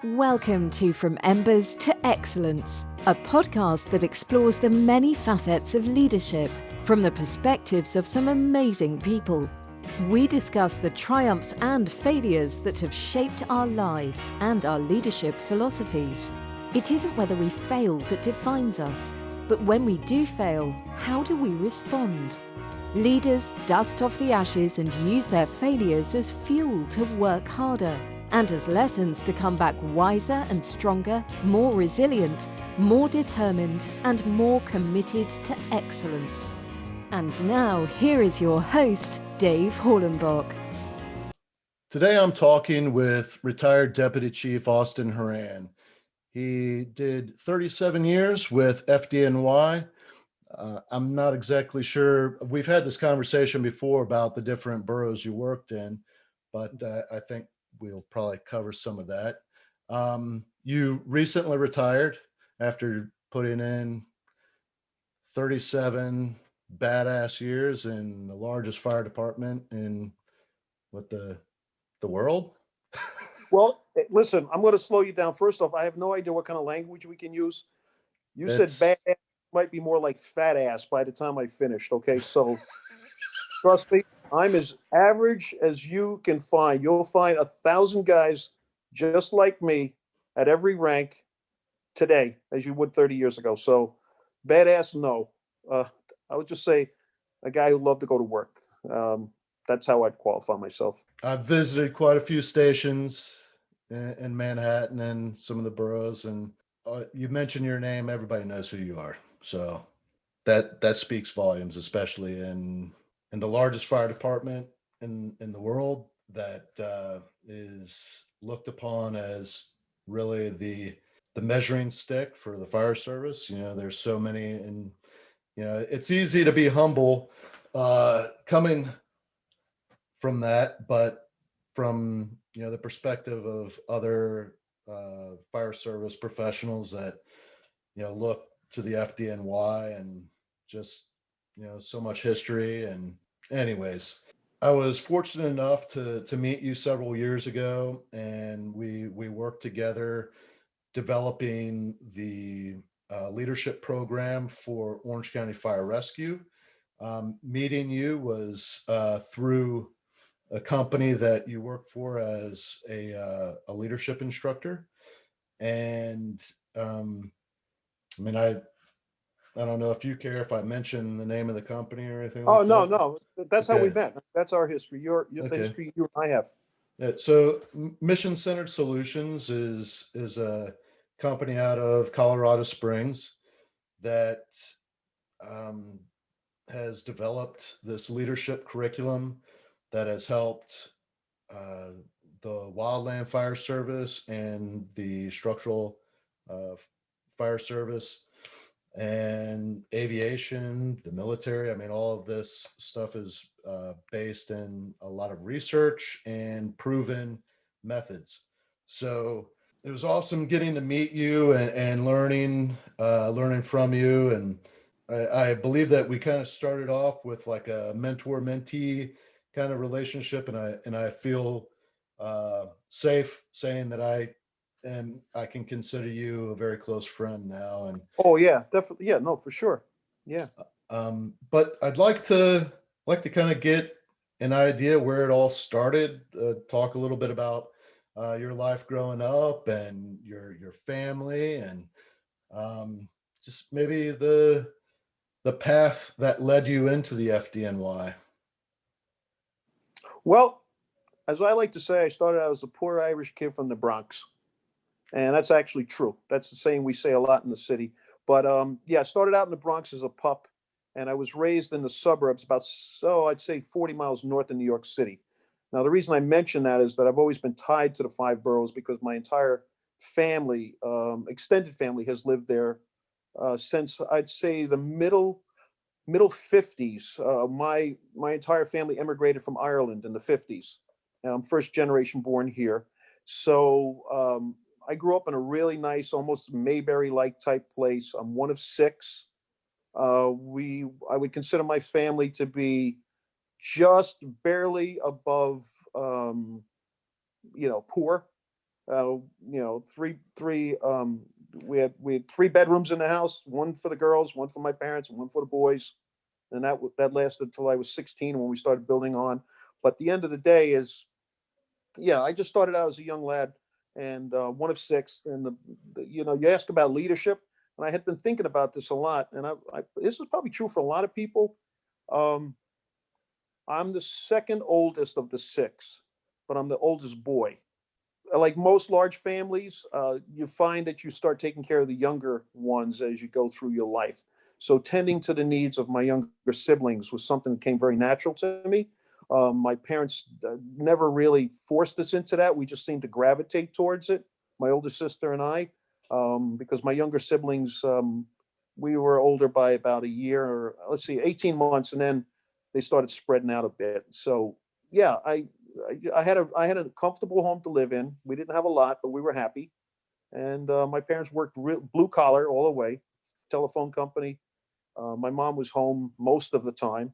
Welcome to From Embers to Excellence, a podcast that explores the many facets of leadership from the perspectives of some amazing people. We discuss the triumphs and failures that have shaped our lives and our leadership philosophies. It isn't whether we fail that defines us, but when we do fail, how do we respond? Leaders dust off the ashes and use their failures as fuel to work harder and as lessons to come back wiser and stronger, more resilient, more determined, and more committed to excellence. And now, here is your host, Dave Hollenbach. Today I'm talking with retired Deputy Chief Austin Horan. He did 37 years with FDNY. I'm not exactly sure. We've had this conversation before about the different boroughs you worked in, but I think we'll probably cover some of that. You recently retired after putting in 37 badass years in the largest fire department in the world. Well, listen, I'm going to slow you down. First off, I have no idea what kind of language we can use. You said bad ass, might be more like fat ass by the time I finished. Okay, so trust me, I'm as average as you can find. You'll find 1,000 guys just like me at every rank today as you would 30 years ago. So badass, no. I would just say a guy who loved to go to work. That's how I'd qualify myself. I've visited quite a few stations in Manhattan and some of the boroughs, and you mention your name, everybody knows who you are. So that speaks volumes, especially in the largest fire department in the world that is looked upon as really the measuring stick for the fire service. You know, there's so many, and you know, it's easy to be humble coming from that, but from the perspective of other fire service professionals that look to the FDNY and just so much history. And anyways, I was fortunate enough to meet you several years ago, and we worked together developing the leadership program for Orange County Fire Rescue. Meeting you was through a company that you work for as a leadership instructor. And I mean, I don't know if you care if I mention the name of the company or anything like Oh, no, that. no. That's how we Okay. met. That's our history. The Okay. history you and I have. So Mission Centered Solutions is a company out of Colorado Springs that um, has developed this leadership curriculum that has helped uh, the Wildland Fire Service and the Structural uh, Fire Service and aviation, the military. I mean, all of this stuff is based in a lot of research and proven methods. So it was awesome getting to meet you and learning from you. And I believe that we kind of started off with like a mentor-mentee kind of relationship, and I feel safe saying that I can consider you a very close friend now. And Oh, yeah, definitely. Yeah, no, for sure. Yeah. but I'd like to kind of get an idea where it all started. Talk a little bit about your life growing up and your family, and just maybe the path that led you into the FDNY. Well, as I like to say, I started out as a poor Irish kid from the Bronx. And that's actually true. That's the saying we say a lot in the city. But yeah, I started out in the Bronx as a pup, and I was raised in the suburbs about, so I'd say 40 miles north of New York City. Now, the reason I mention that is that I've always been tied to the five boroughs because my entire family, extended family, has lived there since I'd say the middle 50s. My entire family immigrated from Ireland in the 50s. I'm first generation born here. So I grew up in a really nice, almost Mayberry-like type place. I'm one of six. I would consider my family to be just barely above, poor. Three. We had 3 bedrooms in the house, one for the girls, one for my parents, and one for the boys. And that lasted until I was 16 when we started building on. But the end of the day is, yeah, I just started out as a young lad and one of six. And you ask about leadership, and I had been thinking about this a lot. And this is probably true for a lot of people. Um, I'm the second oldest of the six, but I'm the oldest boy. Like most large families, you find that you start taking care of the younger ones as you go through your life. So tending to the needs of my younger siblings was something that came very natural to me. My parents never really forced us into that. We just seemed to gravitate towards it, my older sister and I, because my younger siblings, we were older by about a year, or let's see, 18 months, and then they started spreading out a bit. So yeah, I had a comfortable home to live in. We didn't have a lot, but we were happy. And my parents worked blue collar all the way, telephone company. My mom was home most of the time.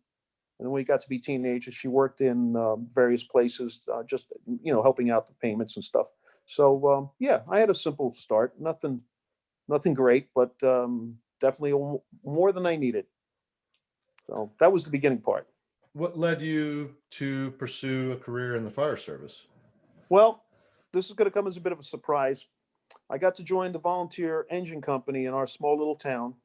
And then when we got to be teenagers, she worked in various places, just helping out the payments and stuff. So yeah, I had a simple start. Nothing great, but definitely more than I needed. So that was the beginning part. What led you to pursue a career in the fire service? Well, this is going to come as a bit of a surprise. I got to join the volunteer engine company in our small little town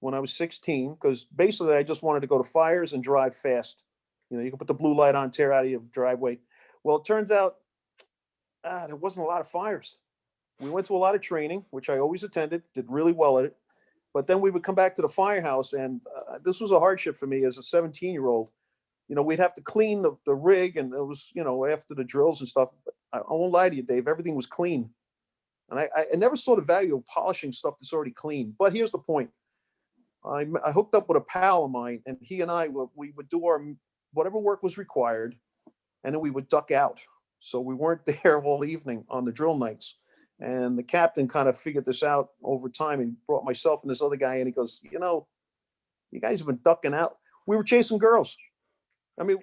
when I was 16, because basically I just wanted to go to fires and drive fast. You can put the blue light on, tear out of your driveway. Well, it turns out there wasn't a lot of fires. We went to a lot of training, which I always attended, did really well at it. But then we would come back to the firehouse, and this was a hardship for me as a 17-year-old. We'd have to clean the rig, and it was, after the drills and stuff. I won't lie to you, Dave, everything was clean. And I never saw the value of polishing stuff that's already clean. But here's the point. I hooked up with a pal of mine, and he and we would do our whatever work was required, and then we would duck out. So we weren't there all evening on the drill nights. And the captain kind of figured this out over time and brought myself and this other guy in. He goes, you guys have been ducking out. We were chasing girls. I mean,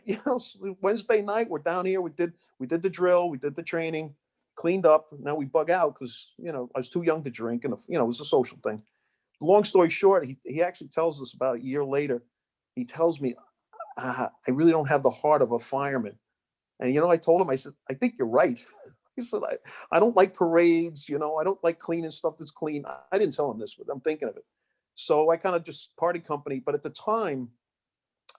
Wednesday night we're down here. We did the drill, we did the training, cleaned up. Now we bug out because I was too young to drink, and it was a social thing. Long story short, he actually tells us about a year later. He tells me, I really don't have the heart of a fireman. And I told him, I said, I think you're right. He said, I don't like parades. I don't like cleaning stuff that's clean. I didn't tell him this, but I'm thinking of it. So I kind of just parted company. But at the time,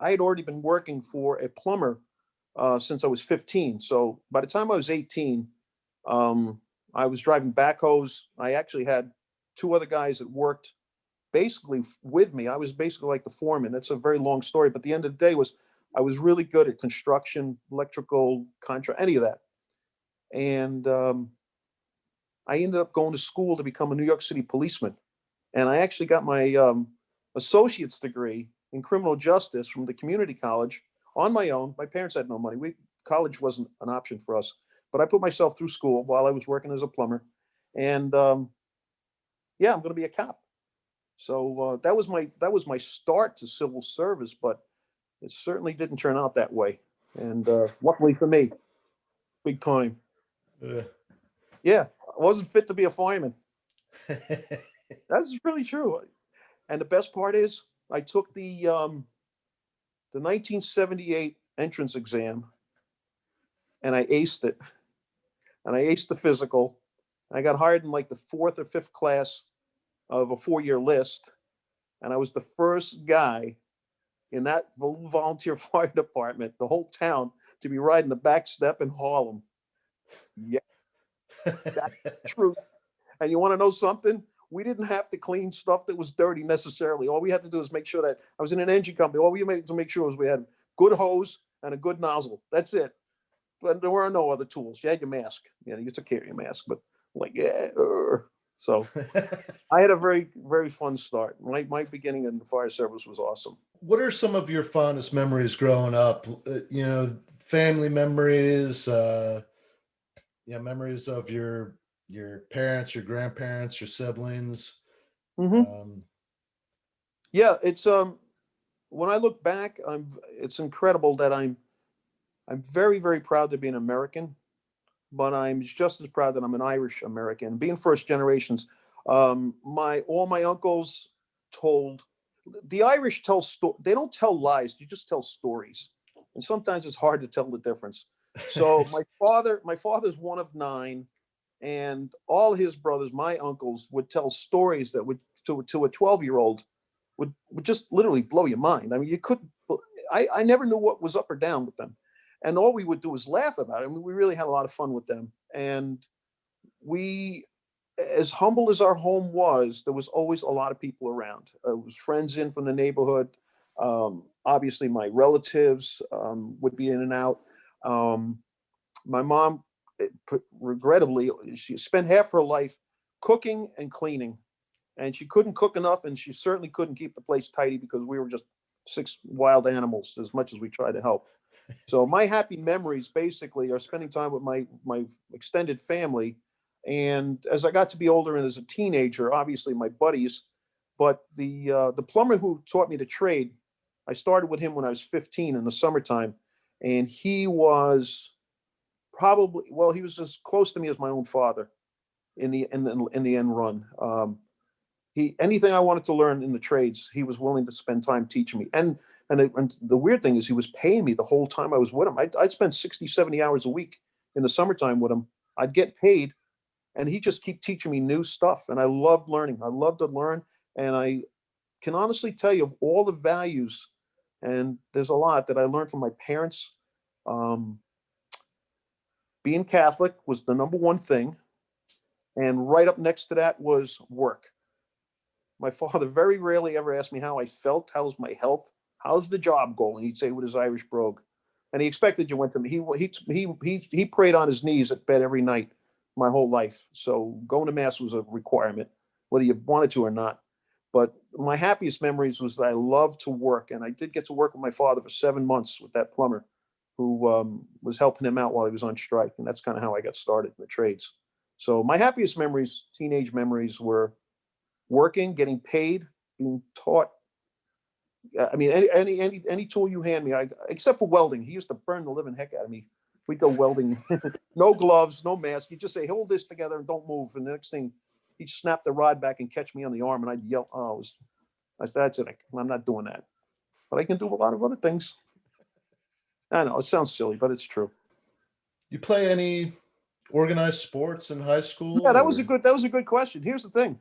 I had already been working for a plumber since I was 15. So by the time I was 18, I was driving backhoes. I actually had 2 other guys that worked basically with me. I was basically like the foreman. That's a very long story, but the end of the day was I was really good at construction, electrical, contract, any of that. And I ended up going to school to become a New York City policeman. And I actually got my associate's degree in criminal justice from the community college on my own. My parents had no money. College wasn't an option for us, but I put myself through school while I was working as a plumber. And yeah, I'm going to be a cop. So that was my start to civil service, but it certainly didn't turn out that way. And luckily for me, big time. Yeah, I wasn't fit to be a fireman. That's really true. And the best part is, I took the 1978 entrance exam, and I aced it. And I aced the physical. I got hired in like the 4th or 5th class of a 4-year list, and I was the first guy in that volunteer fire department, the whole town, to be riding the back step in Harlem. Yeah, that's the truth. And you want to know something? We didn't have to clean stuff that was dirty necessarily. All we had to do is make sure that I was in an engine company. All we had to make sure was we had good hose and a good nozzle. That's it. But there were no other tools. You had your mask. You took care of your mask. But so I had a very, very fun start. My beginning in the fire service was awesome. What are some of your fondest memories growing up? Family memories, memories of your parents, your grandparents, your siblings. Mm-hmm. Yeah, it's when I look back, it's incredible that I'm very, very proud to be an American. but I'm just as proud that I'm an Irish American. Being first generations, all my uncles told the Irish they don't tell lies, you just tell stories. And sometimes it's hard to tell the difference. So my father's one of nine, and all his brothers, my uncles, would tell stories that would to a 12-year-old would just literally blow your mind. I mean, you couldn't. I never knew what was up or down with them, and all we would do was laugh about it. I mean, we really had a lot of fun with them, and we, as humble as our home was, there was always a lot of people around. It was friends in from the neighborhood. Obviously, my relatives would be in and out. Um, my mom, regrettably, she spent half her life cooking and cleaning, and she couldn't cook enough, and she certainly couldn't keep the place tidy because we were just six wild animals as much as we tried to help. So my happy memories basically are spending time with my extended family. And as I got to be older and as a teenager, obviously my buddies, but the plumber who taught me to trade, I started with him when I was 15 in the summertime, and he was probably, well, he was as close to me as my own father in the end run. He, anything I wanted to learn in the trades, he was willing to spend time teaching me. And the weird thing is he was paying me the whole time I was with him. I'd spend 60, 70 hours a week in the summertime with him. I'd get paid, and he just keep teaching me new stuff. And I loved learning. I love to learn. And I can honestly tell you of all the values, and there's a lot that I learned from my parents. Um, Being Catholic was the number one thing. And right up next to that was work. My father very rarely ever asked me how I felt, how's my health, how's the job going. He'd say with his Irish brogue, and he expected you went to me. He prayed on his knees at bed every night, my whole life. So going to mass was a requirement, whether you wanted to or not. But my happiest memories was that I loved to work, and I did get to work with my father for 7 months with that plumber, who was helping him out while he was on strike, and that's kind of how I got started in the trades. So my happiest memories, teenage memories, were working, getting paid, being taught. I mean, any tool you hand me, except for welding. He used to burn the living heck out of me. We'd go welding, no gloves, no mask. You just say, hold this together and don't move. And the next thing, he'd snap the rod back and catch me on the arm, and I'd yell, "Oh, I said, that's it. I'm not doing that." But I can do a lot of other things. I know it sounds silly, but it's true. You play any organized sports in high Yeah, school? that was a good question. Here's the thing.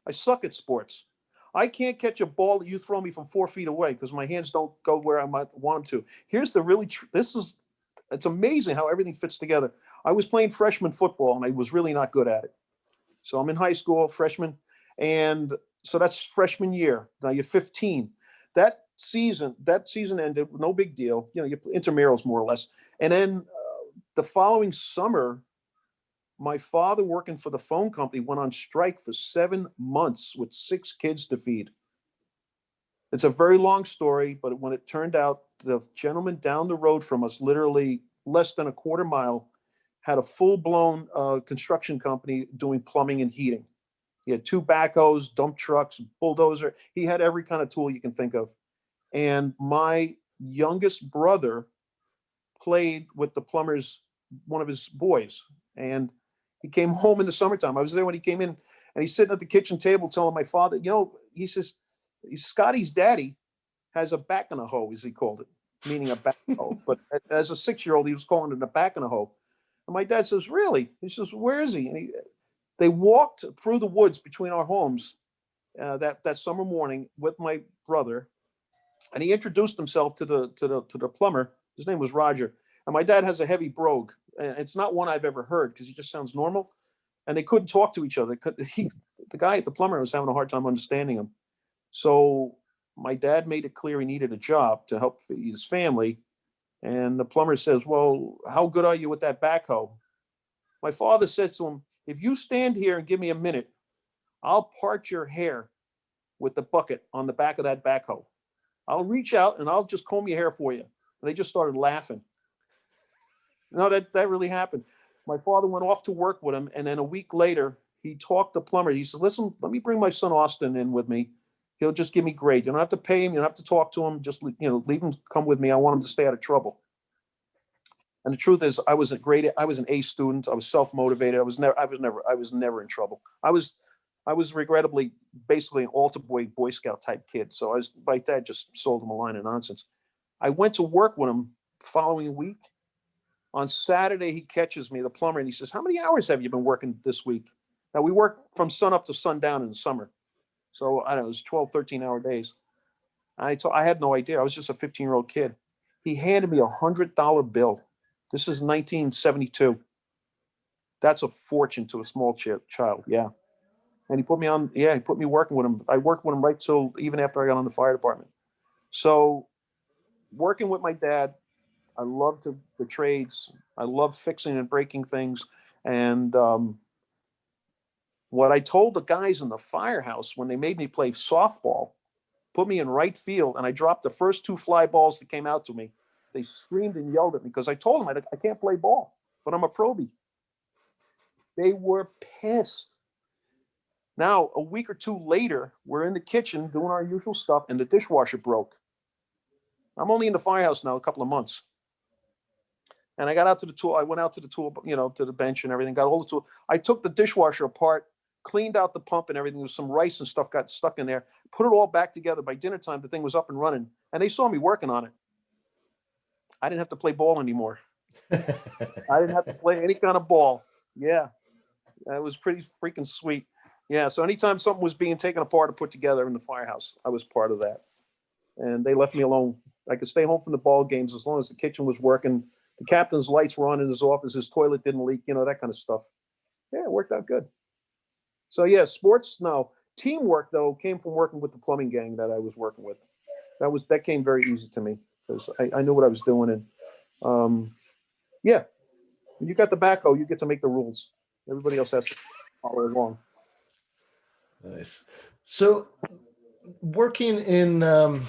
I suck at sports. I can't catch a ball that you throw me from 4 feet away because my hands don't go where I might want them to. Here's the really, it's amazing how everything fits together. I was playing freshman football and I was really not good at it. So I'm in high school, freshman. And so that's freshman year. Now you're 15. That season ended, no big deal. You know, your intramurals more or less. And then the following summer, my father, working for the phone company, went on strike for 7 months with 6 kids to feed. It's a very long story, but when it turned out, the gentleman down the road from us, literally less than a quarter mile, had a full-blown construction company doing plumbing and heating. He had 2 backhoes, dump trucks, bulldozer. He had every kind of tool you can think of. And my youngest brother played with the plumber's, one of his boys. And he came home in the summertime. I was there when he came in, and he's sitting at the kitchen table telling my father, he says, Scotty's daddy has a back in a hoe, as he called it, meaning a backhoe. But as a 6-year-old, he was calling it a back in a hoe. And my dad says, really? He says, where is he? And they walked through the woods between our homes that summer morning with my brother, and he introduced himself to the plumber. His name was Roger. And my dad has a heavy brogue, and it's not one I've ever heard because he just sounds normal. And they couldn't talk to each other. The guy at the plumber was having a hard time understanding him. So my dad made it clear he needed a job to help feed his family. And the plumber says, well, how good are you with that backhoe? My father says to him, if you stand here and give me a minute, I'll part your hair with the bucket on the back of that backhoe. I'll reach out and I'll just comb your hair for you. And they just started laughing. No, that really happened. My father went off to work with him, and then a week later, he talked to plumber. He said, listen, let me bring my son Austin in with me. He'll just give me grade. You don't have to pay him. You don't have to talk to him. Just leave him come with me. I want him to stay out of trouble. And the truth is, I was an A student. I was self-motivated. I was never in trouble. I was regrettably basically an altar Boy Scout type kid. So my dad just sold him a line of nonsense. I went to work with him the following week. On Saturday, he catches me, the plumber, and he says, "How many hours have you been working this week?" Now, we work from sun up to sundown in the summer. So I don't know, it was 12, 13-hour days. I had no idea. I was just a 15-year-old kid. He handed me $100 bill. This is 1972. That's a fortune to a small child. Yeah. And he put me working with him. I worked with him right till even after I got on the fire department. So working with my dad, I loved the trades. I love fixing and breaking things. And what I told the guys in the firehouse when they made me play softball, put me in right field, and I dropped the first 2 fly balls that came out to me. They screamed and yelled at me because I told them I can't play ball, but I'm a probie. They were pissed. Now, a week or 2 later, we're in the kitchen doing our usual stuff, and the dishwasher broke. I'm only in the firehouse now a couple of months. And I got out to the tool. I went out to the tool, to the bench and everything, got all the tool. I took the dishwasher apart, cleaned out the pump and everything. There was some rice and stuff got stuck in there, put it all back together. By dinner time, the thing was up and running. And they saw me working on it. I didn't have to play ball anymore. I didn't have to play any kind of ball. Yeah. It was pretty freaking sweet. Yeah. So anytime something was being taken apart or put together in the firehouse, I was part of that. And they left me alone. I could stay home from the ball games as long as the kitchen was working. The captain's lights were on in his office. His toilet didn't leak, that kind of stuff. Yeah, it worked out good. So yeah, sports, no. Teamwork, though, came from working with the plumbing gang that I was working with. That came very easy to me because I knew what I was doing. And yeah, when you got the backhoe, you get to make the rules. Everybody else has to follow along. Nice. So working in the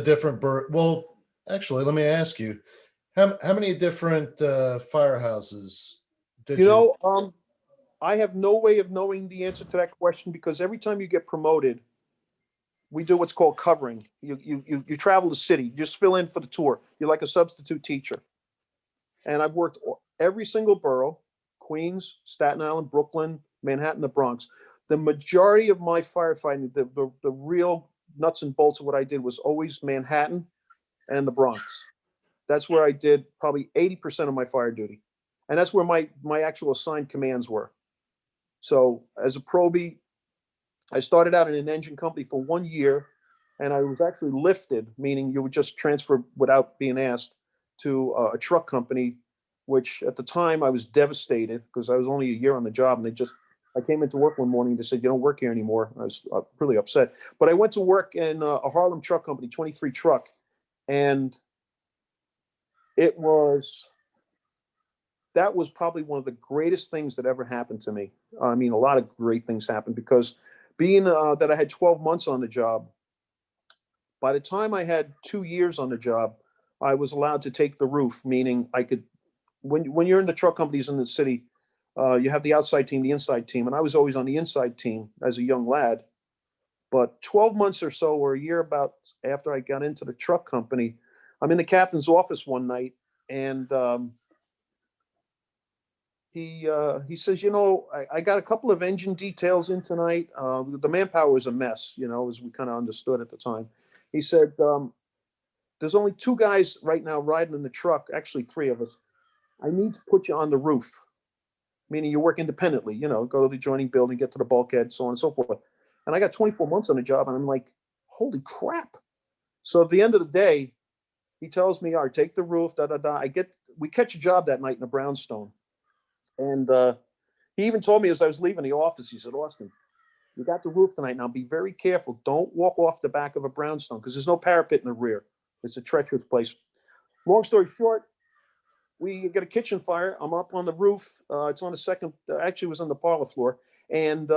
different well, actually, let me ask you, how many different firehouses did you? I have no way of knowing the answer to that question because every time you get promoted, we do what's called covering. You travel the city, you just fill in for the tour. You're like a substitute teacher. And I've worked every single borough: Queens, Staten Island, Brooklyn, Manhattan, the Bronx. The majority of my firefighting, the real nuts and bolts of what I did was always Manhattan and the Bronx. That's where I did probably 80% of my fire duty. And that's where my actual assigned commands were. So as a probie, I started out in an engine company for 1 year, and I was actually lifted, meaning you would just transfer without being asked, to a truck company, which at the time I was devastated because I was only a year on the job, and I came into work one morning, they said, "You don't work here anymore." I was really upset. But I went to work in a Harlem truck company, 23 truck, and that was probably one of the greatest things that ever happened to me. I mean, a lot of great things happened because being that I had 12 months on the job, by the time I had 2 years on the job, I was allowed to take the roof, meaning I could, when you're in the truck companies in the city, you have the outside team, the inside team, and I was always on the inside team as a young lad. But 12 months or so, or a year about after I got into the truck company, I'm in the captain's office one night, and he says, I got a couple of engine details in tonight. The manpower was a mess, as we kind of understood at the time. He said, there's only 2 guys right now riding in the truck, actually 3 of us. I need to put you on the roof, meaning you work independently, go to the adjoining building, get to the bulkhead, so on and so forth. And I got 24 months on the job, and I'm like, holy crap. So at the end of the day, he tells me, all right, take the roof, we catch a job that night in a brownstone. And he even told me as I was leaving the office, he said, "Austin, you got the roof tonight. Now be very careful. Don't walk off the back of a brownstone because there's no parapet in the rear. It's a treacherous place." Long story short, we get a kitchen fire. I'm up on the roof. It's on the second, actually it was on the parlor floor. And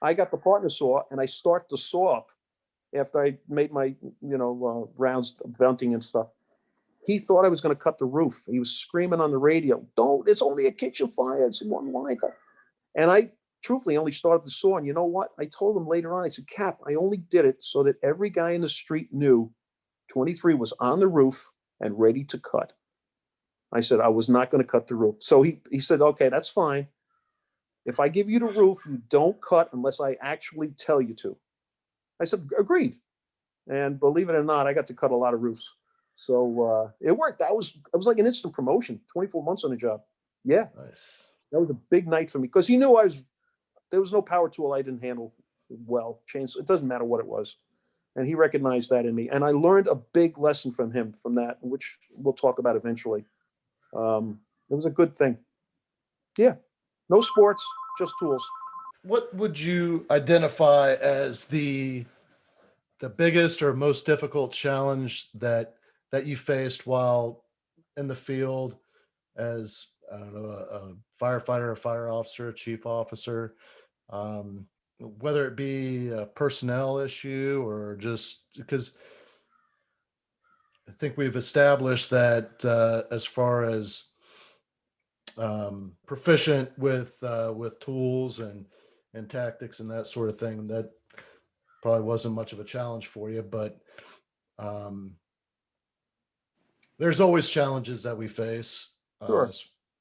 I got the partner saw and I start the saw up after I made my, rounds of venting and stuff. He thought I was going to cut the roof. He was screaming on the radio, "Don't, it's only a kitchen fire. It's one line." And I truthfully only started the saw. And you know what? I told him later on, I said, "Cap, I only did it so that every guy in the street knew 23 was on the roof and ready to cut." I said, I was not going to cut the roof. So he said, okay, that's fine. If I give you the roof, you don't cut unless I actually tell you to. I said, agreed. And believe it or not, I got to cut a lot of roofs. So it worked. It was like an instant promotion, 24 months on the job. Yeah, Nice. that was a big night for me because he knew there was no power tool I didn't handle well. Chains, it doesn't matter what it was. And he recognized that in me. And I learned a big lesson from him from that, which we'll talk about eventually. It was a good thing. Yeah. No sports, just tools. What would you identify as the biggest or most difficult challenge that you faced while in the field as, I don't know, a firefighter, a fire officer, a chief officer, whether it be a personnel issue or just because I think we've established that as far as proficient with tools and tactics and that sort of thing, that probably wasn't much of a challenge for you, but um, there's always challenges that we face. Sure.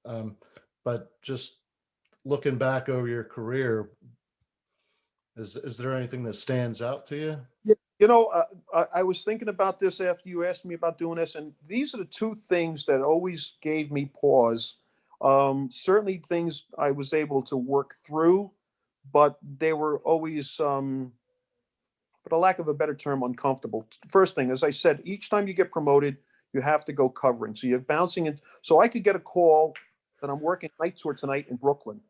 Um, but just looking back over your career, is there anything that stands out to you? You know, I was thinking about this after you asked me about doing this, and these are the two things that always gave me pause. Certainly things I was able to work through, but they were always, for the lack of a better term, uncomfortable. First thing, as I said, each time you get promoted, you have to go covering. So you're bouncing in. So I could get a call that I'm working night tour tonight in Brooklyn.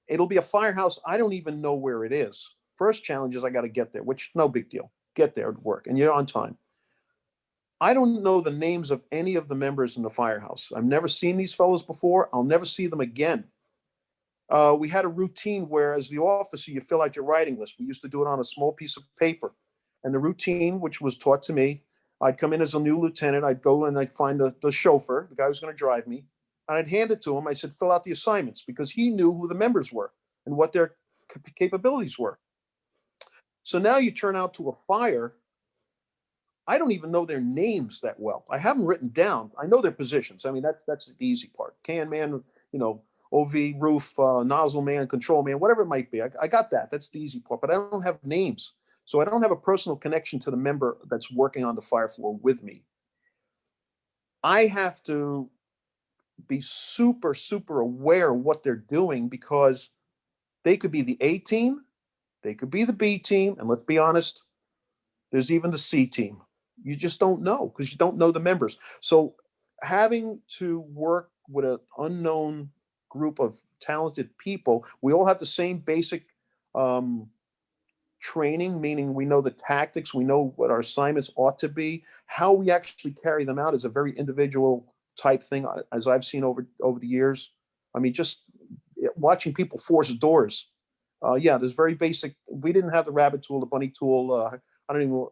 It'll be a firehouse. I don't even know where it is. First challenge is I got to get there, which no big deal. Get there at work and you're on time. I don't know the names of any of the members in the firehouse. I've never seen these fellows before. I'll never see them again. We had a routine where, as the officer, you fill out your writing list. We used to do it on a small piece of paper. And the routine, which was taught to me, I'd come in as a new lieutenant. I'd go and I'd find the chauffeur, the guy who's going to drive me, and I'd hand it to him. I said, fill out the assignments because he knew who the members were and what their capabilities were. So now you turn out to a fire. I don't even know their names that well. I have them written down. I know their positions. I mean, that's the easy part. Can man, OV, roof, nozzle man, control man, whatever it might be. I got that. That's the easy part. But I don't have names. So I don't have a personal connection to the member that's working on the fire floor with me. I have to be super, super aware of what they're doing because they could be the A team, they could be the B team, and let's be honest, there's even the C team. You just don't know because you don't know the members. So having to work with an unknown group of talented people, we all have the same basic training, meaning we know the tactics, we know what our assignments ought to be. How we actually carry them out is a very individual type thing, as I've seen over the years. I mean, just watching people force doors. Yeah, there's very basic. We didn't have the rabbit tool, the bunny tool. I don't even know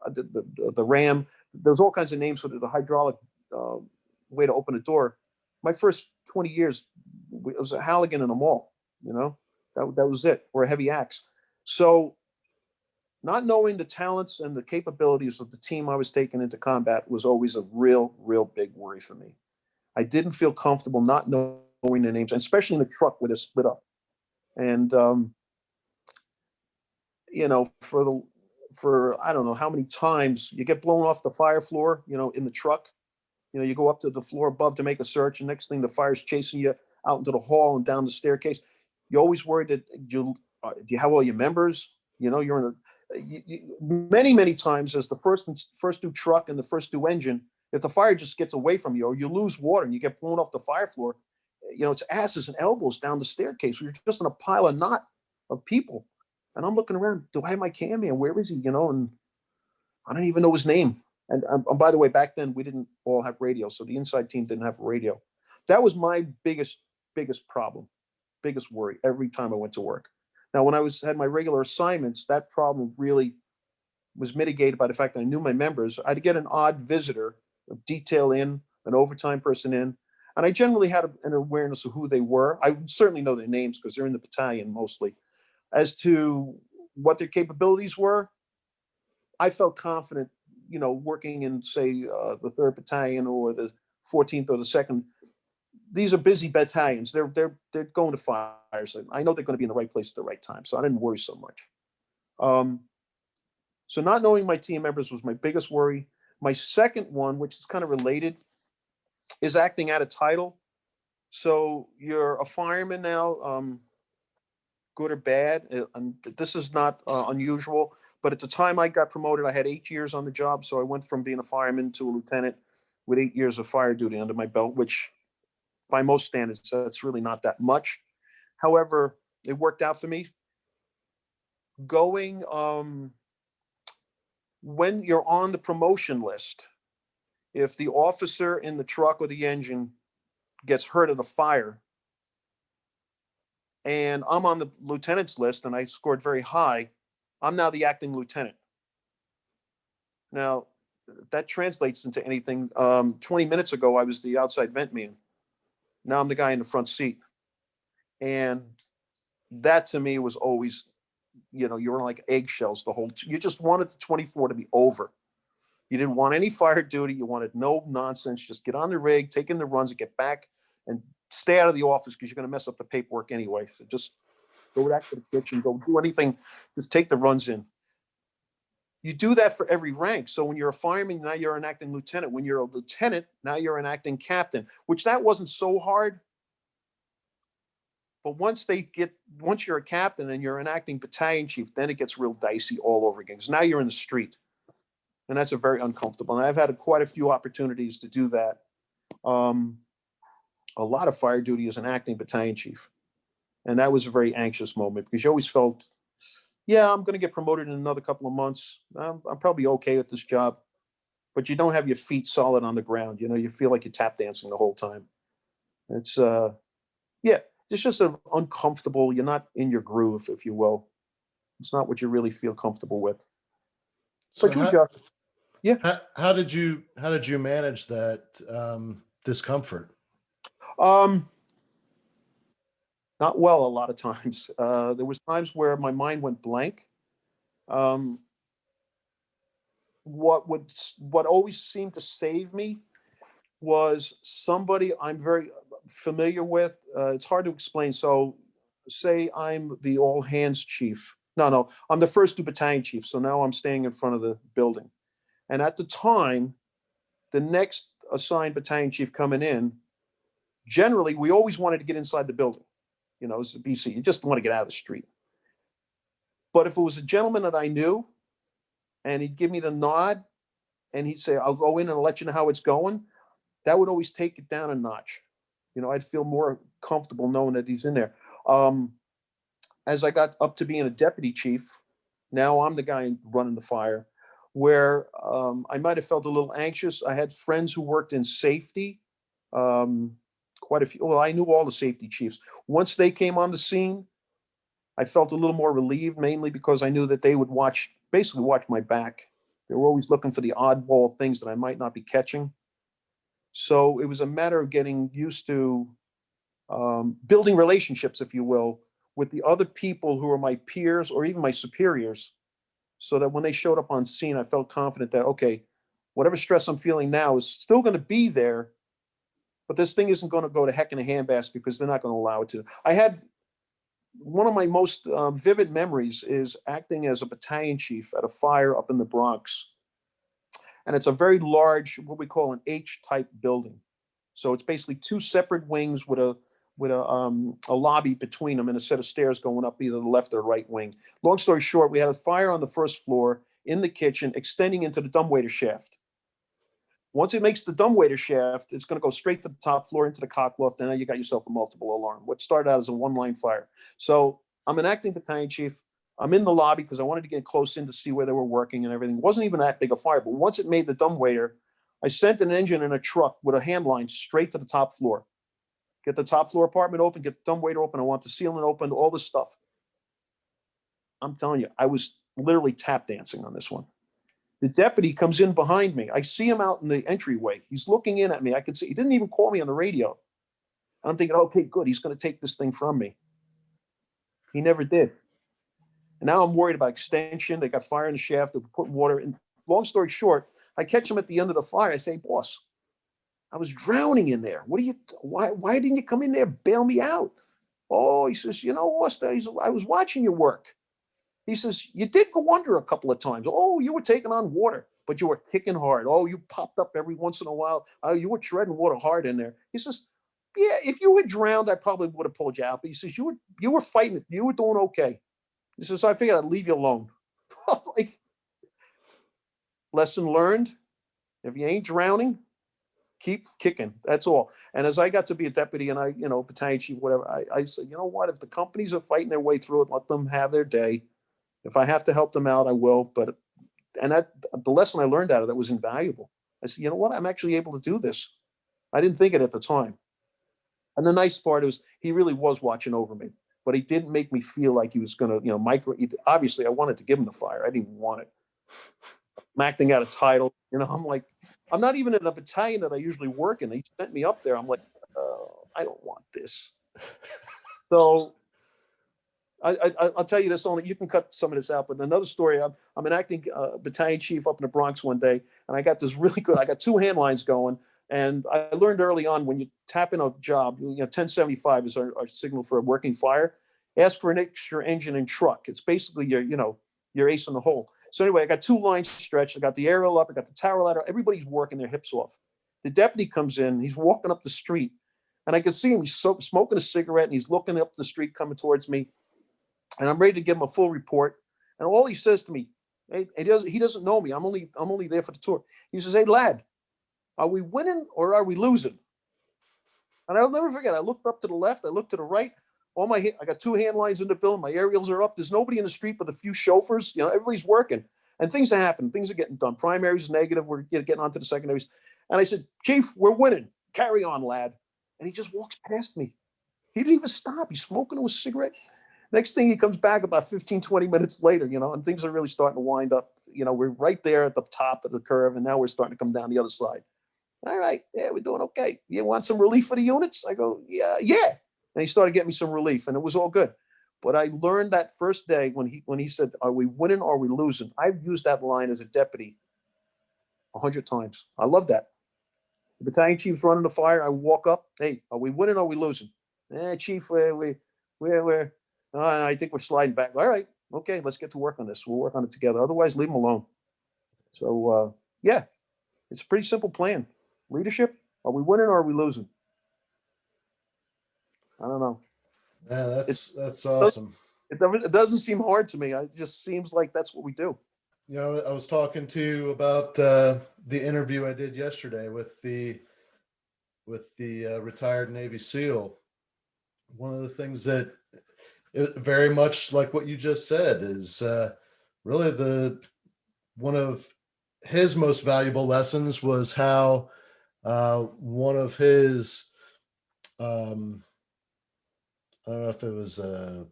the ram. There's all kinds of names for the hydraulic way to open a door. My first 20 years, it was a Halligan in a mall. That was it, or a heavy axe. So not knowing the talents and the capabilities of the team I was taking into combat was always a real, real big worry for me. I didn't feel comfortable not knowing their names, especially in the truck where they're split up. And for I don't know how many times you get blown off the fire floor, in the truck. You go up to the floor above to make a search, and next thing the fire's chasing you out into the hall and down the staircase. You're always worried that do you have all your members? You're in many times as the first due truck and the first due engine. If the fire just gets away from you, or you lose water and you get blown off the fire floor, it's asses and elbows down the staircase. You're just in a pile of people. And I'm looking around, do I have my cam man? Where is he? And I don't even know his name. And by the way, back then we didn't all have radio. So the inside team didn't have a radio. That was my biggest problem, biggest worry every time I went to work. Now, when I had my regular assignments, that problem really was mitigated by the fact that I knew my members. I'd get an odd visitor, a detail in, an overtime person in, and I generally had an awareness of who they were. I would certainly know their names because they're in the battalion mostly. As to what their capabilities were, I felt confident, working in, say, the 3rd Battalion or the 14th or the 2nd. these are busy battalions. They're going to fires. I know they're going to be in the right place at the right time, so I didn't worry so much. So not knowing my team members was my biggest worry. My second one, which is kind of related, is acting out of title. So you're a fireman now, good or bad. And this is not unusual, but at the time I got promoted, I had 8 years on the job. So I went from being a fireman to a lieutenant with 8 years of fire duty under my belt, which by most standards, that's really not that much. However, it worked out for me. Going, when you're on the promotion list, if the officer in the truck or the engine gets hurt in a fire, and I'm on the lieutenant's list and I scored very high, I'm now the acting lieutenant. Now, that translates into anything. 20 minutes ago, I was the outside vent man. Now I'm the guy in the front seat. And that to me was always, you know, you were like eggshells the whole, you just wanted the 24 to be over. You didn't want any fire duty. You wanted no nonsense. Just get on the rig, take in the runs, and get back and stay out of the office because you're going to mess up the paperwork anyway. So just go back to the kitchen, go do anything, just take the runs in. You do that for every rank. So when you're a fireman, now you're an acting lieutenant. When you're a lieutenant, now you're an acting captain, which that wasn't so hard. But once you're a captain and you're an acting battalion chief, then it gets real dicey all over again. Because now you're in the street. And that's a very uncomfortable. And I've had quite a few opportunities to do that. A lot of fire duty as an acting battalion chief. And that was a very anxious moment because you always felt, yeah, I'm going to get promoted in another couple of months. I'm probably okay with this job. But you don't have your feet solid on the ground. You know, you feel like you're tap dancing the whole time. It's, yeah, it's just uncomfortable. You're not in your groove, if you will. It's not what you really feel comfortable with. So But you adjust. Yeah. How did you manage that discomfort? Not well a lot of times. There was times where my mind went blank. What always seemed to save me was somebody I'm very familiar with. It's hard to explain. So say I'm the all hands chief. No, I'm the first 2 battalion chief. So now I'm standing in front of the building. And at the time, the next assigned battalion chief coming in, generally, we always wanted to get inside the building. You know, it's a BC. You just want to get out of the street. But if it was a gentleman that I knew and he'd give me the nod and he'd say, I'll go in and I'll let you know how it's going, that would always take it down a notch. You know, I'd feel more comfortable knowing that he's in there. As I got up to being a deputy chief, now I'm the guy running the fire, where I might have felt a little anxious. I had friends who worked in safety, quite a few. Well, I knew all the safety chiefs. Once they came on the scene, I felt a little more relieved, mainly because I knew that they would basically watch my back. They were always looking for the oddball things that I might not be catching. So it was a matter of getting used to building relationships, if you will, with the other people who are my peers or even my superiors, so that when they showed up on scene, I felt confident that, okay, whatever stress I'm feeling now is still going to be there, but this thing isn't going to go to heck in a handbasket because they're not going to allow it to. I had one of my most vivid memories is acting as a battalion chief at a fire up in the Bronx. And it's a very large, what we call an H-type building. So it's basically 2 separate wings with a lobby between them and a set of stairs going up either the left or right wing. Long story short, we had a fire on the first floor in the kitchen extending into the dumbwaiter shaft. Once it makes the dumbwaiter shaft, it's going to go straight to the top floor into the cock loft, and now you got yourself a multiple alarm. What started out as a 1-line fire. So I'm an acting battalion chief. I'm in the lobby because I wanted to get close in to see where they were working and everything. It wasn't even that big a fire, but once it made the dumbwaiter, I sent an engine in a truck with a hand line straight to the top floor. Get the top floor apartment open, get the dumbwaiter open. I want the ceiling open, all this stuff. I'm telling you, I was literally tap dancing on this one. The deputy comes in behind me. I see him out in the entryway. He's looking in at me. I can see, he didn't even call me on the radio. I'm thinking, okay, good. He's going to take this thing from me. He never did. And now I'm worried about extension. They got fire in the shaft. They're putting water in. Long story short, I catch him at the end of the fire. I say, boss, I was drowning in there. Why didn't you come in there, bail me out? Oh, he says, Auster, I was watching your work. He says, you did go under a couple of times. Oh, you were taking on water, but you were kicking hard. Oh, you popped up every once in a while. Oh, you were treading water hard in there. He says, yeah, if you were drowned, I probably would have pulled you out. But he says, you were fighting it. You were doing okay. He says, I figured I'd leave you alone. Like, lesson learned. If you ain't drowning, keep kicking. That's all. And as I got to be a deputy and battalion chief, whatever, I said, you know what? If the companies are fighting their way through it, let them have their day. If I have to help them out, I will. And the lesson I learned out of that was invaluable. I said, you know what? I'm actually able to do this. I didn't think it at the time. And the nice part was he really was watching over me, but he didn't make me feel like he was going to, micro. Obviously, I wanted to give him the fire. I didn't even want it. I'm acting out a title. I'm like, I'm not even in a battalion that I usually work in. He sent me up there. I'm like, I don't want this. So I'll tell you this only. You can cut some of this out. But another story. I'm an acting battalion chief up in the Bronx one day, and I got this really good. I got two hand lines going, and I learned early on when you tap in a job, 1075 is our signal for a working fire. Ask for an extra engine and truck. It's basically your ace in the hole. So anyway, I got two lines stretched. I got the aerial up. I got the tower ladder. Everybody's working their hips off. The deputy comes in. He's walking up the street, and I can see him. He's smoking a cigarette, and he's looking up the street coming towards me. And I'm ready to give him a full report. And all he says to me, he doesn't know me. I'm only there for the tour. He says, hey, lad, are we winning or are we losing? And I'll never forget. I looked up to the left. I looked to the right. I got two hand lines in the building. My aerials are up. There's nobody in the street but a few chauffeurs. Everybody's working. And things are happening. Things are getting done. Primaries negative. We're getting on to the secondaries. And I said, Chief, we're winning. Carry on, lad. And he just walks past me. He didn't even stop. He's smoking a cigarette. Next thing, he comes back about 15, 20 minutes later, and things are really starting to wind up. We're right there at the top of the curve, and now we're starting to come down the other side. All right, yeah, we're doing okay. You want some relief for the units? I go, yeah. And he started getting me some relief, and it was all good. But I learned that first day when he said, are we winning or are we losing? I've used that line as a deputy 100 times. I love that. The battalion chief's running the fire. I walk up, hey, are we winning or are we losing? Chief, we're I think we're sliding back. All right. Okay. Let's get to work on this. We'll work on it together. Otherwise, leave them alone. So, yeah, it's a pretty simple plan. Leadership. Are we winning or are we losing? I don't know. Yeah, that's awesome. It doesn't seem hard to me. It just seems like that's what we do. I was talking to you about the interview I did yesterday with the retired Navy SEAL. One of the things that very much like what you just said is really one of his most valuable lessons was how one of his I don't know if it was a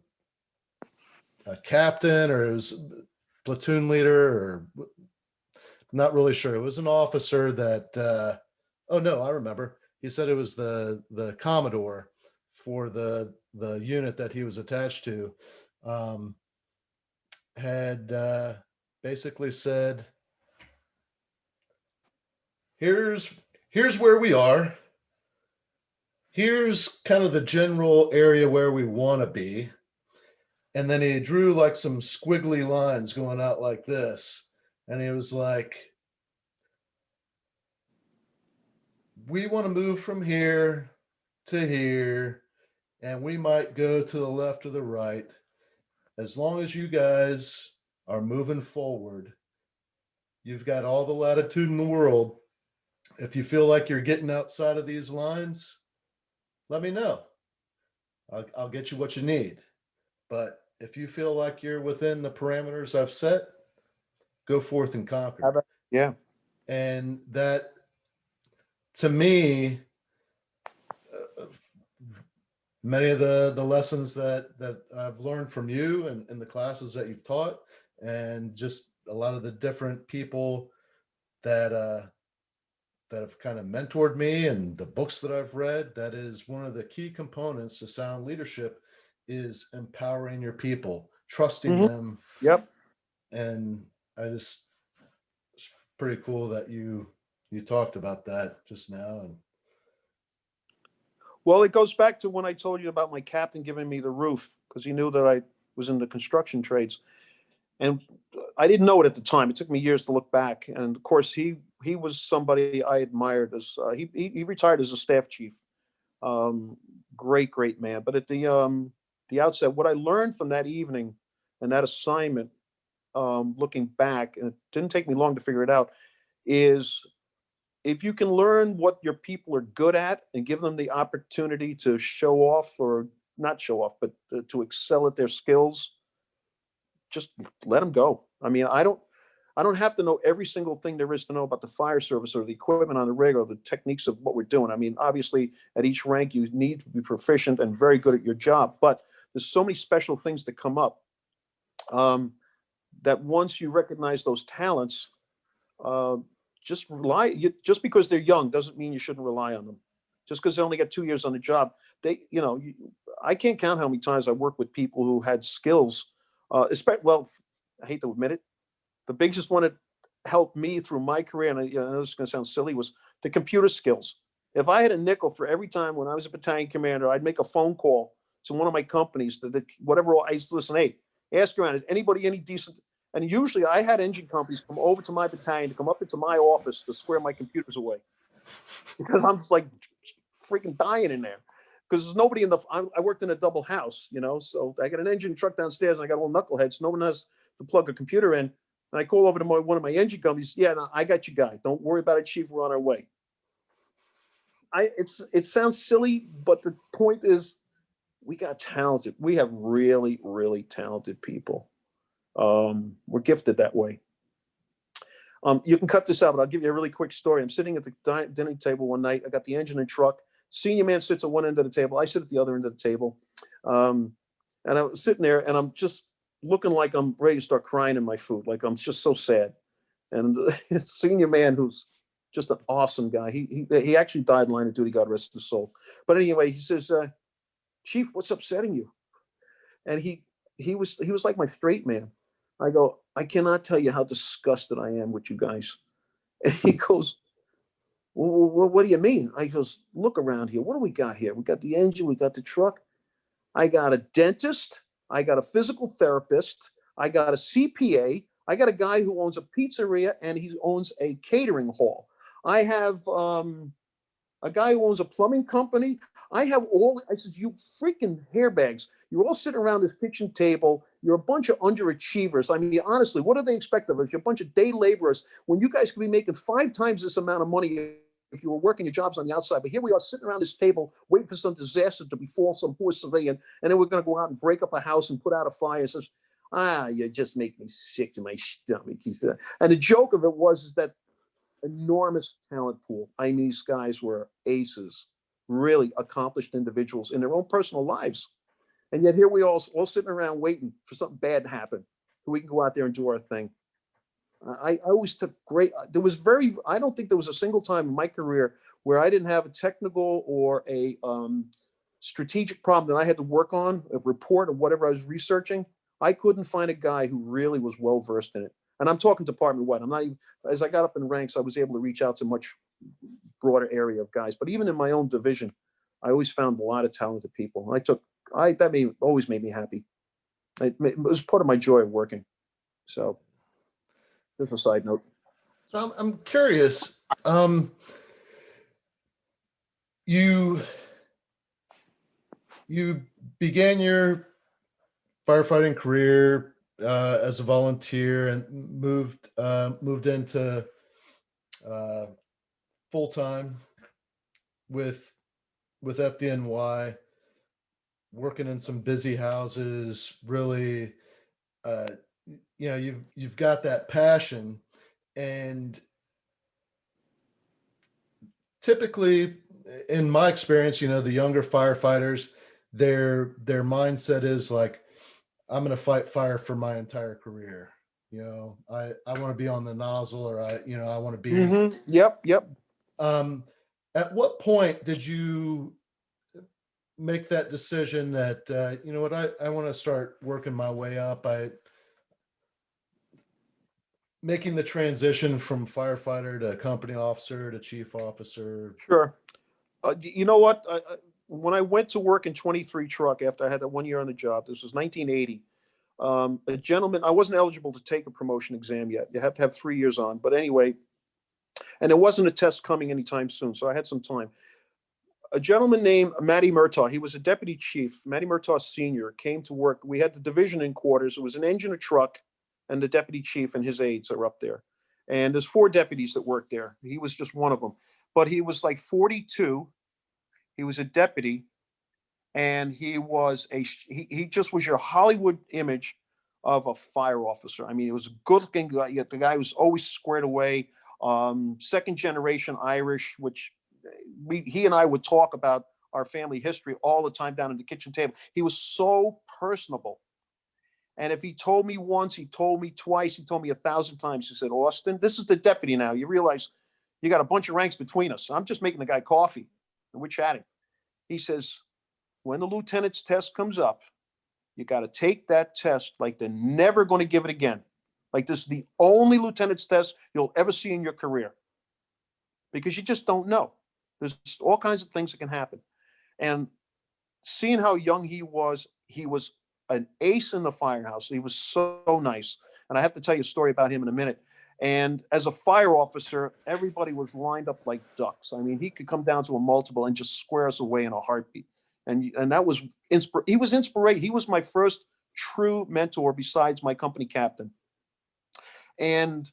captain or it was platoon leader or not really sure. It was an officer that oh no, I remember. He said it was the Commodore for the unit that he was attached to, had basically said, here's where we are. Here's kind of the general area where we want to be. And then he drew like some squiggly lines going out like this. And he was like, we want to move from here to here, and we might go to the left or the right. As long as you guys are moving forward, you've got all the latitude in the world. If you feel like you're getting outside of these lines, let me know. I'll get you what you need. But if you feel like you're within the parameters I've set, go forth and conquer. Yeah. And that, to me, many of the lessons that I've learned from you and the classes that you've taught, and just a lot of the different people that have kind of mentored me and the books that I've read, that is one of the key components to sound leadership is empowering your people, trusting them. Yep. And it's pretty cool that you talked about that just now. And Well, it goes back to when I told you about my captain giving me the roof because he knew that I was in the construction trades, and I didn't know it at the time. It took me years to look back, and of course, he was somebody I admired. As he retired as a staff chief. Um, great man. But at the outset, what I learned from that evening and that assignment, looking back, and it didn't take me long to figure it out, is if you can learn what your people are good at and give them the opportunity to show off or not show off, but to excel at their skills, just let them go. I mean, I don't have to know every single thing there is to know about the fire service or the equipment on the rig or the techniques of what we're doing. I mean, obviously, at each rank, you need to be proficient and very good at your job. But there's so many special things that come up, that once you recognize those talents, uh, just because they're young doesn't mean you shouldn't rely on them. Just because they only got 2 years on the job, I can't count how many times I worked with people who had skills. Well, I hate to admit it, the biggest one that helped me through my career, and I know this is going to sound silly, was the computer skills. If I had a nickel for every time when I was a battalion commander, I'd make a phone call to one of my companies that whatever I used to listen, hey, ask around, is anybody any decent? And usually I had engine companies come over to my battalion to come up into my office to square my computers away because I'm just like freaking dying in there. Because there's nobody I worked in a double house, so I got an engine truck downstairs and I got all knuckleheads. No one has to plug a computer in. And I call over to one of my engine companies. Yeah, no, I got you, guy. Don't worry about it, Chief. We're on our way. It sounds silly, but the point is, we got talented. We have really, really talented people. We're gifted that way. You can cut this out, but I'll give you a really quick story. I'm sitting at the dinner table one night. I got the engine and truck. Senior man sits at one end of the table. I sit at the other end of the table. And I was sitting there, and I'm just looking like I'm ready to start crying in my food. Like I'm just so sad. And senior man, who's just an awesome guy. He actually died in line of duty. God rest his soul. But anyway, he says, "Chief, what's upsetting you?" And he was like my straight man. I go, "I cannot tell you how disgusted I am with you guys." And he goes, well, "What do you mean?" I goes, "Look around here. What do we got here? We got the engine. We got the truck. I got a dentist. I got a physical therapist. I got a CPA. I got a guy who owns a pizzeria and he owns a catering hall. I have a guy who owns a plumbing company. I said, you freaking hairbags. You're all sitting around this kitchen table. You're a bunch of underachievers. I mean, honestly, what do they expect of us? You're a bunch of day laborers when you guys could be making 5 times this amount of money if you were working your jobs on the outside. But here we are sitting around this table waiting for some disaster to befall some poor civilian. And then we're going to go out and break up a house and put out a fire." And says, you just make me sick to my stomach. He said. And the joke of it is that enormous talent pool. I mean, these guys were aces, really accomplished individuals in their own personal lives. And yet here we all sitting around waiting for something bad to happen so we can go out there and do our thing. I always took I don't think there was a single time in my career where I didn't have a technical or a strategic problem that I had to work on, a report or whatever I was researching. I couldn't find a guy who really was well versed in it. And I'm talking department-wide. I'm not even, as I got up in ranks, I was able to reach out to a much broader area of guys. But even in my own division, I always found a lot of talented people. That always made me happy. It was part of my joy of working. So, just a side note. So I'm curious. You began your firefighting career as a volunteer and moved into full time with FDNY, working in some busy houses. Really, you've got that passion, and typically, in my experience, the younger firefighters, their mindset is like, I'm going to fight fire for my entire career. I want to be on the nozzle, or I want to be. Mm-hmm. Yep. At what point did you make that decision that, you know what, I want to start working my way up? Making the transition from firefighter to company officer to chief officer. Sure. You know what? when I went to work in 23 truck after I had that 1 year on the job, this was 1980. A gentleman, I wasn't eligible to take a promotion exam yet. You have to have 3 years on. But anyway, and there wasn't a test coming anytime soon, so I had some time. A gentleman named Matty Murtaugh, he was a deputy chief. Matty Murtaugh Sr. came to work. We had the division in quarters. It was an engine, a truck, and the deputy chief and his aides are up there. And there's 4 deputies that work there. He was just one of them. But he was like 42. He was a deputy, and he just was your Hollywood image of a fire officer. I mean, he was a good-looking guy. The guy was always squared away. Second generation Irish, which he and I would talk about our family history all the time down at the kitchen table. He was so personable. And if he told me once, he told me twice, he told me 1,000 times. He said, Austin, this is the deputy now. You realize you got a bunch of ranks between us. I'm just making the guy coffee and we're chatting. He says, when the lieutenant's test comes up, you got to take that test like they're never going to give it again. Like this is the only lieutenant's test you'll ever see in your career. Because you just don't know. There's all kinds of things that can happen. And seeing how young he was an ace in the firehouse. He was so nice. And I have to tell you a story about him in a minute. And as a fire officer, everybody was lined up like ducks. I mean, he could come down to a multiple and just square us away in a heartbeat. And that was he was inspiration. He was my first true mentor besides my company captain. And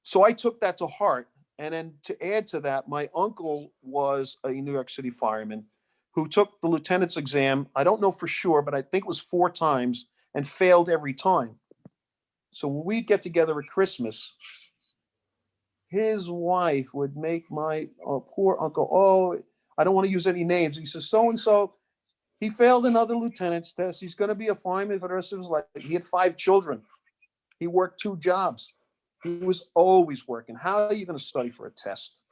so I took that to heart. And then to add to that, my uncle was a New York City fireman who took the lieutenant's exam. I don't know for sure, but I think it was 4 times and failed every time. So when we'd get together at Christmas, his wife would make my poor uncle, oh, I don't want to use any names. He says, so-and-so, he failed another lieutenant's test. He's going to be a fireman for the rest of his life. He had 5 children. He worked 2 jobs. He was always working. How are you going to study for a test?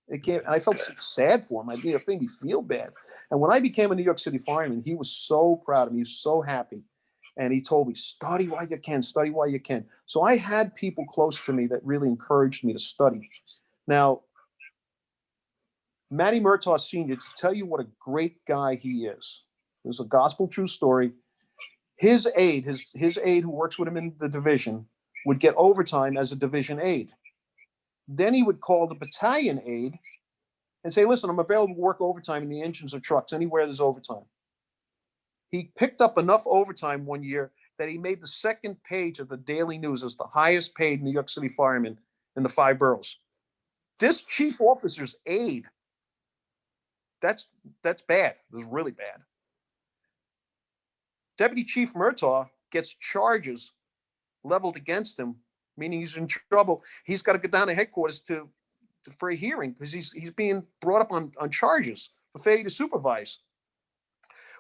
It can't, and I felt so sad for him. It made me feel bad. And when I became a New York City fireman, he was so proud of me. He was so happy. And he told me, study while you can, study while you can. So I had people close to me that really encouraged me to study. Now, Matty Murtaugh Sr., to tell you what a great guy he is, it was a gospel true story. His aide who works with him in the division would get overtime as a division aide. Then he would call the battalion aide and say, listen, I'm available to work overtime in the engines or trucks, anywhere there's overtime. He picked up enough overtime one year that he made the second page of the Daily News as the highest paid New York City fireman in the 5 boroughs. This chief officer's aide, that's bad. It was really bad. Deputy Chief Murtaugh gets charges leveled against him, meaning he's in trouble. He's got to go down to headquarters for a hearing because he's being brought up on charges for failure to supervise.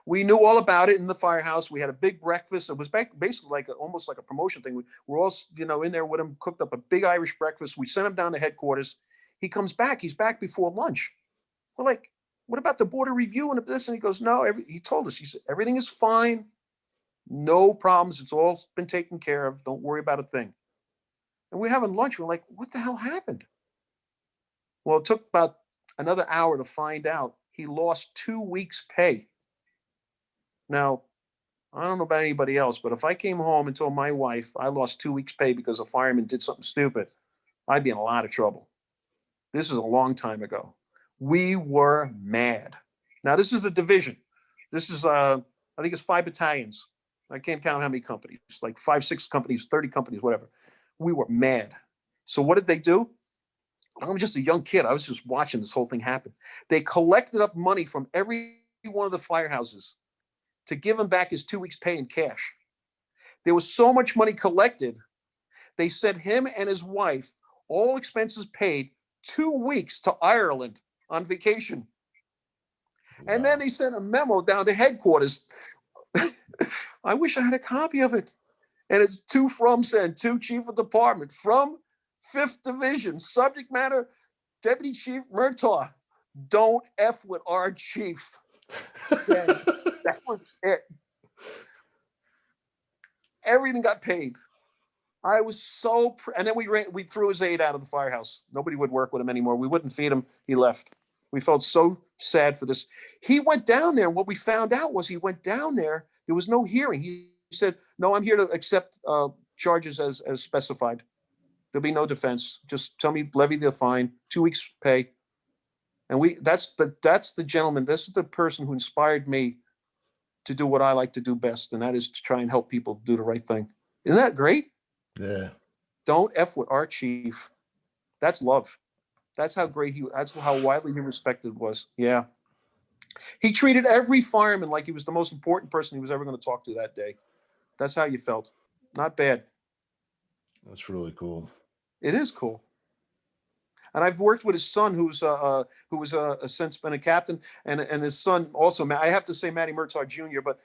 We knew all about it in the firehouse. We had a big breakfast. It was basically almost like a promotion thing. We were all in there with him, cooked up a big Irish breakfast. We sent him down to headquarters. He comes back. He's back before lunch. We're like, what about the board of review and this? And he goes, no, he told us, he said, everything is fine. No problems. It's all been taken care of. Don't worry about a thing. And we're having lunch. We're like, what the hell happened? Well, it took about another hour to find out. He lost 2 weeks' pay. Now, I don't know about anybody else, but if I came home and told my wife I lost 2 weeks' pay because a fireman did something stupid, I'd be in a lot of trouble. This is a long time ago. We were mad. Now, this is a division. This is, I think it's 5 battalions. I can't count how many companies, like 5, 6 companies, 30 companies, whatever. We were mad. So what did they do? I'm just a young kid. I was just watching this whole thing happen. They collected up money from every one of the firehouses to give him back his 2 weeks' pay in cash. There was so much money collected, they sent him and his wife, all expenses paid, 2 weeks to Ireland on vacation. Wow. And then they sent a memo down to headquarters. I wish I had a copy of it. And it's to Chief of Department, from 5th Division, subject matter, Deputy Chief Murtaugh, don't F with our chief. That was it. Everything got paid. I was so, and then we threw his aide out of the firehouse. Nobody would work with him anymore. We wouldn't feed him. He left. We felt so sad for this. He went down there, and what we found out was he went down there. There was no hearing. He said, "No, I'm here to accept charges as specified. There'll be no defense. Just tell me, levy the fine, 2 weeks pay." And that's the gentleman. This is the person who inspired me to do what I like to do best, and that is to try and help people do the right thing. Isn't that great? Yeah. Don't F with our chief. That's love. That's how great that's how widely he respected was. Yeah. He treated every fireman like he was the most important person he was ever going to talk to that day. That's how you felt. Not bad. That's really cool. It is cool. And I've worked with his son, who was since been a captain, and his son also. I have to say, Matty Murtaugh Jr. But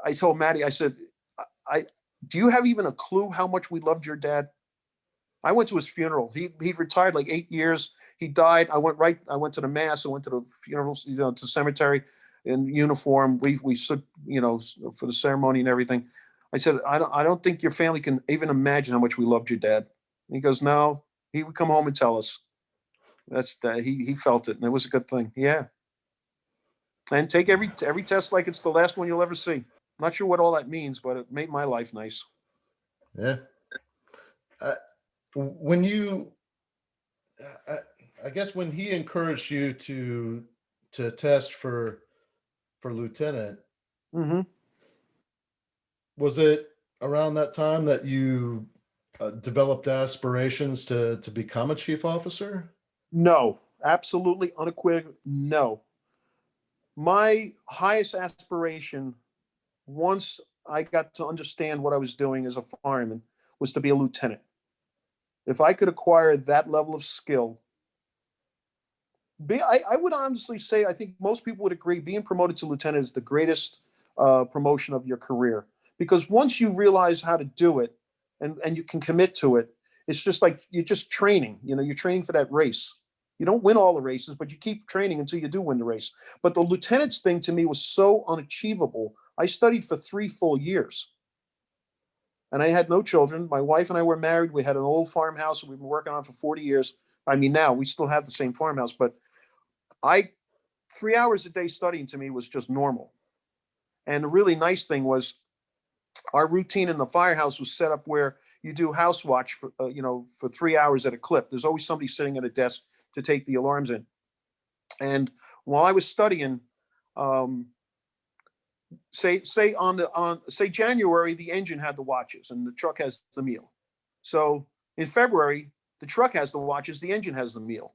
I told Matty, I said, I do you have even a clue how much we loved your dad? I went to his funeral. He retired like 8 years. He died. I went to the mass. I went to the funeral, to the cemetery in uniform. We stood, for the ceremony and everything. I said, I don't think your family can even imagine how much we loved your dad. And he goes, no. He would come home and tell us. That's that. He felt it, and it was a good thing. Yeah. And take every test like it's the last one you'll ever see. Not sure what all that means, but it made my life nice. Yeah. When you, I guess when he encouraged you to test for lieutenant, Mm-hmm. was it around that time that you developed aspirations to become a chief officer? No, absolutely unequivocally no. My highest aspiration, once I got to understand what I was doing as a fireman, was to be a lieutenant. If I could acquire that level of skill, I would honestly say, I think most people would agree, being promoted to lieutenant is the greatest promotion of your career. Because once you realize how to do it and you can commit to it, it's just like you're just training. You're training for that race. You don't win all the races, but you keep training until you do win the race. But the lieutenant's thing to me was so unachievable. I studied for 3 full years. And I had no children. My wife and I were married. We had an old farmhouse we've been working on for 40 years. I mean, now we still have the same farmhouse, but 3 hours a day studying to me was just normal. And the really nice thing was our routine in the firehouse was set up where you do house watch for 3 hours at a clip. There's always somebody sitting at a desk to take the alarms in. And while I was studying, say January, the engine had the watches and the truck has the meal. So in February, the truck has the watches, the engine has the meal.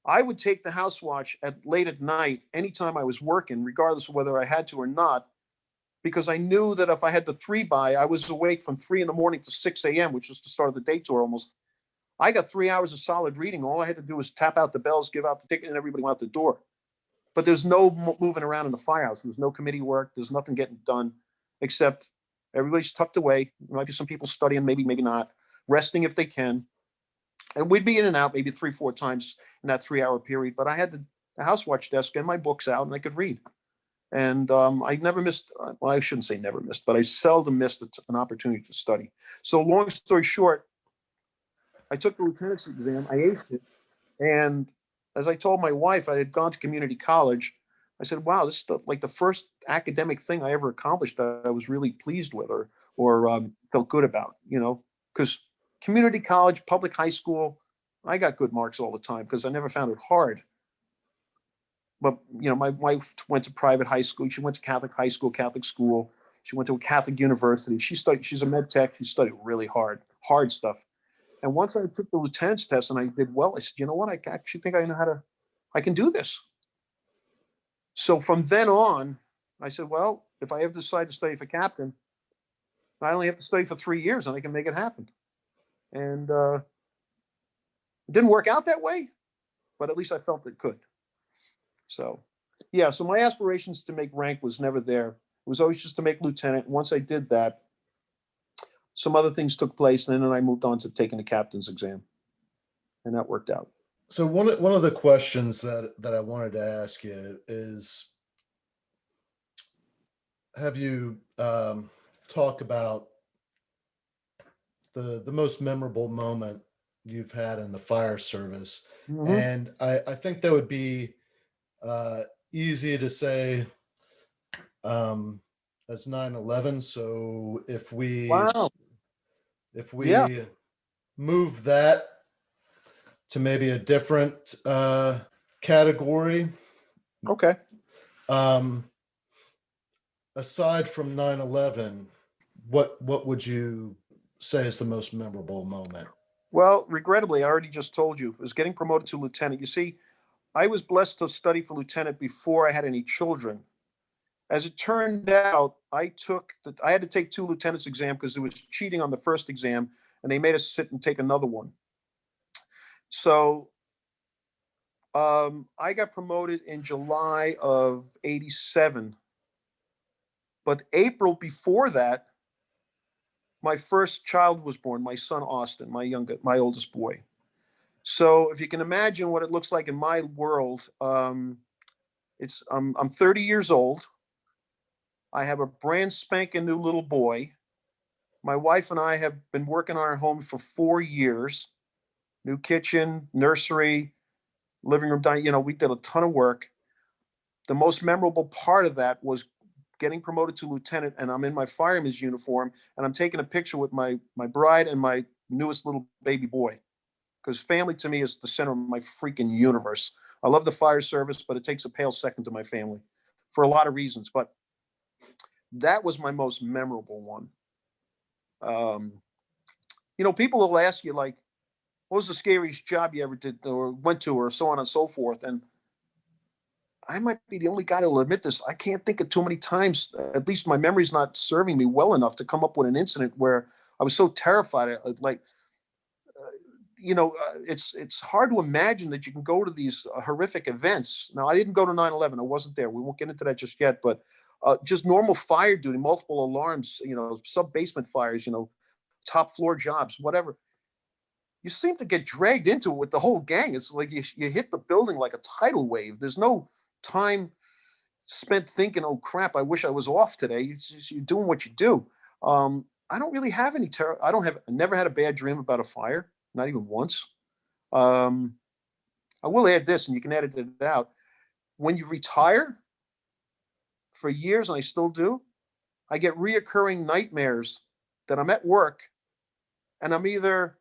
I would take the house watch late at night, anytime I was working, regardless of whether I had to or not, because I knew that if I had the 3 by, I was awake from 3 in the morning to 6 a.m., which was the start of the day tour almost. I got 3 hours of solid reading. All I had to do was tap out the bells, give out the ticket, and everybody went out the door. But there's no moving around in the firehouse. There's no committee work. There's nothing getting done except everybody's tucked away. There might be some people studying, maybe not, resting if they can. And we'd be in and out maybe 3-4 times in that 3-hour period. But I had the house watch desk and my books out, and I could read. And I never missed, well, I shouldn't say never missed, but I seldom missed an opportunity to study. So long story short, I took the lieutenant's exam. I aced it. And as I told my wife, I had gone to community college. I said, wow, this is like the first academic thing I ever accomplished that I was really pleased with or felt good about, because community college, public high school, I got good marks all the time because I never found it hard. But, my wife went to private high school. She went to Catholic high school, Catholic school. She went to a Catholic university. She's a med tech. She studied really hard stuff. And once I took the lieutenant's test and I did well, I said, you know what? I actually think I can do this. So from then on, I said, well, if I ever decide to study for captain, I only have to study for 3 years and I can make it happen. And it didn't work out that way, but at least I felt it could. So, yeah, so my aspirations to make rank was never there. It was always just to make lieutenant. And once I did that, some other things took place, and then I moved on to taking the captain's exam, and that worked out. So one of the questions that I wanted to ask you is, have you talk about the most memorable moment you've had in the fire service, Mhm. And I think that would be easy to say um, as 9/11. So Wow. if Yeah. we move that to maybe a different category, Okay. um, aside from 9/11, what would you say is the most memorable moment? Well, regrettably, I already just told you, was getting promoted to lieutenant. You see, I was blessed to study for lieutenant before I had any children. As it turned out, I had to take two lieutenant's exam because there was cheating on the first exam, and they made us sit and take another one. So I got promoted in July of '87, but April before that, my first child was born. My son Austin, my oldest boy. So if you can imagine what it looks like in my world, I'm 30 years old. I have a brand spanking new little boy. My wife and I have been working on our home for 4 years. New kitchen, nursery, living room, dining. We did a ton of work. The most memorable part of that was getting promoted to lieutenant, and I'm in my fireman's uniform, and I'm taking a picture with my bride and my newest little baby boy. Because family to me is the center of my freaking universe. I love the fire service, but it takes a pale second to my family for a lot of reasons. But that was my most memorable one. Um, People will ask you, like, what was the scariest job you ever did or went to, or so on and so forth. And I might be the only guy to admit this. I can't think of too many times, at least my memory's not serving me well enough to come up with an incident where I was so terrified. Like, it's hard to imagine that you can go to these horrific events. Now, I didn't go to 9/11. I wasn't there. We won't get into that just yet. But just normal fire duty, multiple alarms, sub basement fires, top floor jobs, whatever. You seem to get dragged into it with the whole gang. It's like you hit the building like a tidal wave. There's no time spent thinking, "Oh crap, I wish I was off today." You're doing what you do. I don't really have any terror. I never had a bad dream about a fire, not even once. Um, I will add this, and you can edit it out. When you retire for years, and I still do, I get reoccurring nightmares that I'm at work and I'm either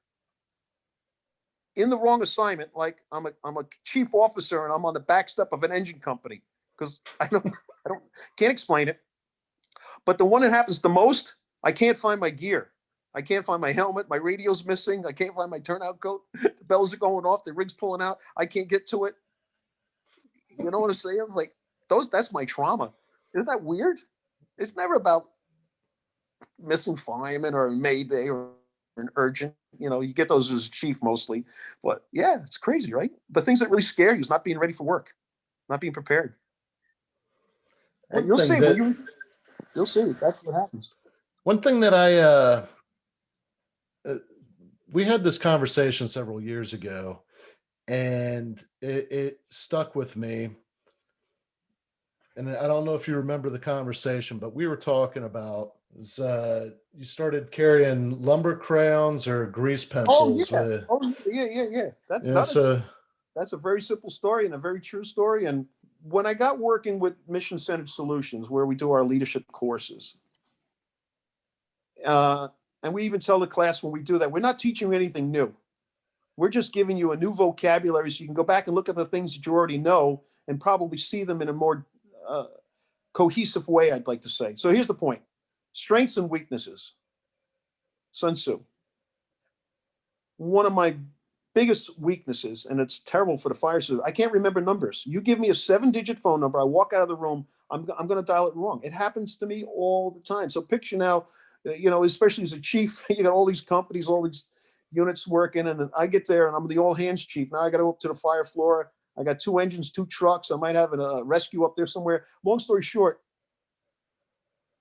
in the wrong assignment, like I'm a chief officer and I'm on the back step of an engine company because I don't can't explain it. But the one that happens the most, I can't find my gear. I can't find my helmet. My radio's missing. I can't find my turnout coat. The bells are going off. The rig's pulling out. I can't get to it. You know what I'm saying? It's like that's my trauma. Isn't that weird? It's never about missing fireman or a mayday or an urgent. You get those as chief mostly. But yeah, it's crazy, right? The things that really scare you is not being ready for work, not being prepared. And One thing you'll see. That's what happens. one thing that uh, we had this conversation several years ago, and it stuck with me. And I don't know if you remember the conversation, but we were talking about you started carrying lumber crayons or grease Oh pencils yeah. with, Oh yeah, yeah, yeah, yeah. That's not a so That's a very simple story and a very true story. And when I got working with Mission Centered Solutions, where we do our leadership courses, uh, and we even tell the class when we do that, we're not teaching you anything new. We're just giving you a new vocabulary so you can go back and look at the things that you already know and probably see them in a more uh, cohesive way, I'd like to say. So here's the point: strengths and weaknesses. Sun Tzu. One of my biggest weaknesses, and it's terrible for the fire service. I can't remember numbers. You give me a 7-digit phone number, I walk out of the room, I'm going to dial it wrong. It happens to me all the time. So picture now, especially as a chief, you got all these companies, all these units working, and I get there and I'm the all hands chief. Now I got to go up to the fire floor. I got 2 engines, 2 trucks. I might have a rescue up there somewhere. Long story short,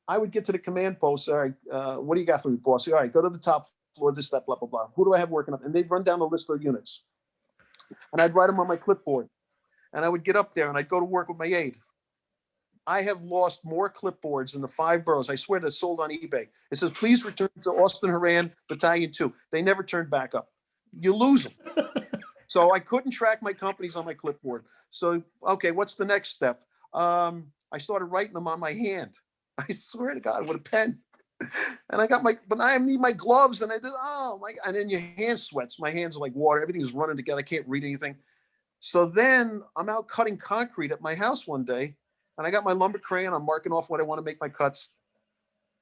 I would get to the command post. All right, what do you got for me, boss? All right, go to the top floor, this, that, blah, blah, blah. Who do I have working up? And they'd run down the list of units. And I'd write them on my clipboard. And I would get up there and I'd go to work with my aide. I have lost more clipboards in the 5 boroughs. I swear they're sold on eBay. It says, please return to Austin Horan, Battalion 2. They never turned back up. You lose them. So I couldn't track my companies on my clipboard. So, okay, what's the next step? I started writing them on my hand. I swear to God, with a pen. And I got but I need my gloves. And I did, oh my, and then your hand sweats. My hands are like water. Everything is running together. I can't read anything. So then I'm out cutting concrete at my house one day. And I got my lumber crayon. I'm marking off what I want to make my cuts.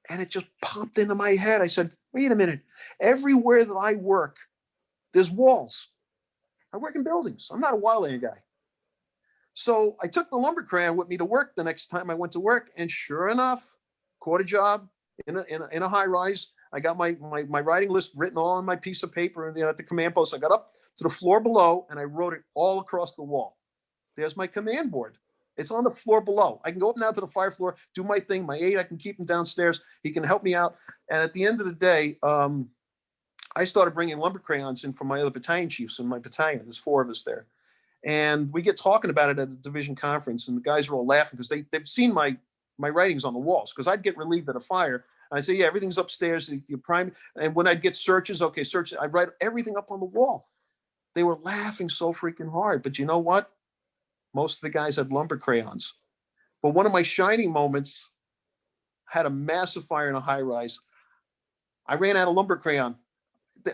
And it just popped into my head. I said, wait a minute. Everywhere that I work, there's walls. I work in buildings. I'm not a wildland guy. So I took the lumber crayon with me to work the next time I went to work. And sure enough, caught a job in a high rise. I got my writing list written all on my piece of paper and at the command post. I got up to the floor below and I wrote it all across the wall. There's my command board. It's on the floor below. I can go up now to the fire floor, do my thing. My aide, I can keep him downstairs. He can help me out. And at the end of the day, I started bringing lumber crayons in from my other battalion chiefs in my battalion. There's 4 of us there. And we get talking about it at the division conference, and the guys are all laughing because they've seen my writings on the walls. Because I'd get relieved at a fire, and I say, yeah, everything's upstairs. You prime, and when I'd get searches, okay, search. I'd write everything up on the wall. They were laughing so freaking hard. But you know what? Most of the guys had lumber crayons. But one of my shining moments had a massive fire in a high rise. I ran out of lumber crayon,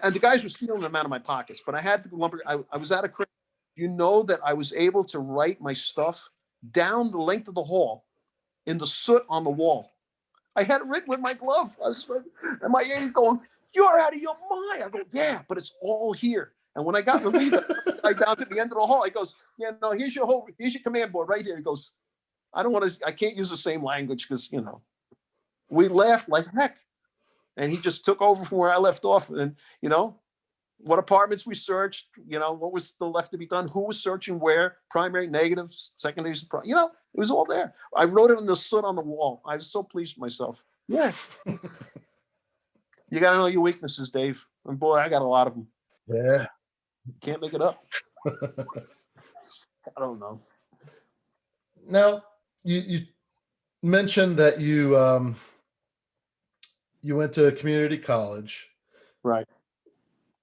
and the guys were stealing them out of my pockets. But I had the lumber. I was out of crayon. You know that I was able to write my stuff down the length of the hall in the soot on the wall. I had it written with my glove. And my aide going, "You're out of your mind." I go, "Yeah, but it's all here." And when I got relieved, I down to the end of the hall. He goes, "Yeah, no, here's your command board right here." He goes, I can't use the same language because, we laughed like heck. And he just took over from where I left off. And, what apartments we searched, what was still left to be done, who was searching where, primary, negative, secondary, it was all there. I wrote it in the soot on the wall. I was so pleased with myself. Yeah. You got to know your weaknesses, Dave. And boy, I got a lot of them. Yeah. Can't make it up. I don't know. Now, you mentioned that you went to community college. Right.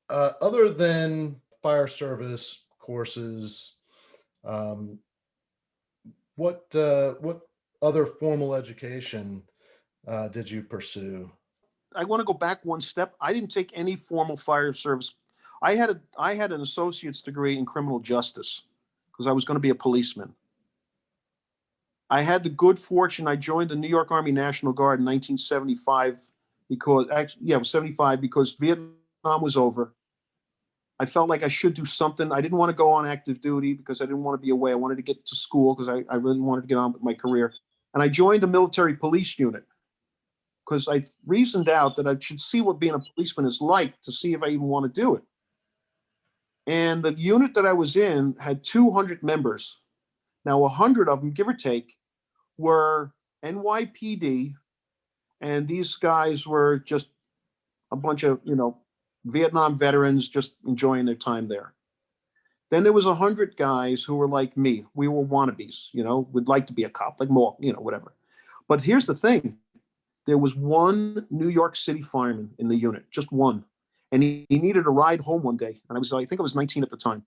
Other than fire service courses, what other formal education did you pursue? I want to go back one step. I didn't take any formal fire service. I had an associate's degree in criminal justice because I was going to be a policeman. I had the good fortune. I joined the New York Army National Guard in 1975 it was 75 because Vietnam was over. I felt like I should do something. I didn't want to go on active duty because I didn't want to be away. I wanted to get to school because I really wanted to get on with my career. And I joined the military police unit because I reasoned out that I should see what being a policeman is like to see if I even want to do it. And the unit that I was in had 200 members. Now, 100 of them, give or take, were NYPD, and these guys were just a bunch of, Vietnam veterans just enjoying their time there. Then there was 100 guys who were like me. We were wannabes, would like to be a cop, like more, whatever. But here's the thing. There was one New York City fireman in the unit, just one. And he needed a ride home one day. And I think I was 19 at the time.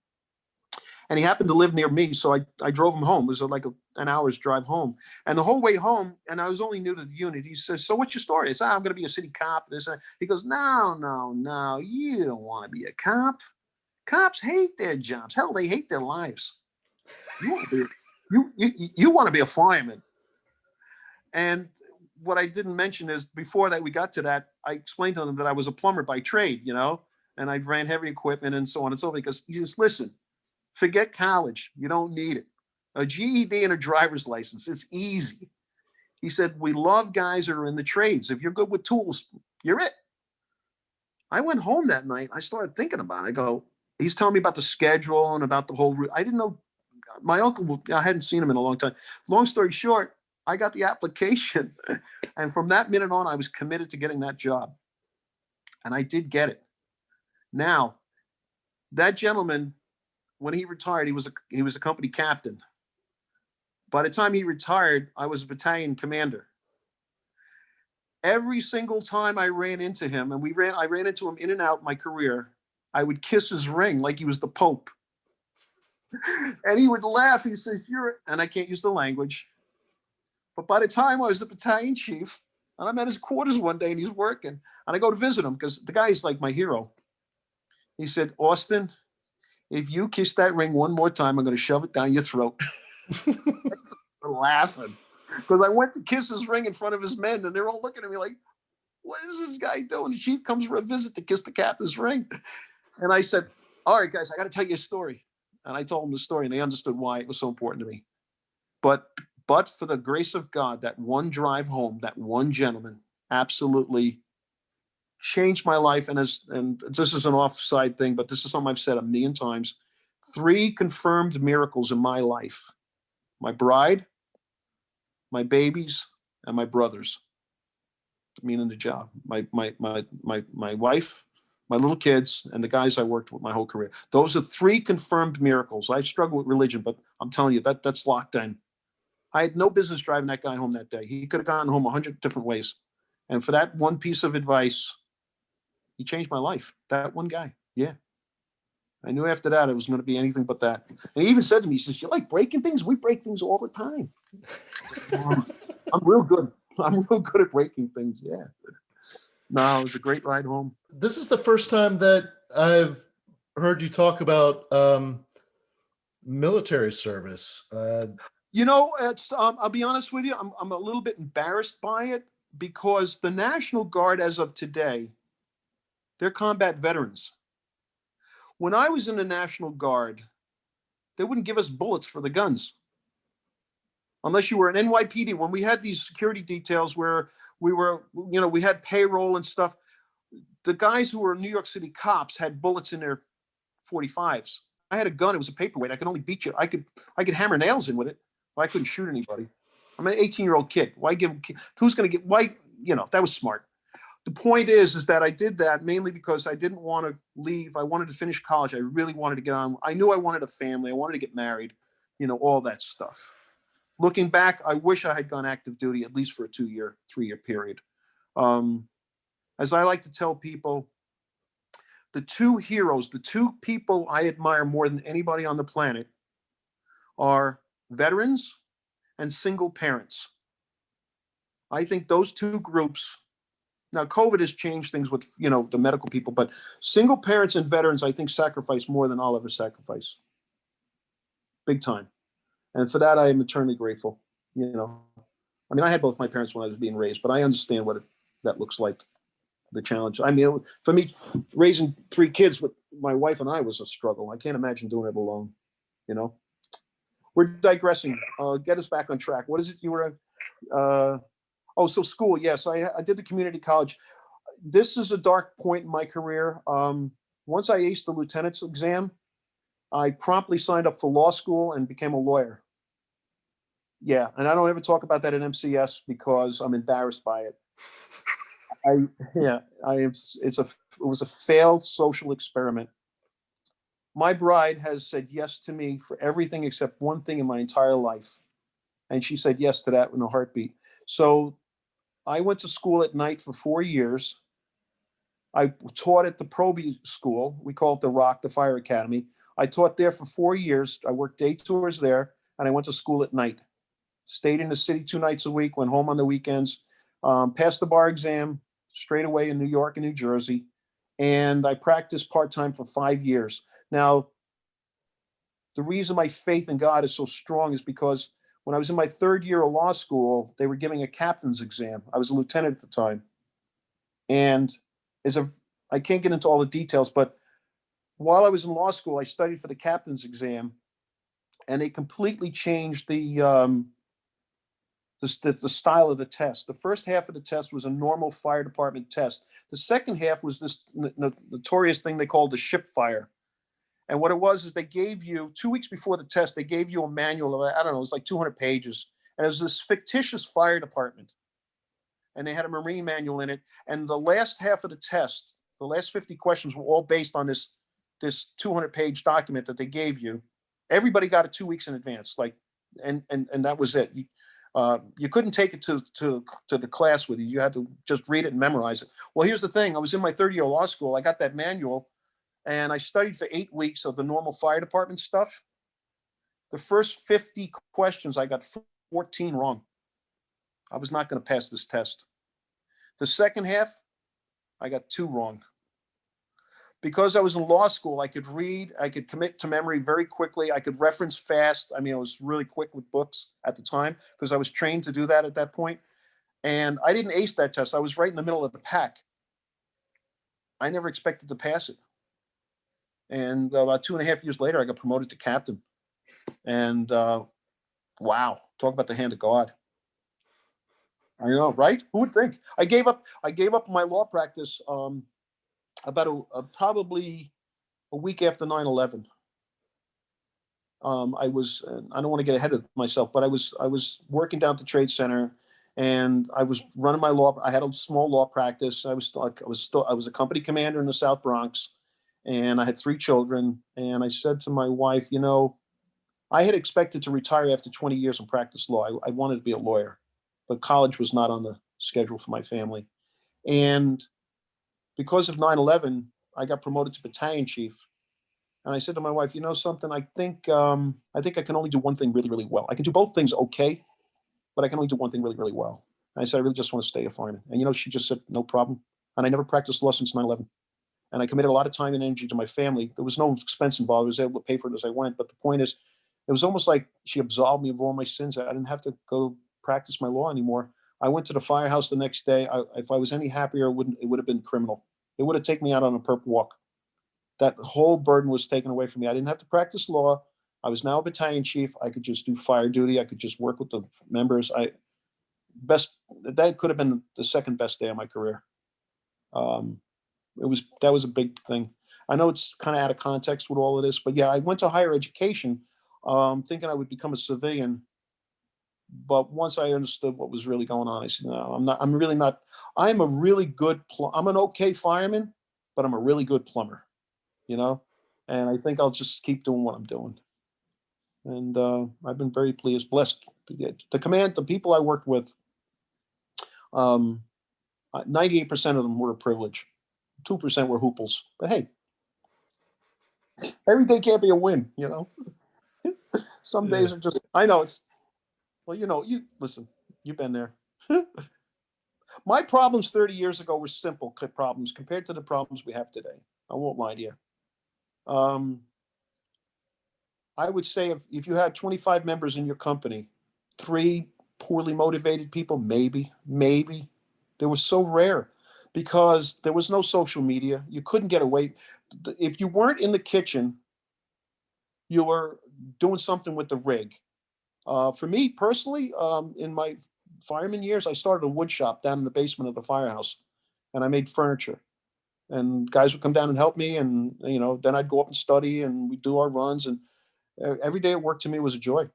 And he happened to live near me, so I drove him home. It was like an hour's drive home. And the whole way home, and I was only new to the unit, he says, "So what's your story?" I said, "I'm going to be a city cop." He goes, No, you don't want to be a cop. Cops hate their jobs. Hell, they hate their lives. You want to be a fireman. And what I didn't mention is before that we got to that, I explained to them that I was a plumber by trade, and I ran heavy equipment and so on and so forth, because you just listen. Forget college. You don't need it. A GED and a driver's license. It's easy. He said, we love guys that are in the trades. If you're good with tools, you're it. I went home that night. I started thinking about it. He's telling me about the schedule and about the whole route. I didn't know. My uncle, I hadn't seen him in a long time. Long story short, I got the application. And from that minute on, I was committed to getting that job. And I did get it. Now, that gentleman, when he retired, he was a company captain. By the time he retired, I was a battalion commander. Every single time I ran into him, and I ran into him in and out my career, I would kiss his ring like he was the Pope. And he would laugh. He says, and I can't use the language, but by the time I was the battalion chief, and I'm at his quarters one day and he's working, and I go to visit him because the guy's like my hero. He said, Austin, if you kiss that ring one more time, I'm going to shove it down your throat. Laughing because I went to kiss his ring in front of his men, and they're all looking at me like, what is this guy doing? The chief comes for a visit to kiss the captain's ring. And I said, all right, guys, I got to tell you a story. And I told them the story, and they understood why it was so important to me. But for the grace of God, that one drive home, that one gentleman absolutely changed my life. And this is an offside thing, but this is something I've said a million times. 3 confirmed miracles in my life: my bride, my babies, and my brothers. Meaning the job, my wife, my little kids, and the guys I worked with my whole career. Those are 3 confirmed miracles. I struggle with religion, but I'm telling you that's locked in. I had no business driving that guy home that day. He could have gotten home 100 different ways. And for that one piece of advice, he changed my life. That one guy. Yeah. I knew after that it was going to be anything but that. And he even said to me, he says, you like breaking things? We break things all the time. I'm real good. I'm real good at breaking things. Yeah. No, it was a great ride home. This is the first time that I've heard you talk about military service. I'll be honest with you. I'm a little bit embarrassed by it because the National Guard, as of today, they're combat veterans. When I was in the National Guard, they wouldn't give us bullets for the guns unless you were an NYPD. When we had these security details where we had payroll and stuff, the guys who were New York City cops had bullets in their 45s. I had a gun. It was a paperweight. I could only beat you. I could hammer nails in with it. But I couldn't shoot anybody. I'm an 18-year-old kid. Why give? Who's going to get? Why? That was smart. The point is that I did that mainly because I didn't want to leave. I wanted to finish college. I really wanted to get on. I knew I wanted a family. I wanted to get married. All that stuff. Looking back, I wish I had gone active duty at least for a 2-year, 3-year period. As I like to tell people, the 2 heroes, the 2 people I admire more than anybody on the planet are veterans and single parents. I think those 2 groups, now COVID has changed things with, the medical people, but single parents and veterans, I think, sacrifice more than I'll ever sacrifice. Big time. And for that, I am eternally grateful. I had both my parents when I was being raised, but I understand what that looks like. The challenge. For me, raising 3 kids with my wife and I was a struggle. I can't imagine doing it alone. We're digressing. Get us back on track. What is it you were? So school. Yes, I did the community college. This is a dark point in my career. Once I aced the lieutenant's exam, I promptly signed up for law school and became a lawyer. Yeah, and I don't ever talk about that at MCS because I'm embarrassed by it. It was a failed social experiment. My bride has said yes to me for everything except one thing in my entire life. And she said yes to that in a heartbeat. So I went to school at night for 4 years. I taught at the Proby School. We call it the Rock, the Fire Academy. I taught there for 4 years. I worked day tours there, and I went to school at night. Stayed in the city 2 nights a week, went home on the weekends, passed the bar exam straight away in New York and New Jersey. And I practiced part-time for 5 years. Now, the reason my faith in God is so strong is because when I was in my 3rd year of law school, they were giving a captain's exam. I was a lieutenant at the time. And I can't get into all the details, but while I was in law school, I studied for the captain's exam, and they completely changed the style of the test. The first half of the test was a normal fire department test. The second half was this notorious thing they called the ship fire. And what it was is they gave you, 2 weeks before the test, they gave you a manual of, I don't know, it was like 200 pages. And it was this fictitious fire department. And they had a Marine manual in it. And the last half of the test, the last 50 questions were all based on this 200-page document that they gave you. Everybody got it 2 weeks in advance, and that was it. You couldn't take it to the class with you. You had to just read it and memorize it. Well, here's the thing. I was in my 3rd year of law school. I got that manual, and I studied for 8 weeks of the normal fire department stuff. The first 50 questions, I got 14 wrong. I was not going to pass this test. The second half, I got 2 wrong. Because I was in law school, I could read, I could commit to memory very quickly. I could reference fast. I mean, I was really quick with books at the time because I was trained to do that at that point. And I didn't ace that test. I was right in the middle of the pack. I never expected to pass it. And about 2.5 years later, I got promoted to captain. And wow, talk about the hand of God. I know, right? Who would think? I gave up my law practice about probably a week after 9/11. I don't want to get ahead of myself, but I was working down at the Trade Center, and I was running my law. I had a small law practice. I was a company commander in the South Bronx, and I had 3 children. And I said to my wife, I had expected to retire after 20 years in practice law. I wanted to be a lawyer, but college was not on the schedule for my family. And because of 9/11, I got promoted to battalion chief. And I said to my wife, something, I think I can only do one thing really, really well. I can do both things okay, but I can only do one thing really, really well. And I said, I really just want to stay a fireman. And she just said, no problem. And I never practiced law since 9/11. And I committed a lot of time and energy to my family. There was no expense involved. I was able to pay for it as I went. But the point is, it was almost like she absolved me of all my sins. I didn't have to go practice my law anymore. I went to the firehouse the next day. If I was any happier, it would have been criminal. It would have taken me out on a perp walk. That whole burden was taken away from me. I didn't have to practice law. I was now a battalion chief. I could just do fire duty. I could just work with the members. That could have been the second best day of my career. That was a big thing. I know it's kind of out of context with all of this, but yeah, I went to higher education, thinking I would become a civilian. But once I understood what was really going on, I said, no, I'm not. I'm really not. I'm a really good. I'm an okay fireman, but I'm a really good plumber. And I think I'll just keep doing what I'm doing. And I've been very blessed. The people I worked with, 98% of them were a privilege. 2% were hooples. But hey, every day can't be a win. Some days are just. I know it's. Well, you listen. You've been there. My problems 30 years ago were simple problems compared to the problems we have today. I won't lie to you. I would say if you had 25 members in your company, 3 poorly motivated people, maybe. They were so rare because there was no social media. You couldn't get away. If you weren't in the kitchen, you were doing something with the rig. For me personally, in my fireman years, I started a wood shop down in the basement of the firehouse, and I made furniture. And guys would come down and help me, and then I'd go up and study, and we'd do our runs, and every day at work to me was a joy.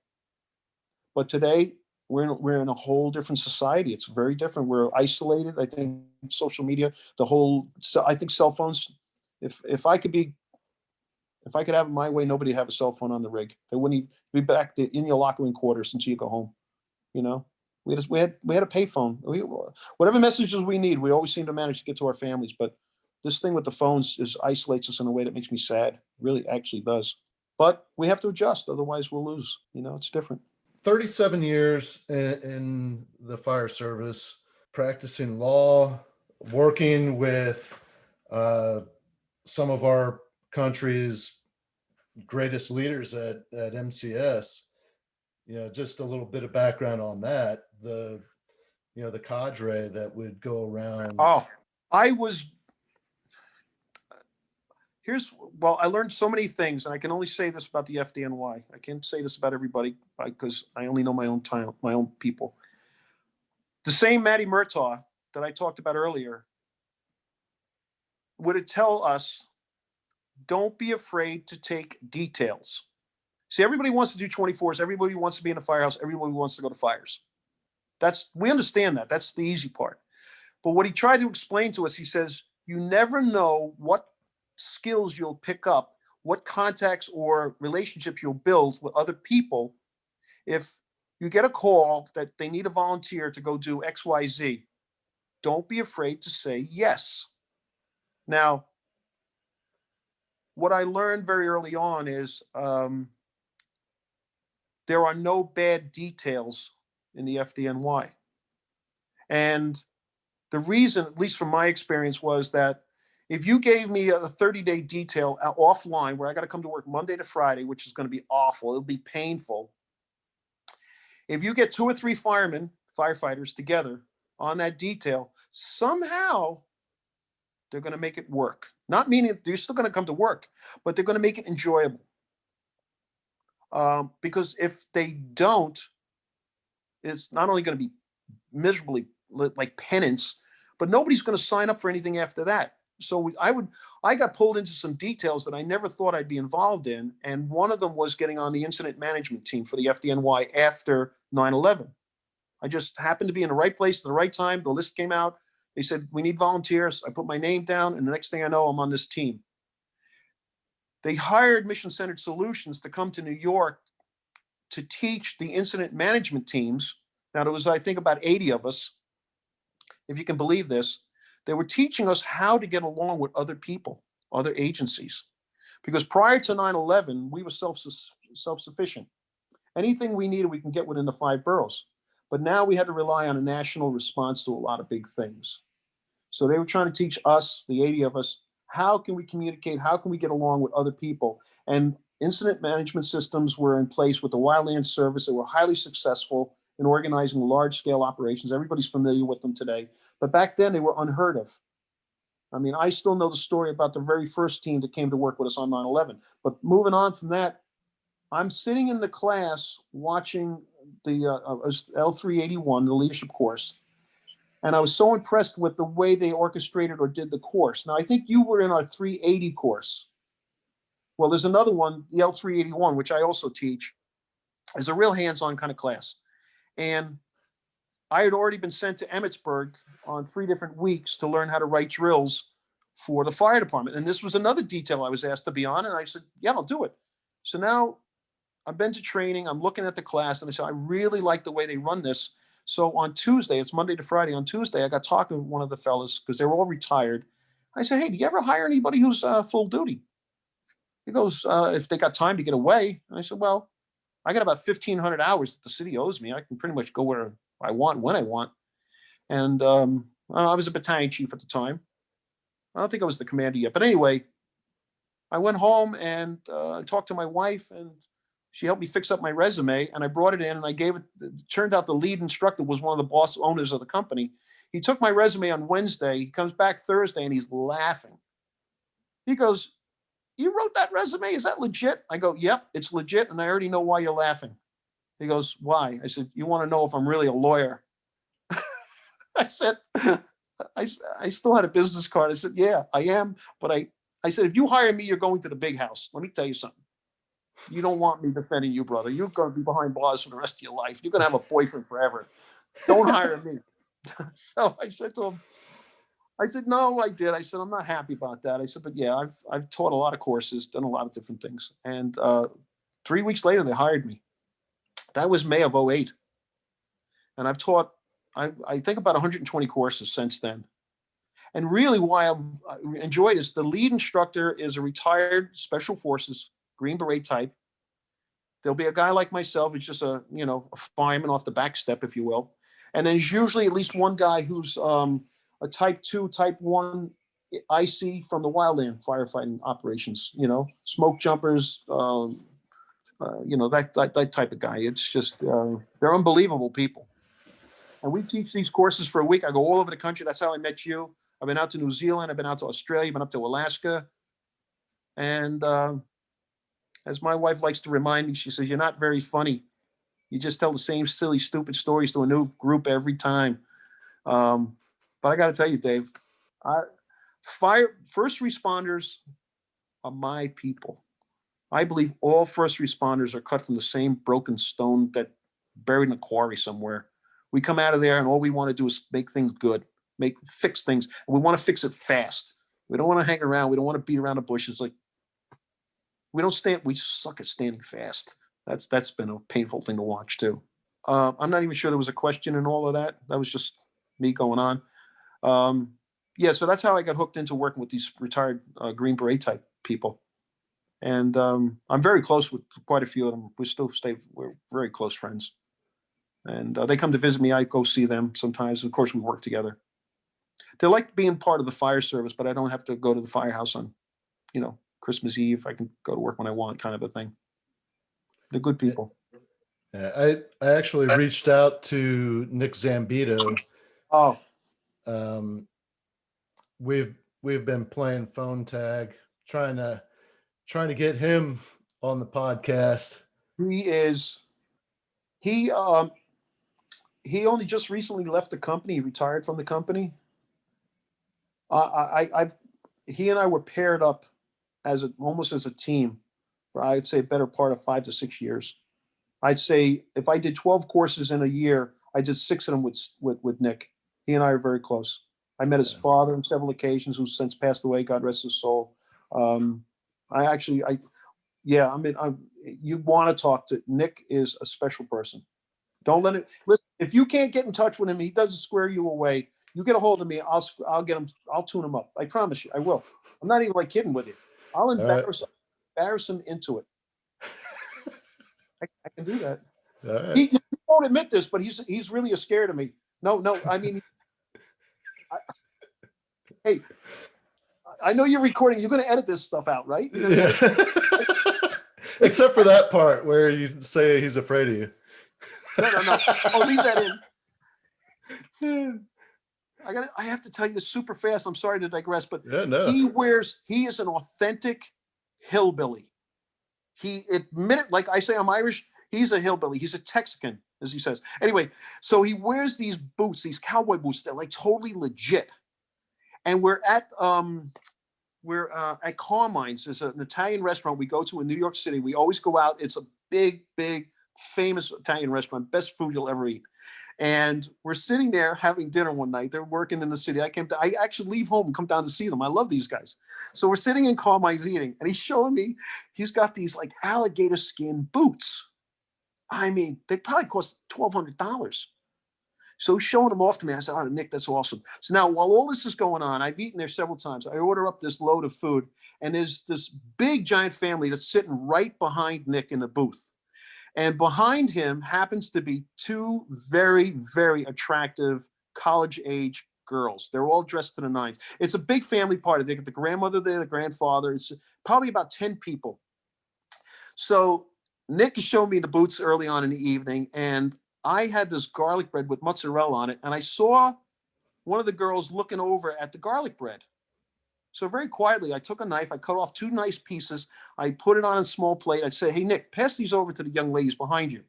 But today we're in a whole different society. It's very different. We're isolated. I think social media, I think cell phones. If I could have it my way, nobody would have a cell phone on the rig. They wouldn't even be back in your locker room quarters until you go home. We had a payphone. Whatever messages we need, we always seem to manage to get to our families. But this thing with the phones isolates us in a way that makes me sad. Really, actually does. But we have to adjust, otherwise we'll lose. It's different. 37 years in the fire service, practicing law, working with some of our country's greatest leaders at MCS. Just a little bit of background on that. The cadre that would go around. Oh, I learned so many things, and I can only say this about the FDNY. I can't say this about everybody because I only know my own time, my own people. The same Matty Murtaugh that I talked about earlier would tell us, don't be afraid to take details. See, everybody wants to do 24s. Everybody wants to be in a firehouse. Everybody wants to go to fires. We understand that. That's the easy part. But what he tried to explain to us, he says, you never know what skills you'll pick up, what contacts or relationships you'll build with other people if you get a call that they need a volunteer to go do XYZ. Don't be afraid to say yes. Now, what I learned very early on is there are no bad details in the FDNY. And the reason, at least from my experience, was that if you gave me a 30-day detail offline where I got to come to work Monday to Friday, which is going to be awful, it'll be painful. If you get 2 or 3 firefighters together on that detail, somehow they're going to make it work. Not meaning you're still going to come to work, but they're going to make it enjoyable. Because if they don't, it's not only going to be miserably like penance, but nobody's going to sign up for anything after that. So I got pulled into some details that I never thought I'd be involved in. And one of them was getting on the incident management team for the FDNY after 9/11. I just happened to be in the right place at the right time. The list came out. They said, we need volunteers. I put my name down, and the next thing I know, I'm on this team. They hired Mission Centered Solutions to come to New York to teach the incident management teams. Now, there was, I think, about 80 of us, if you can believe this. They were teaching us how to get along with other people, other agencies. Because prior to 9/11, we were self-sufficient. Anything we needed, we can get within the 5 boroughs. But now we had to rely on a national response to a lot of big things. So they were trying to teach us, the 80 of us, how can we communicate? How can we get along with other people? And incident management systems were in place with the Wildland Service that were highly successful in organizing large-scale operations. Everybody's familiar with them today. But back then, they were unheard of. I mean, I still know the story about the very first team that came to work with us on 9/11. But moving on from that, I'm sitting in the class watching the L381, the leadership course. And I was so impressed with the way they orchestrated or did the course. Now, I think you were in our 380 course. Well, there's another one, the L381, which I also teach, is a real hands-on kind of class. And I had already been sent to Emmitsburg on 3 different weeks to learn how to write drills for the fire department. And this was another detail I was asked to be on. And I said, yeah, I'll do it. So now I've been to training. I'm looking at the class, and I said, I really like the way they run this. So on Tuesday, it's Monday to Friday. On Tuesday, I got talking with one of the fellas because they were all retired. I said, hey, do you ever hire anybody who's full duty? He goes, if they got time to get away. And I said, well, I got about 1,500 hours that the city owes me. I can pretty much go where I want, when I want. And I was a battalion chief at the time. I don't think I was the commander yet. But anyway, I went home and talked to my wife, and she helped me fix up my resume, and I brought it in and I gave it. It turned out the lead instructor was one of the boss owners of the company. He took my resume on Wednesday. He comes back Thursday and he's laughing. He goes, you wrote that resume? Is that legit? I go, yep, it's legit. And I already know why you're laughing. He goes, why? I said, you want to know if I'm really a lawyer? I said, I still had a business card. I said, yeah, I am. But I said, if you hire me, you're going to the big house. Let me tell you something. You don't want me defending you, brother. You're going to be behind bars for the rest of your life. You're going to have a boyfriend forever. Don't hire me. So I said to him, I said, no, I did. I said, I'm not happy about that. I said, but yeah, I've taught a lot of courses, done a lot of different things. And 3 weeks later, they hired me. That was May of 2008. And I've taught, I think about 120 courses since then. And really why I've enjoyed is the lead instructor is a retired Special Forces Green Beret type. There'll be a guy like myself who's just a fireman off the back step, if you will. And then there's usually at least one guy who's a type 2, type 1 IC from the wildland firefighting operations, smoke jumpers, that type of guy. It's just, they're unbelievable people. And we teach these courses for a week. I go all over the country. That's how I met you. I've been out to New Zealand. I've been out to Australia. I've been up to Alaska. And as my wife likes to remind me, she says, you're not very funny. You just tell the same silly, stupid stories to a new group every time. But I got to tell you, Dave, first responders are my people. I believe all first responders are cut from the same broken stone that buried in a quarry somewhere. We come out of there and all we want to do is make things good, fix things. And we want to fix it fast. We don't want to hang around. We don't want to beat around the bushes. Like we suck at standing fast. That's been a painful thing to watch too. I'm not even sure there was a question in all of that. That was just me going on. So that's how I got hooked into working with these retired Green Beret type people. And I'm very close with quite a few of them. We're very close friends. And they come to visit me. I go see them sometimes. Of course, we work together. They like being part of the fire service, but I don't have to go to the firehouse on, Christmas Eve. I can go to work when I want, kind of a thing. They're good people. Yeah, I actually reached out to Nick Zambito. Oh, We've been playing phone tag, trying to get him on the podcast. he only just recently left the company. He retired from the company. He and I were paired up almost as a team for, I'd say, a better part of 5 to 6 years. I'd say if I did 12 courses in a year, I did 6 of them with Nick. He and I are very close. I met his father on several occasions, who's since passed away. God rest his soul. You want to talk to Nick. Is a special person. Don't let it. Listen, if you can't get in touch with him, he doesn't square you away. You get a hold of me. I'll get him. I'll tune him up. I promise you, I will. I'm not even like kidding with you. I'll embarrass him into it. I can do that. Right. He won't admit this, but he's really scared of me. No. I mean, hey, I know you're recording. You're going to edit this stuff out, right? Yeah. Except for that part where you say he's afraid of you. No. I'll leave that in. I have to tell you this super fast. I'm sorry to digress, but he is an authentic hillbilly. He admitted, like I say, I'm Irish. He's a hillbilly. He's a Texican, as he says. Anyway, so he wears these boots, these cowboy boots. They're like totally legit. And we're at Carmine's. There's an Italian restaurant we go to in New York City. We always go out. It's a big, famous Italian restaurant. Best food you'll ever eat. And we're sitting there having dinner one night. They're working in the city. I actually leave home and come down to see them. I love these guys. So we're sitting in Carmine's eating, and he's showing me, he's got these like alligator skin boots. I mean, they probably cost $1,200. So he's showing them off to me. I said, "Oh, Nick, that's awesome." So now, while all this is going on, I've eaten there several times. I order up this load of food, and there's this big, giant family that's sitting right behind Nick in the booth. And behind him happens to be 2 very, very attractive college-age girls. They're all dressed to the nines. It's a big family party. They got the grandmother there, the grandfather. It's probably about 10 people. So Nick is showing me the boots early on in the evening, and I had this garlic bread with mozzarella on it, and I saw one of the girls looking over at the garlic bread. So very quietly, I took a knife, I cut off 2 nice pieces, I put it on a small plate. I said, "Hey, Nick, pass these over to the young ladies behind you."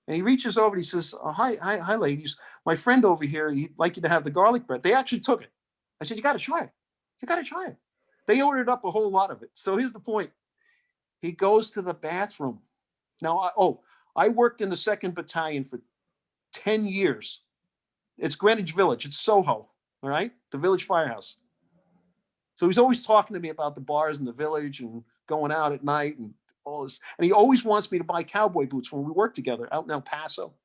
And he reaches over and he says, hi, ladies. My friend over here, he'd like you to have the garlic bread. They actually took it. I said, "You got to try it. You got to try it." They ordered up a whole lot of it. So here's the point. He goes to the bathroom. Now, I worked in the 2nd Battalion for 10 years. It's Greenwich Village. It's Soho, all right? The Village Firehouse. So he's always talking to me about the bars in the village and going out at night and all this. And he always wants me to buy cowboy boots when we work together out in El Paso.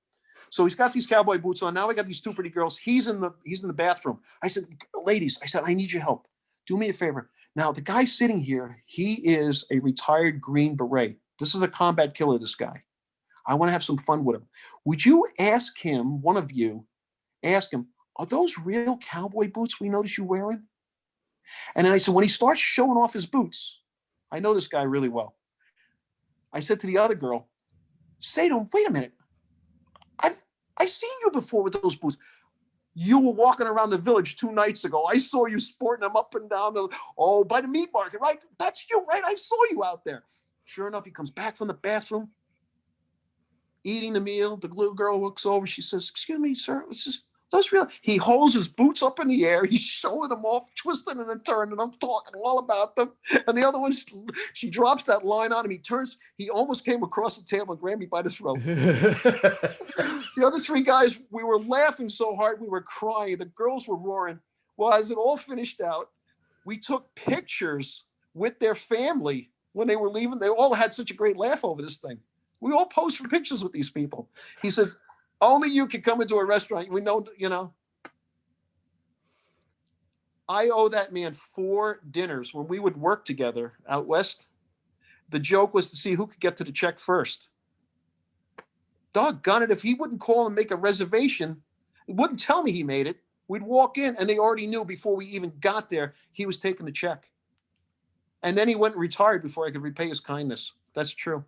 So he's got these cowboy boots on. Now I got these 2 pretty girls. He's in the bathroom. I said, "Ladies," I said, "I need your help. Do me a favor." Now, the guy sitting here, he is a retired Green Beret. This is a combat killer, this guy. I want to have some fun with him. Would you ask him, one of you, ask him, "Are those real cowboy boots we notice you wearing?" And then I said, when he starts showing off his boots, I know this guy really well. I said to the other girl, say to him, "Wait a minute. I've seen you before with those boots. You were walking around the village 2 nights ago. I saw you sporting them up and down by the meat market, right? That's you, right? I saw you out there." Sure enough, he comes back from the bathroom, eating the meal. The little girl looks over. She says, "Excuse me, sir. That's real." He holds his boots up in the air. He's showing them off, twisting and turning. I'm talking all about them. And the other one, she drops that line on him. He turns. He almost came across the table and grabbed me by the throat. The other 3 guys, we were laughing so hard, we were crying. The girls were roaring. Well, as it all finished out, we took pictures with their family when they were leaving. They all had such a great laugh over this thing. We all posed for pictures with these people. He said, "Only you can come into a restaurant. We know, I owe that man 4 dinners when we would work together out west. the joke was to see who could get to the check first. Doggone it, if he wouldn't call and make a reservation, he wouldn't tell me he made it. We'd walk in and they already knew before we even got there he was taking the check. And then he went and retired before I could repay his kindness. That's true.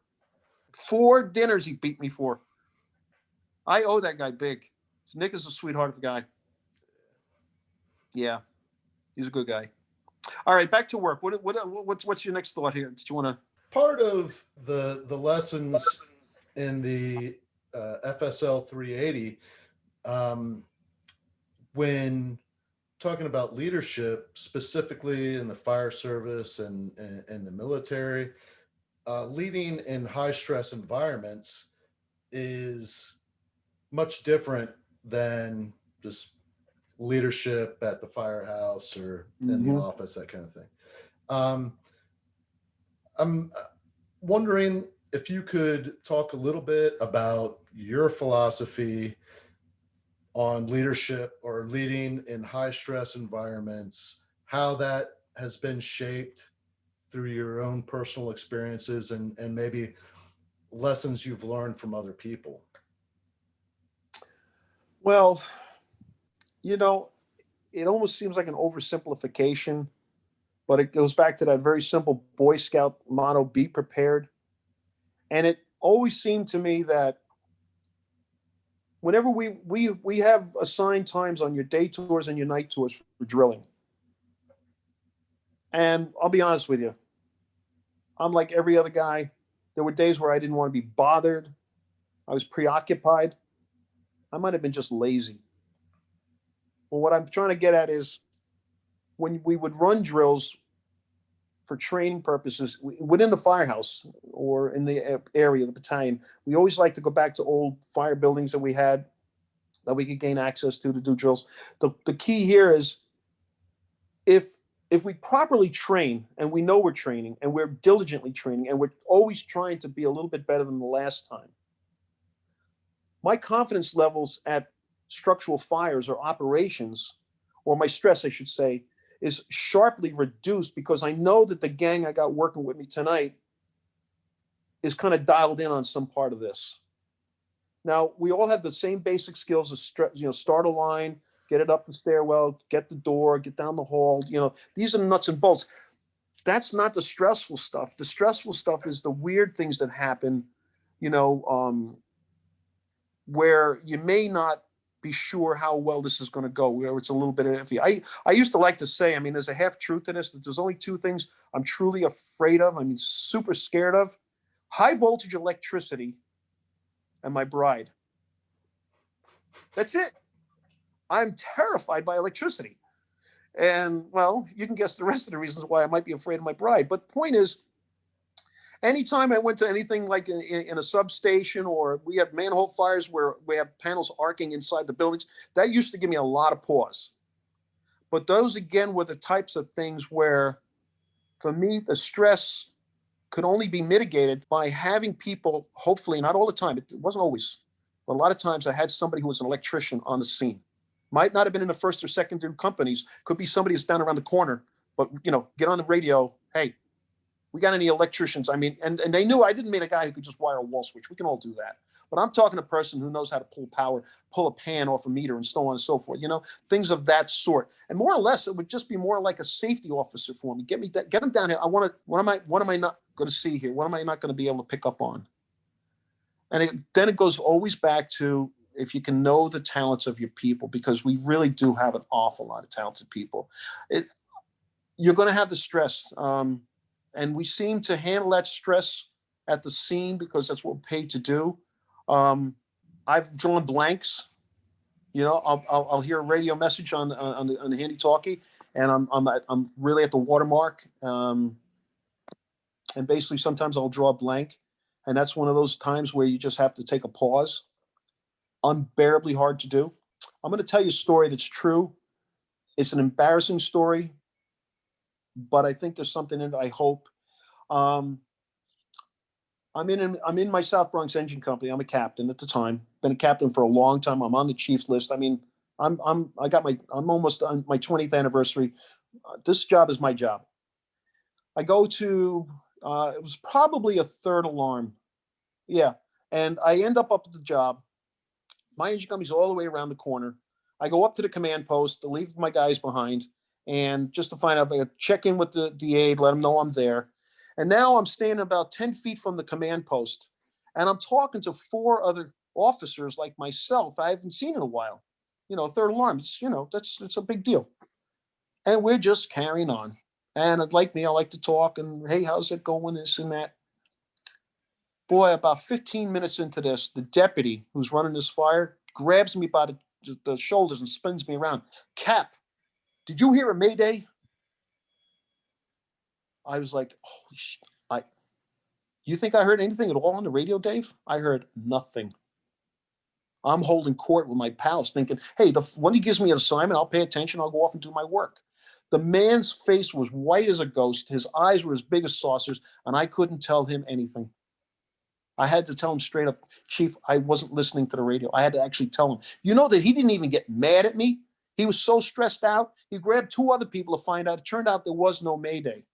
4 dinners he beat me for. I owe that guy big. Nick is a sweetheart of a guy. Yeah, he's a good guy. All right, back to work. What's your next thought here? Did you want to? Part of the lessons in the FSL 380, when talking about leadership, specifically in the fire service and the military, leading in high stress environments is much different than just leadership at the firehouse or in the office, that kind of thing. I'm wondering if you could talk a little bit about your philosophy on leadership or leading in high stress environments, how that has been shaped through your own personal experiences and maybe lessons you've learned from other people. Well, it almost seems like an oversimplification, but it goes back to that very simple Boy Scout motto, be prepared. And it always seemed to me that whenever we have assigned times on your day tours and your night tours for drilling. And I'll be honest with you, I'm like every other guy. There were days where I didn't want to be bothered. I was preoccupied. I might have been just lazy. Well, what I'm trying to get at is when we would run drills for training purposes within the firehouse or in the area, the battalion, we always like to go back to old fire buildings that we had that we could gain access to do drills. The key here is if we properly train and we know we're training and we're diligently training and we're always trying to be a little bit better than the last time, my confidence levels at structural fires or operations, or my stress, I should say, is sharply reduced because I know that the gang I got working with me tonight is kind of dialed in on some part of this. Now, we all have the same basic skills of, start a line, get it up the stairwell, get the door, get down the hall. These are the nuts and bolts. That's not the stressful stuff. The stressful stuff is the weird things that happen, where you may not be sure how well this is going to go, where it's a little bit iffy. I used to like to say, there's a half truth to this, that there's only 2 things I'm truly afraid of, super scared of: high voltage electricity and my bride. That's it. I'm terrified by electricity. And, well, you can guess the rest of the reasons why I might be afraid of my bride. But the point is, anytime I went to anything like in a substation, or we have manhole fires where we have panels arcing inside the buildings, that used to give me a lot of pause. But those, again, were the types of things where, for me, the stress could only be mitigated by having people, hopefully, not all the time, it wasn't always, but a lot of times I had somebody who was an electrician on the scene. Might not have been in the first or second companies, could be somebody that's down around the corner, but, get on the radio, hey, we got any electricians? And they knew I didn't mean a guy who could just wire a wall switch. We can all do that. But I'm talking a person who knows how to pull power, pull a pan off a meter, and so on and so forth, things of that sort. And more or less, it would just be more like a safety officer for me. Get them down here. What am I not going to see here? What am I not going to be able to pick up on? And then it goes always back to, if you can know the talents of your people, because we really do have an awful lot of talented people. You're going to have the stress. And we seem to handle that stress at the scene because that's what we're paid to do. I've drawn blanks. I'll hear a radio message on the handy-talkie, and I'm really at the watermark. And basically, sometimes I'll draw a blank, and that's one of those times where you just have to take a pause. Unbearably hard to do. I'm going to tell you a story that's true. It's an embarrassing story, but I think there's something in it, I hope. I'm in my South Bronx engine company. I'm a captain at the time. Been a captain for a long time. I'm on the chief's list. I'm almost on my 20th anniversary. This job is my job. I go to It was probably a third alarm. Yeah. And I end up at the job. My engine company's all the way around the corner. I go up to the command post to leave my guys behind, and just to find out, I check in with the aide, let them know I'm there. And now I'm standing about 10 feet from the command post, and I'm talking to four other officers like myself I haven't seen in a while. Third alarm, it's a big deal. And we're just carrying on. And like me, I like to talk and, hey, how's it going, this and that. Boy, about 15 minutes into this, the deputy who's running this fire grabs me by the shoulders and spins me around. Cap, did you hear a mayday? I was like, holy shit. You think I heard anything at all on the radio, Dave? I heard nothing. I'm holding court with my pals thinking, hey, when he gives me an assignment, I'll pay attention. I'll go off and do my work. The man's face was white as a ghost. His eyes were as big as saucers, and I couldn't tell him anything. I had to tell him straight up, Chief, I wasn't listening to the radio. I had to actually tell him. You know that he didn't even get mad at me? He was so stressed out. He grabbed two other people to find out. It turned out there was no mayday.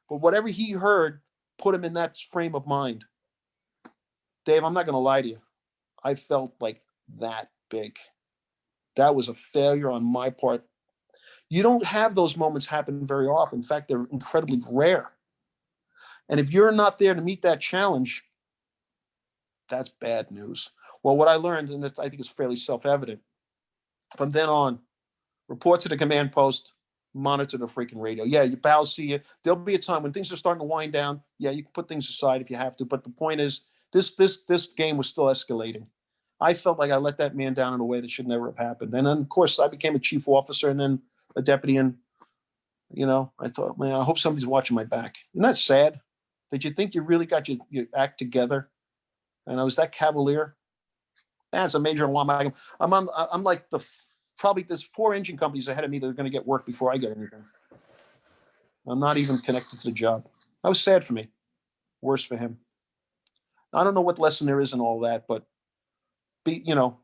But whatever he heard put him in that frame of mind. Dave, I'm not going to lie to you. I felt like that big. That was a failure on my part. You don't have those moments happen very often. In fact, they're incredibly rare. And if you're not there to meet that challenge, that's bad news. Well, what I learned, and I think it's fairly self-evident, from then on, report to the command post, monitor the freaking radio. Yeah, your pals see you. There'll be a time when things are starting to wind down. Yeah, you can put things aside if you have to. But the point is, this game was still escalating. I felt like I let that man down in a way that should never have happened. And then, of course, I became a chief officer and then a deputy. And, I thought, man, I hope somebody's watching my back. Isn't that sad? Did you think you really got your act together? And I was that cavalier. That's a major alarm. I'm like probably there's 4 engine companies ahead of me that are going to get work before I get anything. I'm not even connected to the job. That was sad for me. Worse for him. I don't know what lesson there is in all that, but the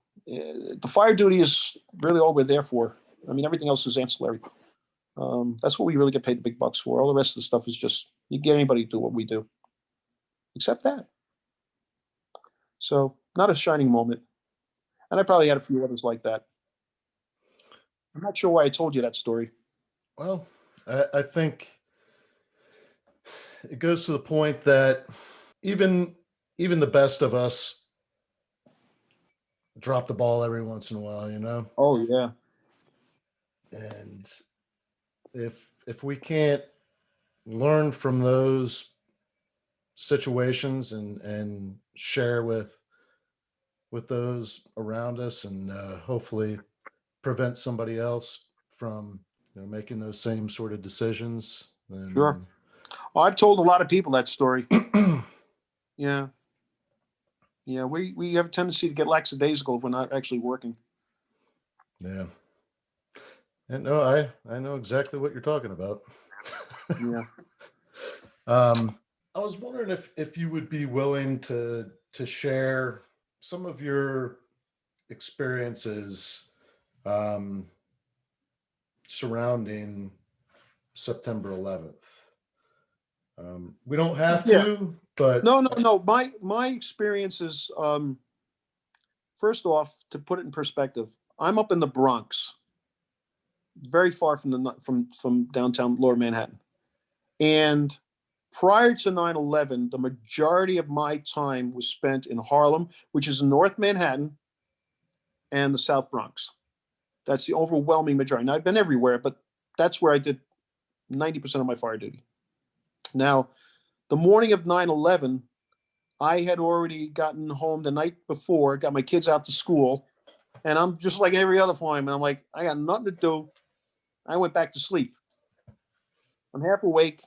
fire duty is really all we're there for. I mean, everything else is ancillary. That's what we really get paid the big bucks for. All the rest of the stuff is just, you get anybody to do what we do, except that. So not a shining moment. And I probably had a few others like that. I'm not sure why I told you that story. Well, I think it goes to the point that even the best of us drop the ball every once in a while, Oh yeah. And if we can't learn from those situations and share with those around us, and hopefully prevent somebody else from making those same sort of decisions, then Sure. Well, I've told a lot of people that story. Yeah. Yeah, we have a tendency to get lackadaisical if we're not actually working. Yeah. And no, I know exactly what you're talking about. Yeah. I was wondering if you would be willing to share some of your experiences surrounding September 11th. We don't have to, but No. My experience is, first off, to put it in perspective, I'm up in the Bronx, very far from downtown Lower Manhattan. And prior to 9/11, the majority of my time was spent in Harlem, which is in North Manhattan, and the South Bronx. That's the overwhelming majority. Now, I've been everywhere, but that's where I did 90% of my fire duty. Now, the morning of 9/11, I had already gotten home the night before, got my kids out to school, and I'm just like every other fireman. I'm like, I got nothing to do. I went back to sleep. I'm half awake.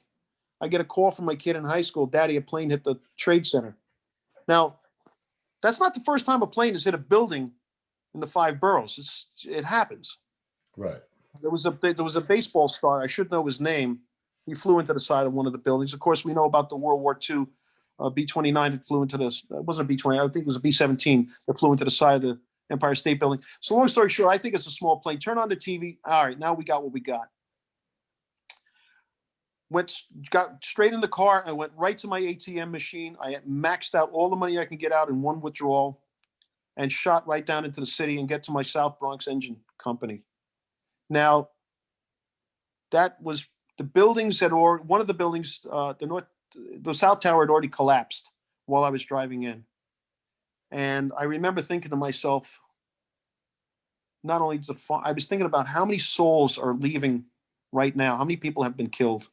I get a call from my kid in high school. Daddy, a plane hit the Trade Center. Now, that's not the first time a plane has hit a building in the 5 boroughs. It happens. right. There was a baseball star. I should know his name. He flew into the side of one of the buildings. Of course, we know about the World War II B-29 that flew into this. It wasn't a B-20. I think it was a B-17 that flew into the side of the Empire State Building. So long story short, I think it's a small plane. Turn on the TV. All right, now we got what we got. got straight in the car. I went right to my ATM machine. I maxed out all the money I can get out in one withdrawal and shot right down into the city and get to my South Bronx Engine Company. Now, that was the buildings one of the buildings, the South Tower had already collapsed while I was driving in. And I remember thinking to myself, not only I was thinking about how many souls are leaving right now, how many people have been killed.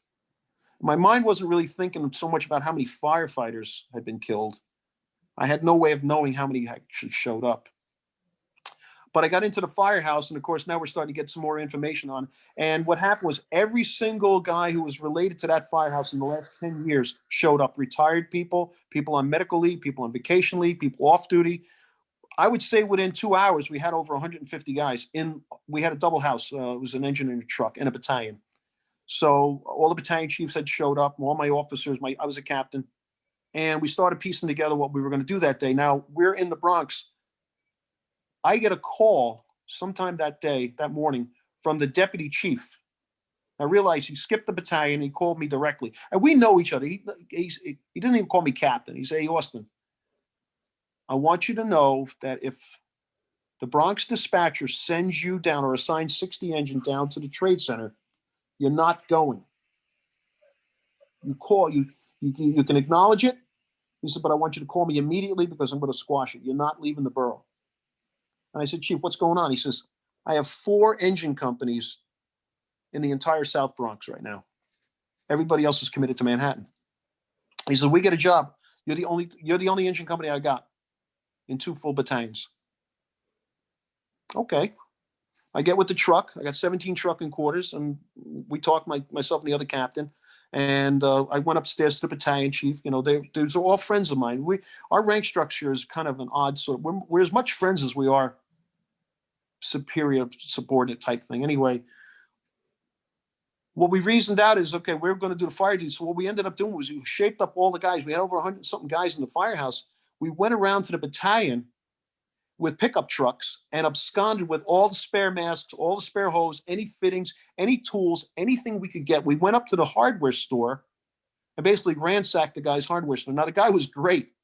My mind wasn't really thinking so much about how many firefighters had been killed. I had no way of knowing how many actually showed up. But I got into the firehouse, and of course, now we're starting to get some more information on. And what happened was every single guy who was related to that firehouse in the last 10 years showed up. Retired people, people on medical leave, people on vacation leave, people off duty. I would say within 2 hours, we had over 150 guys in. We had a double house. It was an engine and a truck and a battalion. So all the battalion chiefs had showed up, all my officers, I was a captain, and we started piecing together what we were going to do that day. Now, we're in the Bronx. I get a call sometime that morning, from the deputy chief. I realized he skipped the battalion. He called me directly. And we know each other. He didn't even call me captain. He said, "Hey, Austin, I want you to know that if the Bronx dispatcher sends you down or assigns 60 engine down to the trade center, you're not going. You call, you can acknowledge it." He said, "But I want you to call me immediately because I'm going to squash it. You're not leaving the borough." And I said, "Chief, what's going on?" He says, "I have 4 engine companies in the entire South Bronx right now. Everybody else is committed to Manhattan." He said, "We get a job. You're the only engine company I got in 2 full battalions." Okay. I get with the truck. I got 17 trucking quarters, and we talked, myself and the other captain. And I went upstairs to the battalion chief. These are all friends of mine. Our rank structure is kind of an odd sort. We're as much friends as we are superior subordinate type thing. Anyway, what we reasoned out is, okay, we're going to do the fire duty. So what we ended up doing was we shaped up all the guys. We had over 100 something guys in the firehouse. We went around to the battalion with pickup trucks and absconded with all the spare masks, all the spare hose, any fittings, any tools, anything we could get. We went up to the hardware store and basically ransacked the guy's hardware store. Now, the guy was great.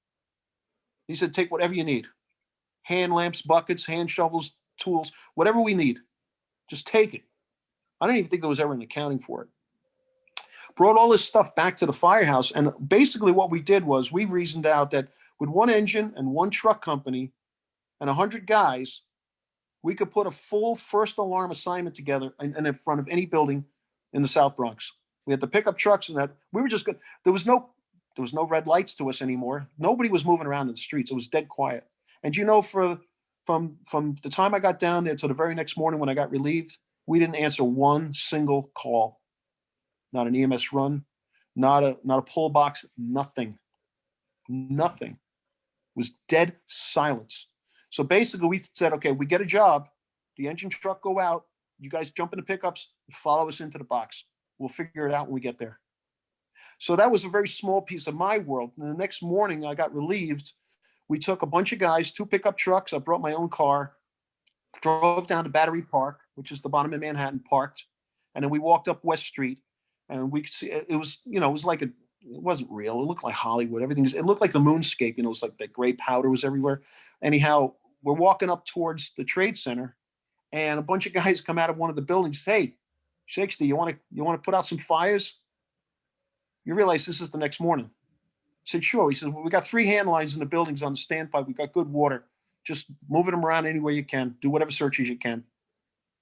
He said, "Take whatever you need. Hand lamps, buckets, hand shovels, tools, whatever we need. Just take it." I don't even think there was ever an accounting for it. Brought all this stuff back to the firehouse. And basically what we did was we reasoned out that with 1 engine and 1 truck company and 100 guys, we could put a full first alarm assignment together and in front of any building in the South Bronx. We had the pickup trucks and that. We were just good. There was no red lights to us anymore. Nobody was moving around in the streets. It was dead quiet. And from the time I got down there to the very next morning when I got relieved, we didn't answer one single call. Not an EMS run, not a pull box, nothing. Nothing. It was dead silence. So basically we said, okay, we get a job, the engine truck go out, you guys jump in the pickups, follow us into the box. We'll figure it out when we get there. So that was a very small piece of my world. And the next morning I got relieved. We took a bunch of guys, 2 pickup trucks. I brought my own car, drove down to Battery Park, which is the bottom of Manhattan, parked. And then we walked up West Street, and we could see it was, it was like it wasn't real. It looked like Hollywood. It looked like the moonscape. It was like that gray powder was everywhere. Anyhow, we're walking up towards the Trade Center, and a bunch of guys come out of one of the buildings. "Hey, Shakespeare, you want to put out some fires?" You realize this is the next morning. I said, "Sure." He says, "Well, we got 3 hand lines in the buildings on the standpipe. We got good water. Just moving them around any way you can. Do whatever searches you can."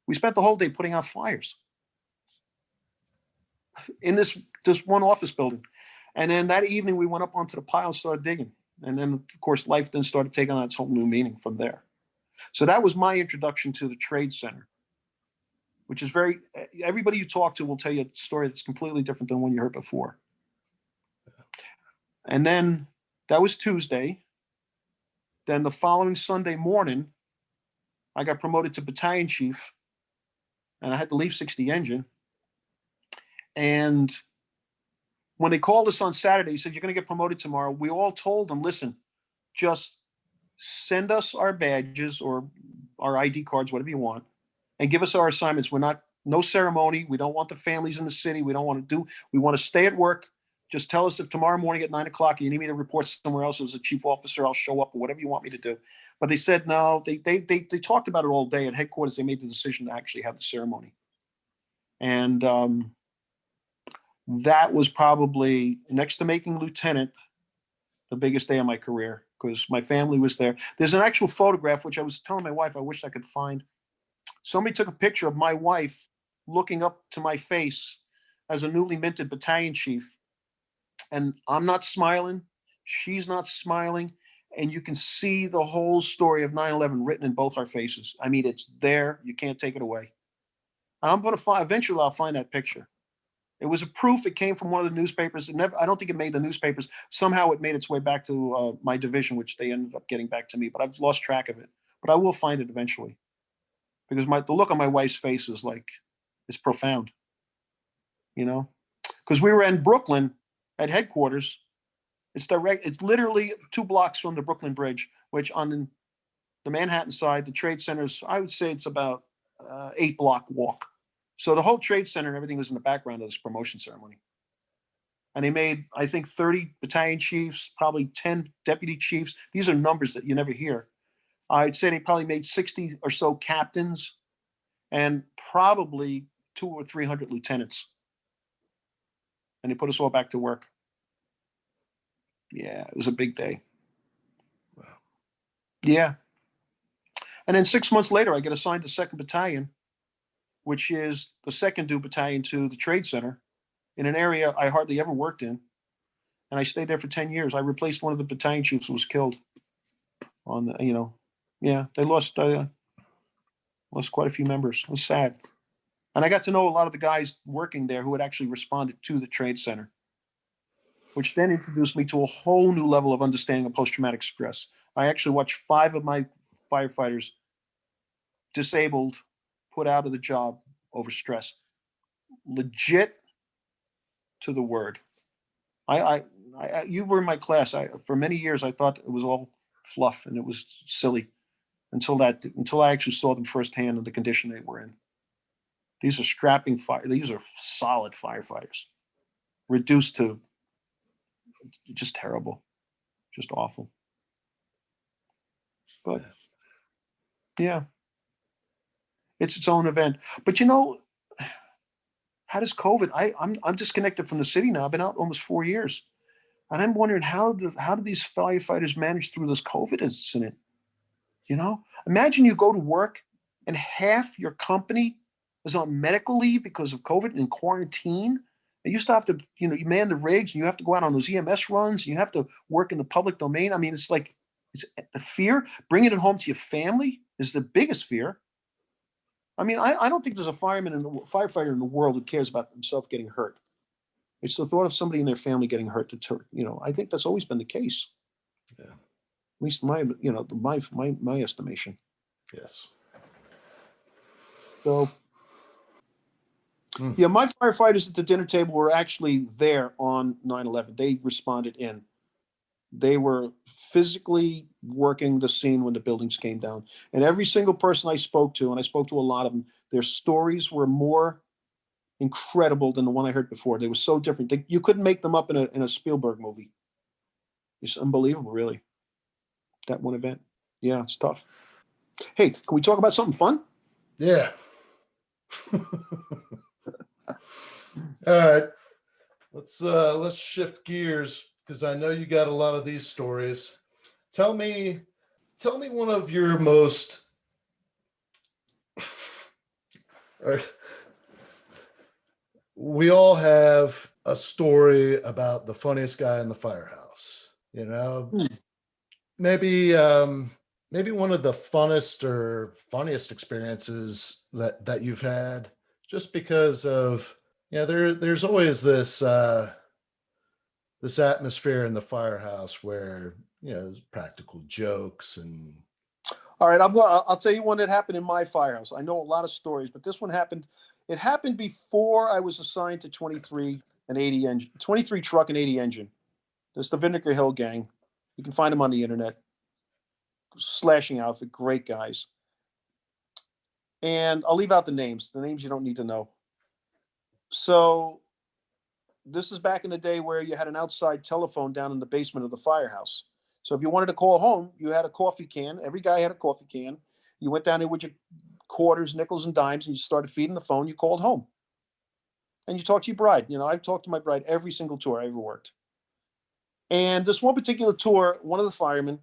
We spent the whole day putting out fires in this one office building. And then that evening we went up onto the pile and started digging. And then, of course, life then started taking on its whole new meaning from there. So that was my introduction to the Trade Center, which is everybody you talk to will tell you a story that's completely different than one you heard before. And then that was Tuesday. Then the following Sunday morning, I got promoted to battalion chief, and I had to leave 60 engine. And when they called us on Saturday, he said, "You're going to get promoted tomorrow." We all told them, "Listen, just send us our badges or our ID cards, whatever you want, and give us our assignments. We're not No ceremony. We don't want the families in the city. We want to stay at work. Just tell us if tomorrow morning at 9 o'clock you need me to report somewhere else as a chief officer, I'll show up or whatever you want me to do. But they said no. They talked about it all day at headquarters. They made the decision to actually have the ceremony, and that was probably, next to making lieutenant, the biggest day of my career because my family was there. There's an actual photograph which I was telling my wife I wish I could find. Somebody took a picture of my wife looking up to my face as a newly minted battalion chief. And I'm not smiling. She's not smiling. And you can see the whole story of 9/11 written in both our faces. I mean, it's there. You can't take it away. And I'm going to find, eventually I'll find that picture. It was a proof. It came from one of the newspapers. It never, I don't think it made the newspapers. Somehow it made its way back to my division, which they ended up getting back to me, but I've lost track of it. But I will find it eventually because the look on my wife's face is like, it's profound, you know, because we were in Brooklyn at headquarters. It's literally 2 blocks from the Brooklyn Bridge, which on the Manhattan side, the Trade Center's, I would say it's about 8-block walk. So the whole Trade Center and everything was in the background of this promotion ceremony. And they made, I think, 30 battalion chiefs, probably 10 deputy chiefs. These are numbers that you never hear. I'd say they probably made 60 or so captains and probably 200 or 300 lieutenants. And they put us all back to work. Yeah, it was a big day. Wow. Yeah. And then 6 months later, I get assigned to 2nd Battalion, which is the second due battalion to the Trade Center in an area I hardly ever worked in. And I stayed there for 10 years. I replaced one of the battalion chiefs who was killed on the, yeah, they lost quite a few members. It was sad. And I got to know a lot of the guys working there who had actually responded to the Trade Center, which then introduced me to a whole new level of understanding of post-traumatic stress. I actually watched 5 of my firefighters disabled, put out of the job over stress. Legit to the word. You were in my class. For many years I thought it was all fluff and it was silly until I actually saw them firsthand and the condition they were in. These are solid firefighters, reduced to just terrible, just awful. But yeah, it's its own event. But how does COVID? I'm disconnected from the city now. I've been out almost 4 years, and I'm wondering how do these firefighters manage through this COVID incident? Imagine you go to work and half your company is on medical leave because of COVID and in quarantine. And you still have to, you man the rigs and you have to go out on those EMS runs. And you have to work in the public domain. I mean, it's like, it's the fear. Bringing it home to your family is the biggest fear. I mean, I don't think there's a firefighter in the world who cares about himself getting hurt. It's the thought of somebody in their family getting hurt I think that's always been the case. Yeah. At least my estimation. Yes. So, yeah, my firefighters at the dinner table were actually there on 9/11. They responded in. They were physically working the scene when the buildings came down. And every single person I spoke to, and I spoke to a lot of them, their stories were more incredible than the one I heard before. They were so different. You couldn't make them up in a Spielberg movie. It's unbelievable, really. That one event. Yeah, it's tough. Hey, can we talk about something fun? Yeah. All right. Let's shift gears because I know you got a lot of these stories. Tell me one of your most we all have a story about the funniest guy in the firehouse, maybe one of the funnest or funniest experiences that you've had, just because of there's always this atmosphere in the firehouse where there's practical jokes and. All right, I'll tell you one that happened in my firehouse. I know a lot of stories, but this one happened. It happened before I was assigned to 23 and 80 engine, 23 truck and 80 engine. There's the Vinegar Hill gang. You can find them on the internet. Slashing outfit, great guys. And I'll leave out the names. The names you don't need to know. So this is back in the day where you had an outside telephone down in the basement of the firehouse. So if you wanted to call home, you had a coffee can. Every guy had a coffee can. You went down there with your quarters, nickels, and dimes, and you started feeding the phone. You called home. And you talked to your bride. I've talked to my bride every single tour I ever worked. And this one particular tour, one of the firemen,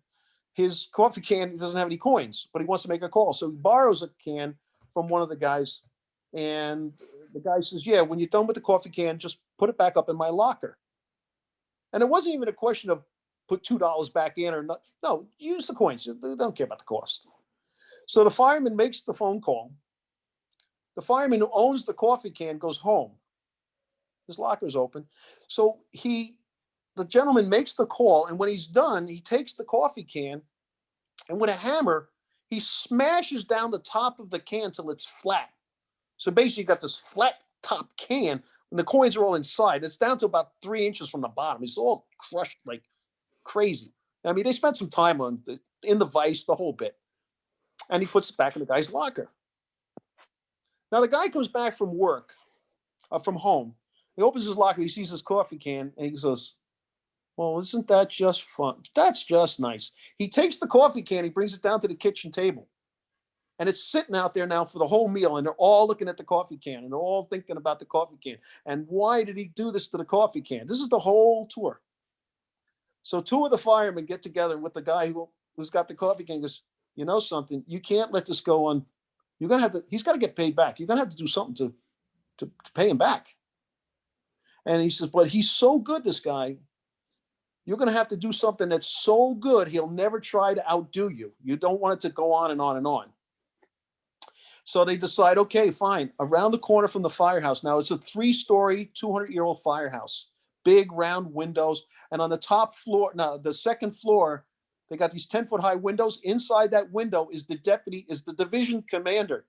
his coffee can, he doesn't have any coins, but he wants to make a call. So he borrows a can from one of the guys. And the guy says, yeah, when you're done with the coffee can, just put it back up in my locker. And it wasn't even a question of put $2 back in or not. No, use the coins. They don't care about the cost. So the fireman makes the phone call. The fireman who owns the coffee can goes home. His locker's open. So the gentleman makes the call, and when he's done, he takes the coffee can, and with a hammer, he smashes down the top of the can till it's flat. So basically, you got this flat top can, and the coins are all inside. It's down to about 3 inches from the bottom. It's all crushed like crazy. I mean, they spent some time in the vise, the whole bit. And he puts it back in the guy's locker. Now, the guy comes back from work, from home. He opens his locker, he sees his coffee can, and he goes, well, isn't that just fun? That's just nice. He takes the coffee can, he brings it down to the kitchen table. And it's sitting out there now for the whole meal, and they're all looking at the coffee can, and they're all thinking about the coffee can. And why did he do this to the coffee can? This is the whole tour. So two of the firemen get together with the guy who's got the coffee can and goes, you know something, you can't let this go on. You're going to have to, he's got to get paid back. You're going to have to do something to pay him back. And he says, but he's so good, this guy, you're going to have to do something that's so good, he'll never try to outdo you. You don't want it to go on and on and on. So they decide, okay, fine. Around the corner from the firehouse. Now, it's a 3-story, 200-year-old firehouse. Big, round windows. And on the top floor, now, the second floor, they got these 10-foot high windows. Inside that window is the division commander.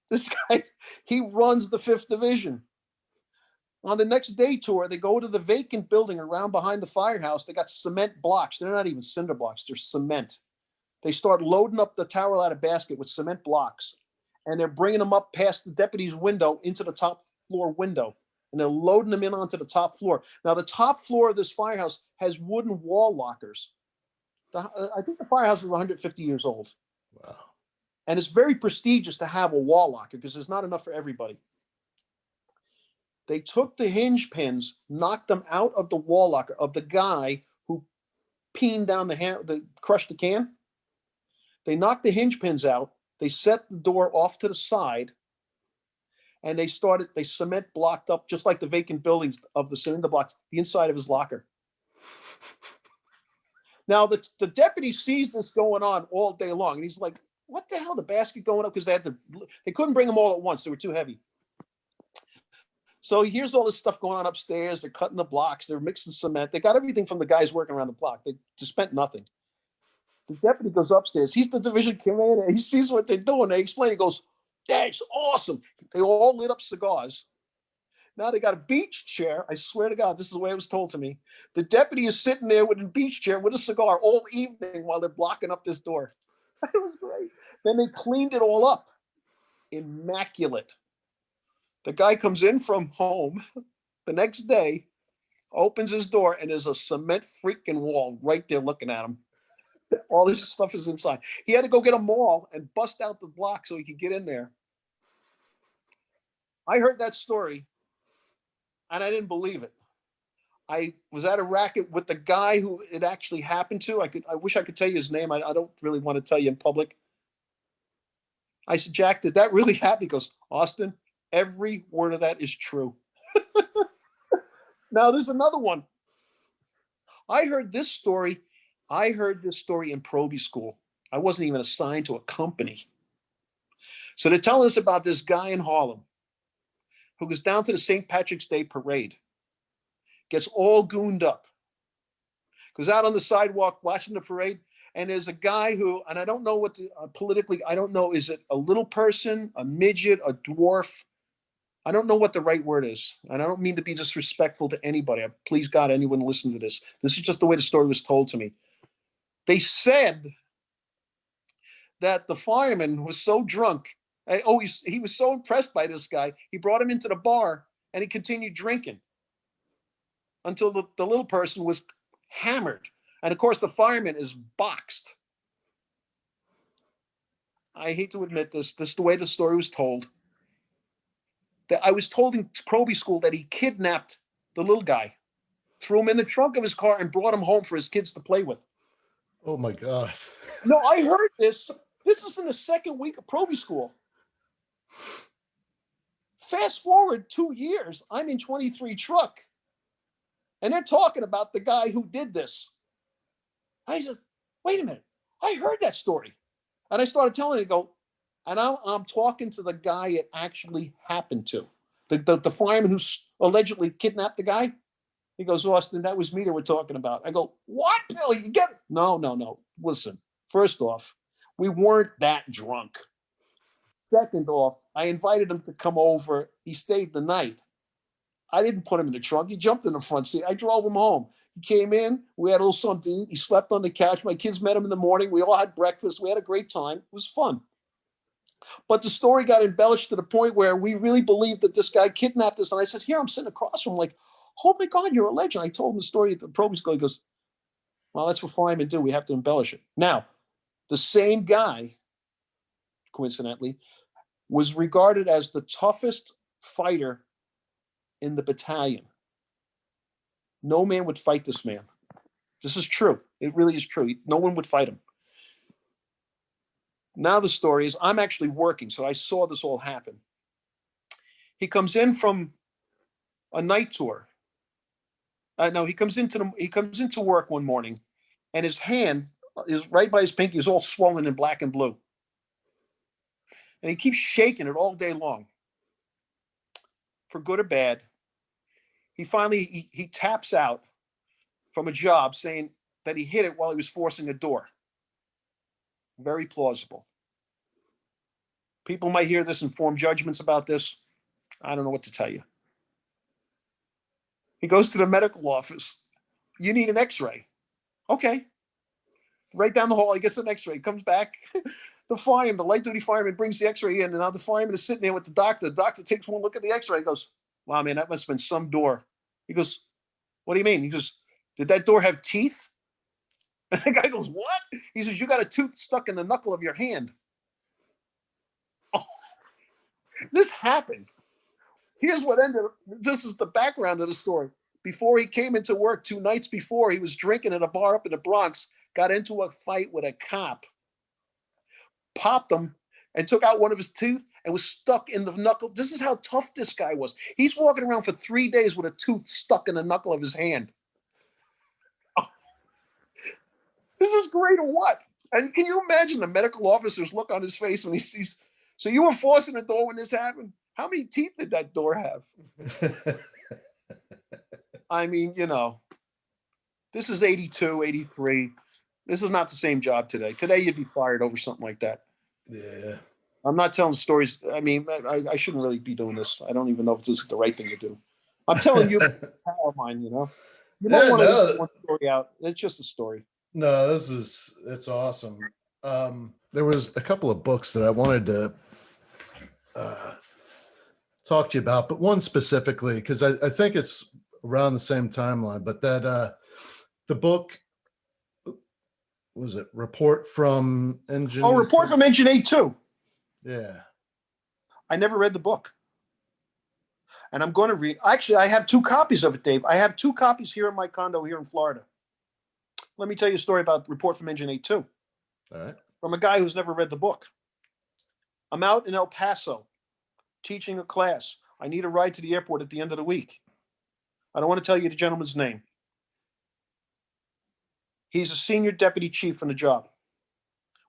This guy, he runs the 5th Division. On the next day tour, they go to the vacant building around behind the firehouse. They got cement blocks. They're not even cinder blocks. They're cement. They start loading up the tower ladder basket with cement blocks, and they're bringing them up past the deputy's window into the top floor window, and they're loading them in onto the top floor. Now, the top floor of this firehouse has wooden wall lockers. I think the firehouse is 150 years old. Wow. And it's very prestigious to have a wall locker because there's not enough for everybody. They took the hinge pins, knocked them out of the wall locker of the guy who peened down crushed the can. They knocked the hinge pins out. They set the door off to the side, and they cement blocked up, just like the vacant buildings of the cinder blocks, the inside of his locker. Now, the deputy sees this going on all day long, and he's like, what the hell, the basket going up? Because they couldn't bring them all at once. They were too heavy. So he hears all this stuff going on upstairs. They're cutting the blocks. They're mixing cement. They got everything from the guys working around the block. They just spent nothing. The deputy goes upstairs. He's the division commander. He sees what they're doing. They explain. He goes, that's awesome. They all lit up cigars. Now they got a beach chair. I swear to God, this is the way it was told to me. The deputy is sitting there with a beach chair with a cigar all evening while they're blocking up this door. It was great. Then they cleaned it all up. Immaculate. The guy comes in from home the next day, opens his door, and there's a cement freaking wall right there looking at him. All this stuff is inside. He had to go get a maul and bust out the block so he could get in there. I heard that story, and I didn't believe it. I was at a racket with the guy who it actually happened to. I wish I could tell you his name. I don't really want to tell you in public. I said, Jack, did that really happen? He goes, Austin, every word of that is true. Now, there's another one. I heard this story in probie school. I wasn't even assigned to a company. So they're telling us about this guy in Harlem who goes down to the St. Patrick's Day parade, gets all gooned up, goes out on the sidewalk watching the parade, and there's a guy who, and I don't know what politically, I don't know, is it a little person, a midget, a dwarf? I don't know what the right word is. And I don't mean to be disrespectful to anybody. Please God, anyone listen to this. This is just the way the story was told to me. They said that the fireman was so drunk. He was so impressed by this guy. He brought him into the bar and he continued drinking until the little person was hammered. And of course, the fireman is boxed. I hate to admit this. This is the way the story was told. That I was told in Proby school that he kidnapped the little guy, threw him in the trunk of his car, and brought him home for his kids to play with. Oh my God. No, I heard this. This is in the second week of Proby school. Fast forward 2 years, I'm in 23 truck, and they're talking about the guy who did this. I said, wait a minute, I heard that story. And I started telling it, and I'm talking to the guy it actually happened to, the fireman who allegedly kidnapped the guy. He goes, Austin, that was me that we're talking about. I go, what, Billy? You get it? No. Listen, first off, we weren't that drunk. Second off, I invited him to come over. He stayed the night. I didn't put him in the trunk. He jumped in the front seat. I drove him home. He came in. We had a little something to eat. He slept on the couch. My kids met him in the morning. We all had breakfast. We had a great time. It was fun. But the story got embellished to the point where we really believed that this guy kidnapped us. And I said, here, I'm sitting across from him like, oh my God, you're a legend. I told him the story at the Proby school. He goes, well, that's what firemen do. We have to embellish it. Now, the same guy, coincidentally, was regarded as the toughest fighter in the battalion. No man would fight this man. This is true. It really is true. No one would fight him. Now the story is, I'm actually working, so I saw this all happen. He comes in from a night tour. No, he comes into work one morning, and his hand is right by his pinky is all swollen in black and blue, and he keeps shaking it all day long. For good or bad, he finally he taps out from a job saying that he hit it while he was forcing a door. Very plausible. People might hear this and form judgments about this. I don't know what to tell you. He goes to the medical office. You need an x-ray. Okay. Right down the hall, he gets an x-ray. He comes back. The light duty fireman brings the x-ray in, and now the fireman is sitting there with the doctor. The doctor takes one look at the x-ray and goes, wow, man, that must have been some door. He goes, what do you mean? He goes, did that door have teeth? And the guy goes, what? He says, you got a tooth stuck in the knuckle of your hand. Oh, this happened. Here's what ended up. This is the background of the story. Before he came into work 2 nights before, he was drinking at a bar up in the Bronx, got into a fight with a cop, popped him, and took out one of his teeth and was stuck in the knuckle. This is how tough this guy was. He's walking around for 3 days with a tooth stuck in the knuckle of his hand. Oh, this is great or what? And can you imagine the medical officer's look on his face when he sees, so you were forcing the door when this happened? How many teeth did that door have? I mean, this is 82, 83. This is not the same job today. Today, you'd be fired over something like that. Yeah. I'm not telling stories. I mean, I shouldn't really be doing this. I don't even know if this is the right thing to do. I'm telling you, power of mine, You don't want to leave one story out. It's just a story. No, it's awesome. There was a couple of books that I wanted to talk to you about, but one specifically, because I think it's around the same timeline, but that the book, was it Report from Engine? Oh, Report from Engine 82. Yeah. I never read the book. And I'm going to read. Actually, I have 2 copies of it, Dave. I have 2 copies here in my condo here in Florida. Let me tell you a story about Report from Engine 82. All right. From a guy who's never read the book. I'm out in El Paso teaching a class. I need a ride to the airport at the end of the week. I don't want to tell you the gentleman's name. He's a senior deputy chief on the job.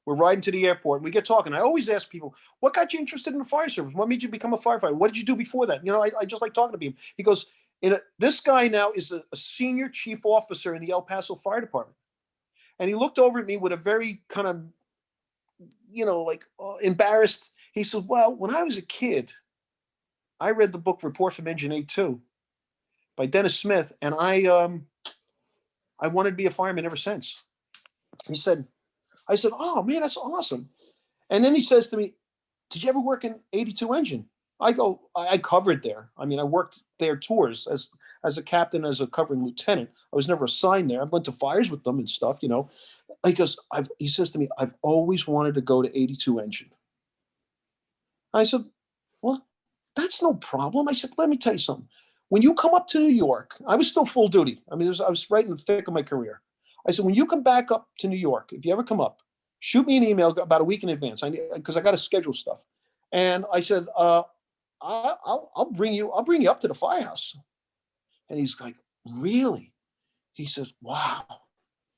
We're riding to the airport and we get talking. I always ask people, what got you interested in the fire service? What made you become a firefighter? What did you do before that? I just like talking to people. He goes, this guy now is a senior chief officer in the El Paso Fire Department. And he looked over at me with a very kind of, embarrassed. He said, well, when I was a kid, I read the book Report from Engine 82 by Dennis Smith, and I wanted to be a fireman ever since. I said, oh man, that's awesome. And then he says to me, did you ever work in 82 engine? I go, I covered there. I mean, I worked their tours as a captain, as a covering lieutenant. I was never assigned there. I went to fires with them and stuff, you know. He says to me, I've always wanted to go to 82 engine. I said, well, that's no problem. I said, let me tell you something. When you come up to New York, I was still full duty. I mean, I was right in the thick of my career. I said, when you come back up to New York, if you ever come up, shoot me an email about a week in advance, because I got to schedule stuff. And I said, I'll bring you up to the firehouse. And he's like, really? He says, wow.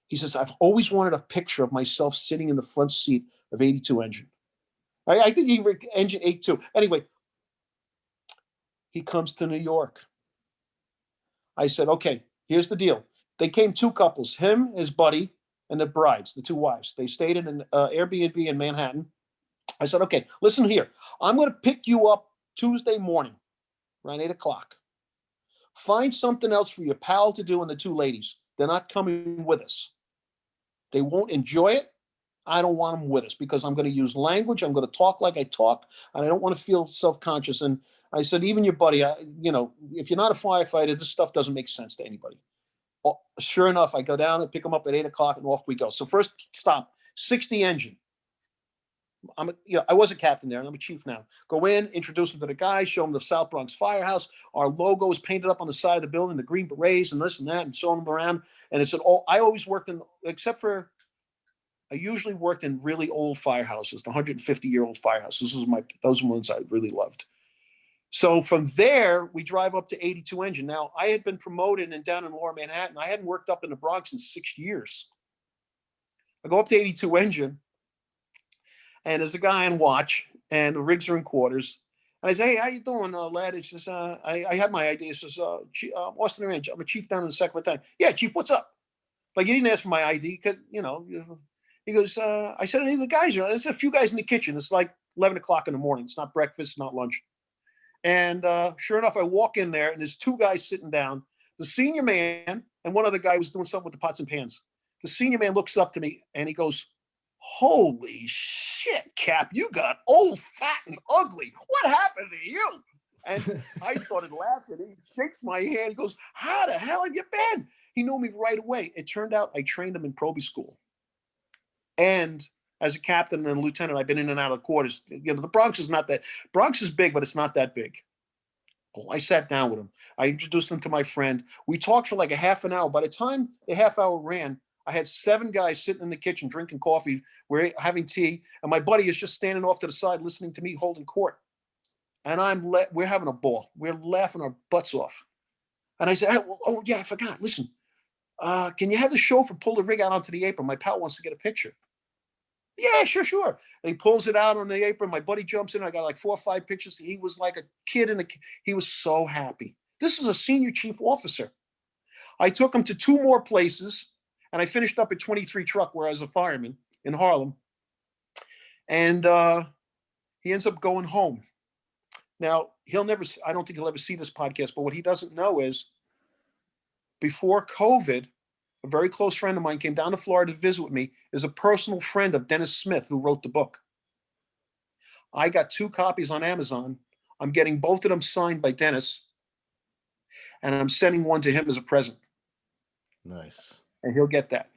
He says, I've always wanted a picture of myself sitting in the front seat of 82 engine. I think he engine 82. Anyway, he comes to New York. I said, okay, here's the deal. They came two couples, him, his buddy, and the brides, the two wives. They stayed in an Airbnb in Manhattan. I said, okay, listen here. I'm going to pick you up Tuesday morning around 8 o'clock. Find something else for your pal to do and the two ladies. They're not coming with us. They won't enjoy it. I don't want them with us because I'm going to use language. I'm going to talk like I talk, and I don't want to feel self-conscious. And I said, even your buddy, if you're not a firefighter, this stuff doesn't make sense to anybody. Well, sure enough, I go down and pick them up at 8 o'clock, and off we go. So first stop, 60 engine. I was a captain there, and I'm a chief now. Go in, introduce them to the guys, show them the South Bronx Firehouse. Our logo is painted up on the side of the building, the green berets and this and that, and showing them around. And it's I always worked I usually worked in really old firehouses, the 150-year-old firehouses. Those are ones I really loved. So from there, we drive up to 82 engine. Now, I had been promoted and down in Lower Manhattan. I hadn't worked up in the Bronx in 6 years. I go up to 82 engine, and there's a guy on watch, and the rigs are in quarters. And I say, hey, how you doing, lad? It's just, I had my idea. It says, Austin Ranch, I'm a chief down in the second battalion. Yeah, chief, what's up? Like, he didn't ask for my ID because, he goes, I said, any of the guys, there's a few guys in the kitchen. It's like 11 o'clock in the morning. It's not breakfast, it's not lunch. And sure enough, I walk in there, and there's two guys sitting down. The senior man and one other guy was doing something with the pots and pans. The senior man looks up to me, and he goes, holy shit, Cap, you got old, fat, and ugly. What happened to you? And I started laughing. He shakes my hand. He goes, how the hell have you been? He knew me right away. It turned out I trained him in Proby school. And as a captain and a lieutenant, I've been in and out of the quarters. The Bronx is big, but it's not that big. Well, I sat down with him. I introduced him to my friend. We talked for like a half an hour. By the time the half hour ran, I had 7 guys sitting in the kitchen drinking coffee. We're having tea, and my buddy is just standing off to the side listening to me holding court. And we're having a ball. We're laughing our butts off. And I said, oh yeah, I forgot. Listen, can you have the chauffeur pull the rig out onto the apron? My pal wants to get a picture. Yeah, sure. And he pulls it out on the apron. My buddy jumps in. I got like 4 or 5 pictures. He was like a kid he was so happy. This is a senior chief officer. I took him to 2 more places, and I finished up at 23 truck where I was a fireman in Harlem. And he ends up going home. Now, I don't think he'll ever see this podcast, but what he doesn't know is before COVID, a very close friend of mine came down to Florida to visit with me, is a personal friend of Dennis Smith, who wrote the book. I got 2 copies on Amazon. I'm getting both of them signed by Dennis, and I'm sending one to him as a present. Nice. And he'll get that.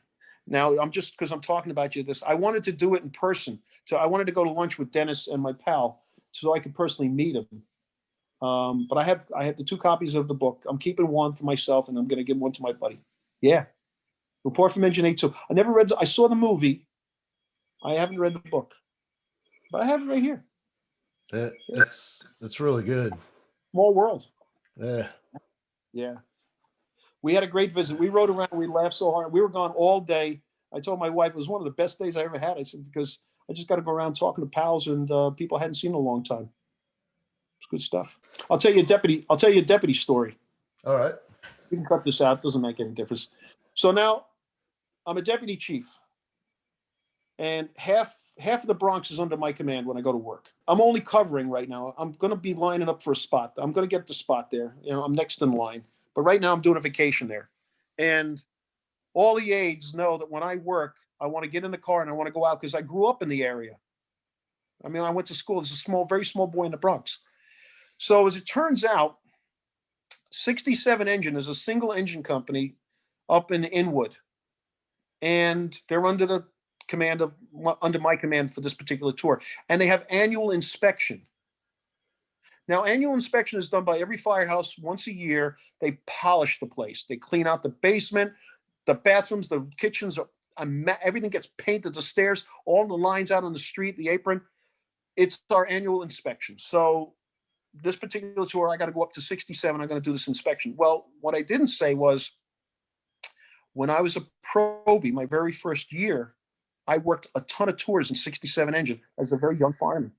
Now, because I'm talking about this, I wanted to do it in person. So I wanted to go to lunch with Dennis and my pal so I could personally meet him. But I have the 2 copies of the book. I'm keeping one for myself, and I'm going to give one to my buddy. Yeah. Report from Engine 82. I saw the movie. I haven't read the book, but I have it right here. That's really good. Small world. Yeah. Yeah. We had a great visit. We rode around. We laughed so hard. We were gone all day. I told my wife it was one of the best days I ever had. I said, because I just got to go around talking to pals and people I hadn't seen in a long time. It's good stuff. I'll tell you a deputy story. All right. You can cut this out. It doesn't make any difference. So now I'm a deputy chief, and half of the Bronx is under my command when I go to work. I'm only covering right now. I'm going to be lining up for a spot. I'm going to get the spot there. I'm next in line. But right now I'm doing a vacation there. And all the aides know that when I work, I want to get in the car and I want to go out because I grew up in the area. I mean, I went to school as a very small boy in the Bronx. So as it turns out, 67 Engine is a single engine company up in Inwood, and they're under my command for this particular tour, and they have annual inspection. Now, annual inspection is done by every firehouse once a year. They polish the place. They clean out the basement, the bathrooms, the kitchens. Everything gets painted, the stairs, all the lines out on the street, the apron. It's our annual inspection. So this particular tour, I got to go up to 67. I'm going to do this inspection. Well, what I didn't say was when I was a probie, my very first year, I worked a ton of tours in 67 Engine as a very young fireman.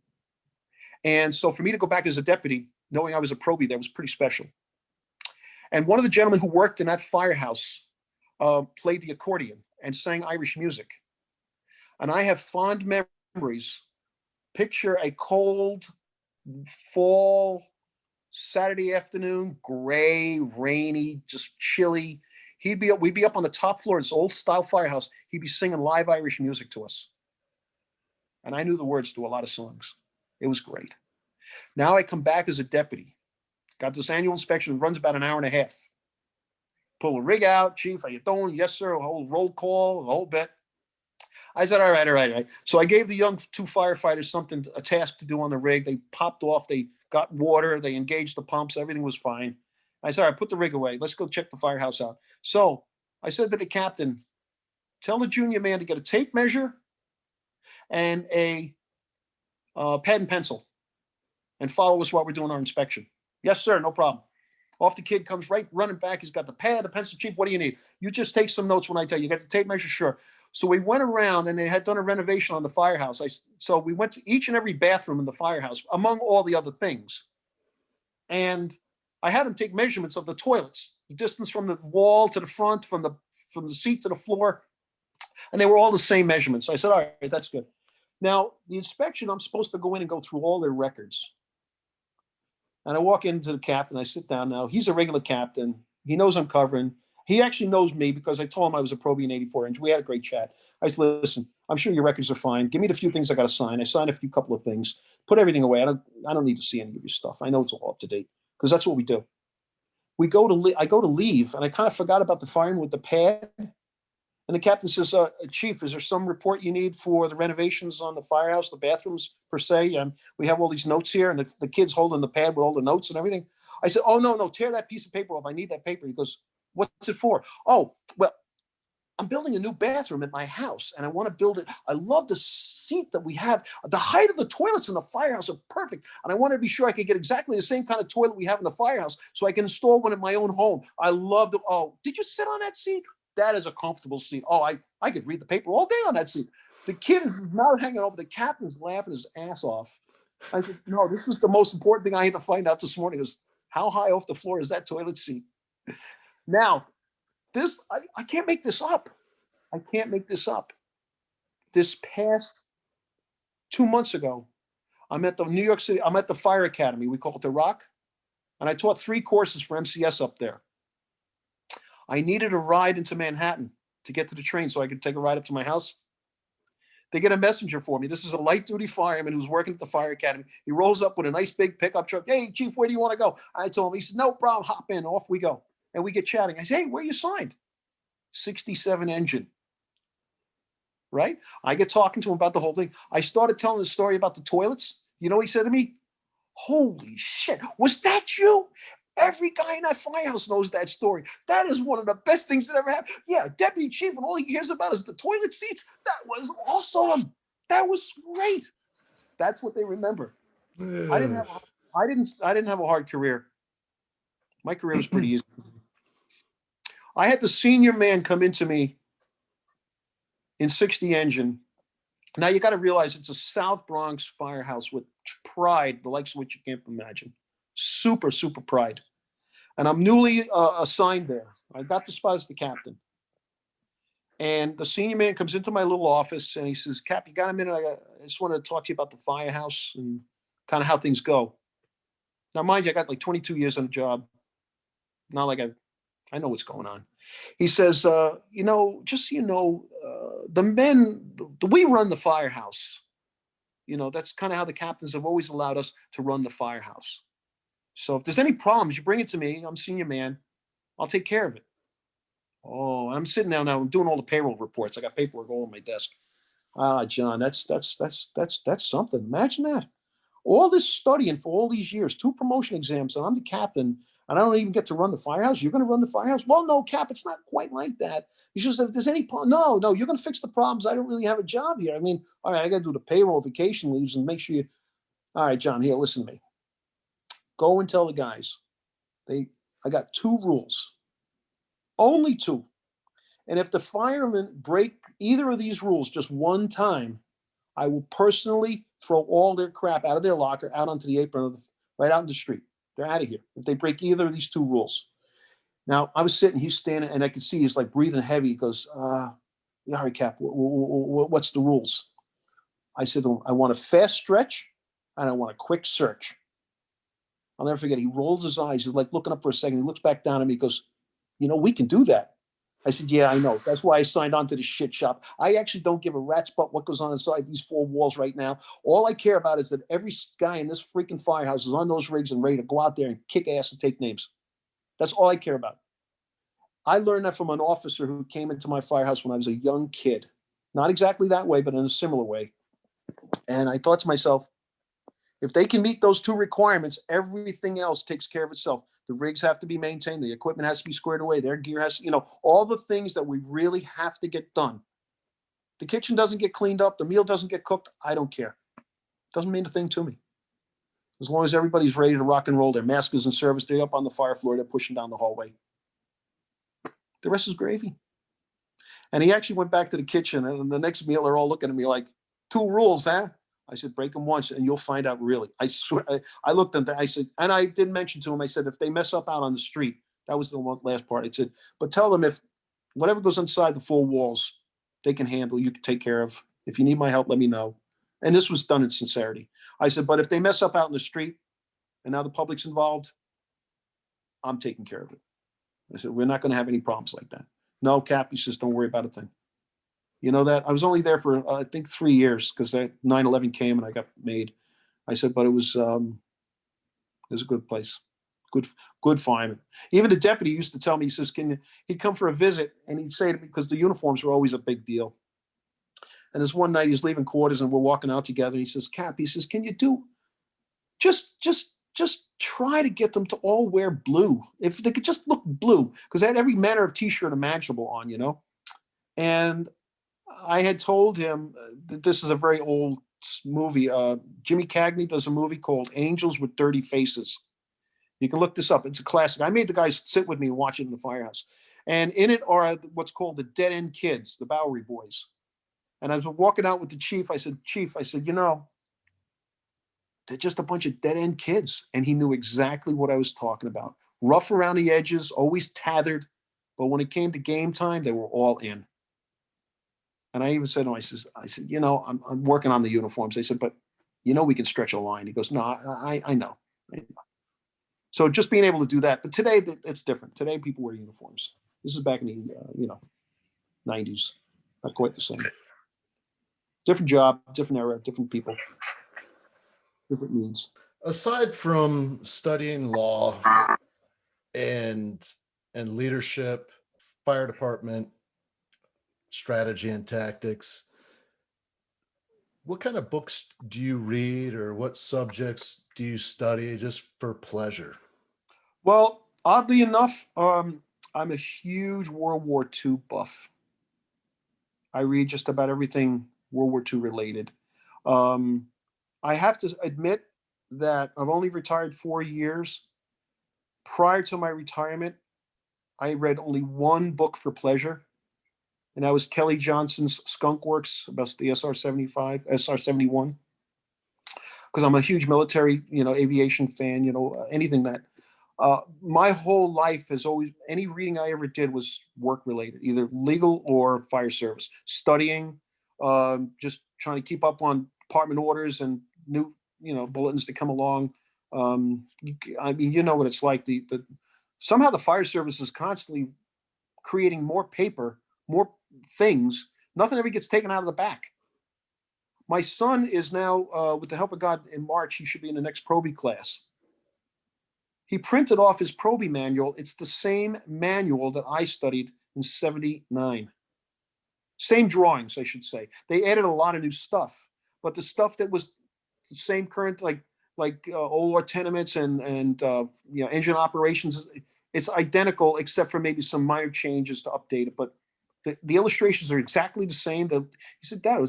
And so for me to go back as a deputy, knowing I was a probie there, was pretty special. And one of the gentlemen who worked in that firehouse played the accordion and sang Irish music. And I have fond memories. Picture a cold fall Saturday afternoon, gray, rainy, just chilly. We'd be up on the top floor of this old style firehouse. He'd be singing live Irish music to us. And I knew the words to a lot of songs. It was great. Now I come back as a deputy. Got this annual inspection, runs about an hour and a half. Pull a rig out, chief, how you doing? Yes, sir. A whole roll call, a whole bit. I said, all right. So I gave the young two firefighters a task to do on the rig. They popped off, they got water, they engaged the pumps, everything was fine. I said, all right, put the rig away. Let's go check the firehouse out. So I said to the captain, tell the junior man to get a tape measure and a pad and pencil and follow us while we're doing our inspection. Yes, sir, no problem. Off the kid comes right running back. He's got the pad, the pencil. Chief, what do you need? You just take some notes when I tell you. You got the tape measure? Sure. So we went around and they had done a renovation on the firehouse. So we went to each and every bathroom in the firehouse, among all the other things. And I had them take measurements of the toilets, the distance from the wall to the front, from the seat to the floor. And they were all the same measurements. So I said, all right, that's good. Now, the inspection, I'm supposed to go in and go through all their records. And I walk into the captain, I sit down now. He's a regular captain. He knows I'm covering. He actually knows me because I told him I was a probie in 84 Engine. We had a great chat. I said, listen, I'm sure your records are fine. Give me the few things I got to sign. I signed a couple of things. Put everything away. I don't need to see any of your stuff. I know it's all up to date because that's what we do. I go to leave, and I kind of forgot about the firing with the pad. And the captain says, Chief, is there some report you need for the renovations on the firehouse, the bathrooms per se? We have all these notes here, and the kid's holding the pad with all the notes and everything. I said, oh, no, tear that piece of paper off. I need that paper. He goes, what's it for? Oh, well, I'm building a new bathroom at my house, and I want to build it. I love the seat that we have. The height of the toilets in the firehouse are perfect, and I want to be sure I can get exactly the same kind of toilet we have in the firehouse so I can install one in my own home. I love the, oh, did you sit on that seat? That is a comfortable seat. Oh, I could read the paper all day on that seat. The kid is not hanging over. The captain's laughing his ass off. I said, no, this was the most important thing I had to find out this morning is how high off the floor is that toilet seat? Now, I can't make this up. I can't make this up. This past 2 months ago, I'm at the New York City, I'm at the Fire Academy. We call it the Rock. And I taught 3 courses for MCS up there. I needed a ride into Manhattan to get to the train so I could take a ride up to my house. They get a messenger for me. This is a light duty fireman who's working at the Fire Academy. He rolls up with a nice big pickup truck. Hey, Chief, where do you want to go? I told him. He says, no problem, hop in. Off we go. And we get chatting. I say, hey, where you signed? 67 Engine. Right? I get talking to him about the whole thing. I started telling the story about the toilets. You know what he said to me? Holy shit, was that you? Every guy in that firehouse knows that story. That is one of the best things that ever happened. Yeah, deputy chief, and all he hears about is the toilet seats. That was awesome. That was great. That's what they remember. I didn't have a hard career. My career was pretty easy. I had the senior man come into me in 60 Engine. Now you got to realize it's a South Bronx firehouse with pride, the likes of which you can't imagine. Super, super pride. And I'm newly assigned there. I got the spot as the captain. And the senior man comes into my little office and he says, Cap, you got a minute? I just wanted to talk to you about the firehouse and kind of how things go. Now, mind you, I got like 22 years on the job. Not like I know what's going on. He says, just so you know, we run the firehouse. That's kind of how the captains have always allowed us to run the firehouse. So if there's any problems, you bring it to me. I'm senior man. I'll take care of it. Oh, I'm sitting down now. I'm doing all the payroll reports. I got paperwork all on my desk. Ah, John, that's something. Imagine that. All this studying for all these years, 2 promotion exams, and I'm the captain, and I don't even get to run the firehouse. You're going to run the firehouse? Well, no, Cap, it's not quite like that. It's just if there's any problem, no, you're going to fix the problems. I don't really have a job here. I mean, all right, I got to do the payroll, vacation leaves, and make sure you. All right, John, here, listen to me. Go and tell the guys. I got 2 rules, only 2. And if the firemen break either of these rules just one time, I will personally throw all their crap out of their locker, out onto the apron, right out in the street. They're out of here if they break either of these 2 rules. Now, I was sitting, he's standing, and I could see he's like breathing heavy. He goes, all right, Cap, what's the rules? I said, I want a fast stretch, and I want a quick search. I'll never forget. He rolls his eyes. He's like looking up for a second. He looks back down at me. He goes, we can do that. I said, yeah, I know. That's why I signed on to this shit shop. I actually don't give a rat's butt what goes on inside these 4 walls right now. All I care about is that every guy in this freaking firehouse is on those rigs and ready to go out there and kick ass and take names. That's all I care about. I learned that from an officer who came into my firehouse when I was a young kid. Not exactly that way, but in a similar way. And I thought to myself, if they can meet those 2 requirements, everything else takes care of itself. The rigs have to be maintained. The equipment has to be squared away. Their gear has, all the things that we really have to get done. The kitchen doesn't get cleaned up. The meal doesn't get cooked. I don't care. Doesn't mean a thing to me. As long as everybody's ready to rock and roll, their mask is in service, they're up on the fire floor, they're pushing down the hallway. The rest is gravy. And he actually went back to the kitchen, and the next meal, they're all looking at me like, 2 rules, huh? I said, break them once and you'll find out really. I swear, I looked at that. I said, and I did mention to him, I said, if they mess up out on the street, that was the last part. I said, but tell them if whatever goes inside the 4 walls, they can handle, you can take care of. If you need my help, let me know. And this was done in sincerity. I said, but if they mess up out in the street and now the public's involved, I'm taking care of it. I said, we're not going to have any problems like that. No, Cap, he says, don't worry about a thing. You know that? I was only there for, I think, 3 years because 9/11 came and I got made. I said, but it was a good place. Good fireman. Even the deputy used to tell me, he says, he'd come for a visit and he'd say to me, because the uniforms were always a big deal. And this one night he's leaving quarters and we're walking out together. And he says, Cap, he says, can you do, just try to get them to all wear blue. If they could just look blue, because they had every manner of t-shirt imaginable on, And I had told him that this is a very old movie. Jimmy Cagney does a movie called Angels with Dirty Faces. You can look this up. It's a classic. I made the guys sit with me and watch it in the firehouse. And in it are what's called the dead end kids, the Bowery boys. And I was walking out with the chief. I said, Chief, they're just a bunch of dead end kids. And he knew exactly what I was talking about. Rough around the edges, always tethered. But when it came to game time, they were all in. And I even said to him, I said, I'm working on the uniforms. I said, but we can stretch a line. He goes, no, I know. So just being able to do that. But today it's different. Today people wear uniforms. This is back in the 90s. Not quite the same. Different job, different era, different people, different needs. Aside from studying law and leadership, fire department, strategy and tactics, what kind of books do you read or what subjects do you study just for pleasure? Well, oddly enough, I'm a huge World War II buff. I read just about everything World War II related. I have to admit that I've only retired 4 years. Prior to my retirement, I read only 1 book for pleasure, and that was Kelly Johnson's Skunk Works about the SR-75, SR-71. Because I'm a huge military, aviation fan, anything that. My whole life has always, any reading I ever did was work related, either legal or fire service, studying, just trying to keep up on department orders and new, bulletins that come along. I mean, you know what it's like. Somehow the fire service is constantly creating more paper, more things. Nothing ever gets taken out of the back. My son is now, with the help of God, in March, he should be in the next Proby class. He printed off his Proby manual. It's the same manual that I studied in 79. Same drawings, I should say. They added a lot of new stuff, but the stuff that was the same current, like OLR tenements and engine operations, it's identical except for maybe some minor changes to update it. But the illustrations are exactly the same. He said, Dad,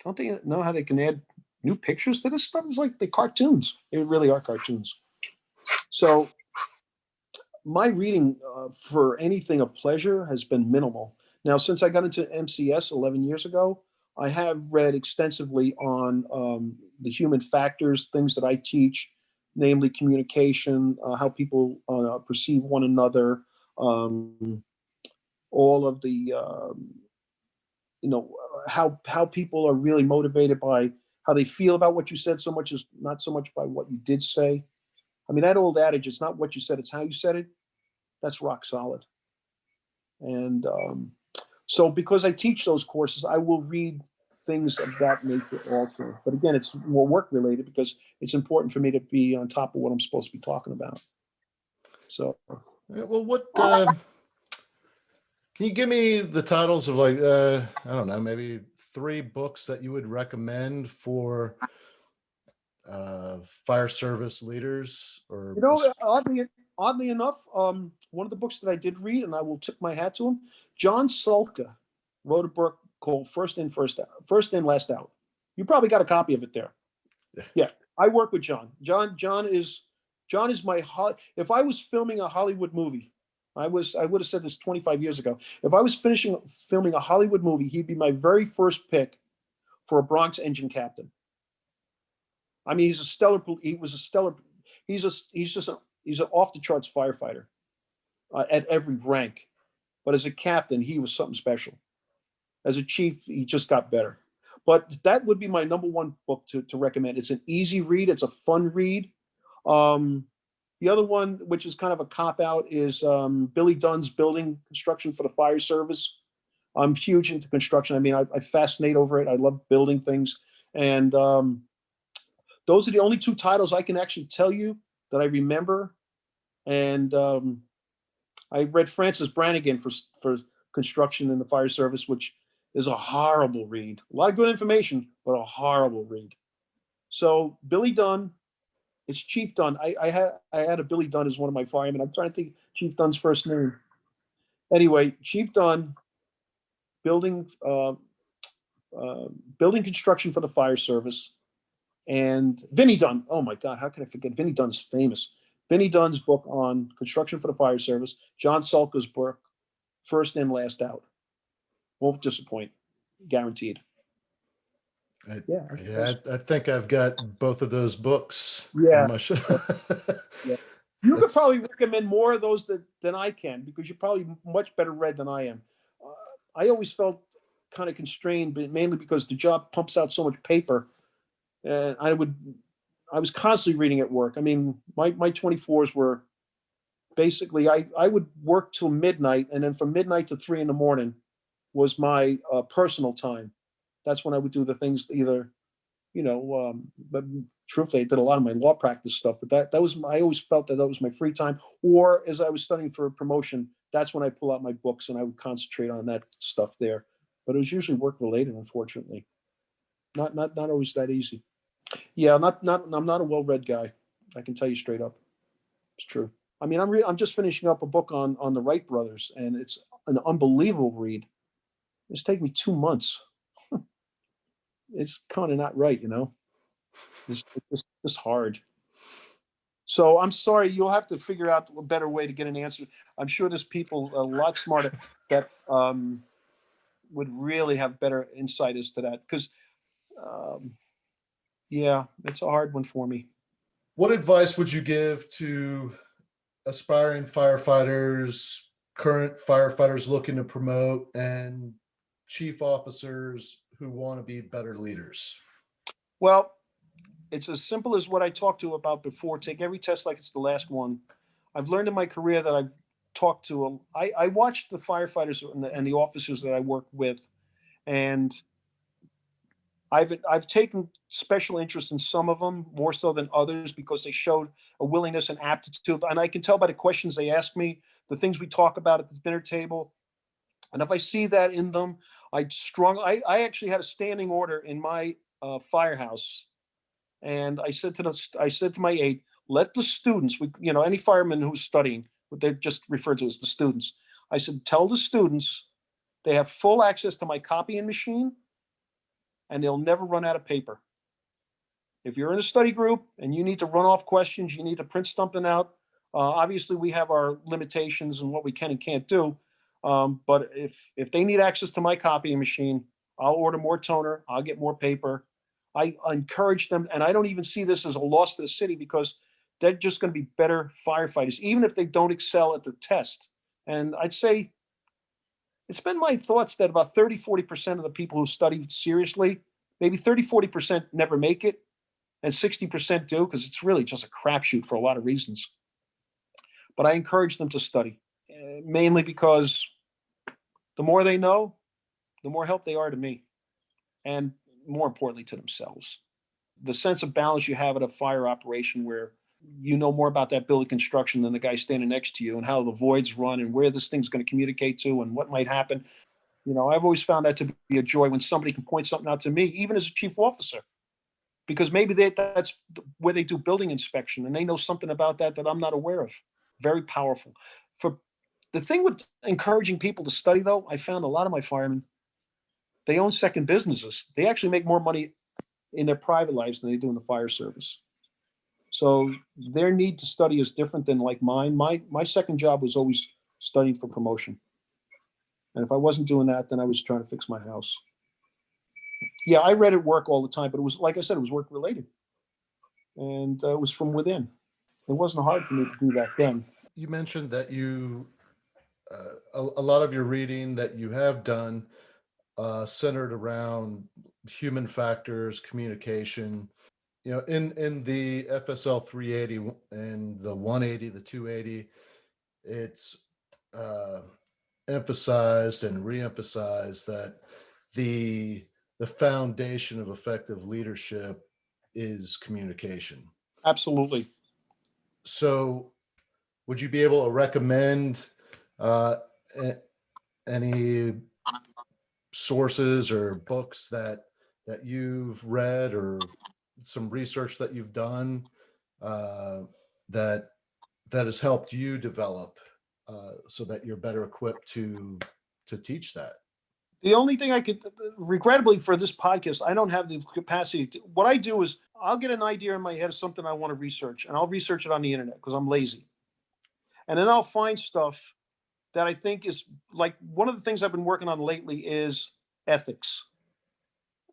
don't they know how they can add new pictures to this stuff? It's like the cartoons. They really are cartoons. So my reading for anything of pleasure has been minimal. Now, since I got into MCS 11 years ago, I have read extensively on the human factors, things that I teach, namely communication, how people perceive one another, all of the, how people are really motivated by how they feel about what you said, so much as not so much by what you did say. I mean, that old adage, it's not what you said, it's how you said it. That's rock solid. And so because I teach those courses, I will read things of that nature also. But again, it's more work related because it's important for me to be on top of what I'm supposed to be talking about. So, well, what can you give me the titles of, like, I don't know, maybe 3 books that you would recommend for fire service leaders? Or oddly enough, one of the books that I did read, and I will tip my hat to him, John Sulka wrote a book called First In, Last Out. You probably got a copy of it there. Yeah, I work with John. John is my, if I was filming a Hollywood movie, I would have said this 25 years ago. If I was filming a Hollywood movie, he'd be my very first pick for a Bronx engine captain. I mean, he's an off the charts firefighter at every rank. But as a captain, he was something special. As a chief, he just got better. But that would be my number one book to recommend. It's an easy read. It's a fun read. The other one, which is kind of a cop-out, is Billy Dunn's Building Construction for the Fire Service. I'm huge into construction. I mean, I fascinate over it. I love building things. And those are the only 2 titles I can actually tell you that I remember. And I read Francis Brannigan for construction in the fire service, which is a horrible read. A lot of good information, but a horrible read. So Billy Dunn, it's Chief Dunn. I had a Billy Dunn as one of my firemen. I'm trying to think Chief Dunn's first name. Anyway, Chief Dunn, building construction for the fire service, and Vinnie Dunn. Oh my God, how can I forget? Vinnie Dunn's famous. Vinnie Dunn's book on construction for the fire service. John Sulka's book, First In, Last Out. Won't disappoint, guaranteed. I think I've got both of those books. Yeah. On my show. Yeah. You could probably recommend more of those than I can, because you're probably much better read than I am. I always felt kind of constrained, but mainly because the job pumps out so much paper, and I was constantly reading at work. I mean, my 24s were basically, I would work till midnight, and then from midnight to 3 a.m. was my personal time. That's when I would do the things, either, but truthfully, I did a lot of my law practice stuff, but that was, I always felt that was my free time. Or as I was studying for a promotion, that's when I pull out my books and I would concentrate on that stuff there. But it was usually work related, unfortunately. Not always that easy. Yeah, I'm not a well-read guy. I can tell you straight up. It's true. I mean, I'm just finishing up a book on the Wright brothers, and it's an unbelievable read. It's taken me 2 months. It's kind of not right, It's just hard. So I'm sorry, you'll have to figure out a better way to get an answer. I'm sure there's people a lot smarter that would really have better insight as to that. Because, yeah, it's a hard one for me. What advice would you give to aspiring firefighters, current firefighters looking to promote, and chief officers who want to be better leaders? Well, it's as simple as what I talked to about before. Take every test like it's the last one. I've learned in my career that I've talked to, I watched the firefighters and the officers that I work with, and I've taken special interest in some of them more so than others because they showed a willingness and aptitude. And I can tell by the questions they ask me, the things we talk about at the dinner table. And if I see that in them, I actually had a standing order in my firehouse. And I said to my aide, let the students, any fireman who's studying, what they just referred to as the students. I said, tell the students they have full access to my copying machine and they'll never run out of paper. If you're in a study group and you need to run off questions, you need to print something out. Obviously, we have our limitations and what we can and can't do. But if they need access to my copying machine, I'll order more toner. I'll get more paper. I encourage them, and I don't even see this as a loss to the city because they're just going to be better firefighters, even if they don't excel at the test. And I'd say it's been my thoughts that about 30-40% of the people who study seriously, maybe 30-40% never make it, and 60% do because it's really just a crapshoot for a lot of reasons. But I encourage them to study, mainly because the more they know, the more help they are to me, and more importantly to themselves. The sense of balance you have at a fire operation where you know more about that building construction than the guy standing next to you and how the voids run and where this thing's going to communicate to and what might happen. I've always found that to be a joy when somebody can point something out to me, even as a chief officer, because maybe that's where they do building inspection and they know something about that I'm not aware of. Very powerful. For the thing with encouraging people to study, though, I found a lot of my firemen, they own second businesses. They actually make more money in their private lives than they do in the fire service. So their need to study is different than like mine. My second job was always studying for promotion. And if I wasn't doing that, then I was trying to fix my house. Yeah, I read at work all the time, but it was, like I said, it was work related. And it was from within. It wasn't hard for me to do that then. You mentioned that a lot of your reading that you have done centered around human factors, communication. In the FSL 380 and the 180, the 280, it's uh, emphasized and reemphasized that the foundation of effective leadership is communication. Absolutely. So, would you be able to recommend uh, any sources or books that you've read or some research that you've done uh, that has helped you develop so that you're better equipped to teach that? The only thing I could, regrettably for this podcast, I don't have the capacity to. What I do is I'll get an idea in my head of something I want to research, and I'll research it on the internet because I'm lazy. And then I'll find stuff that I think is like one of the things I've been working on lately is ethics.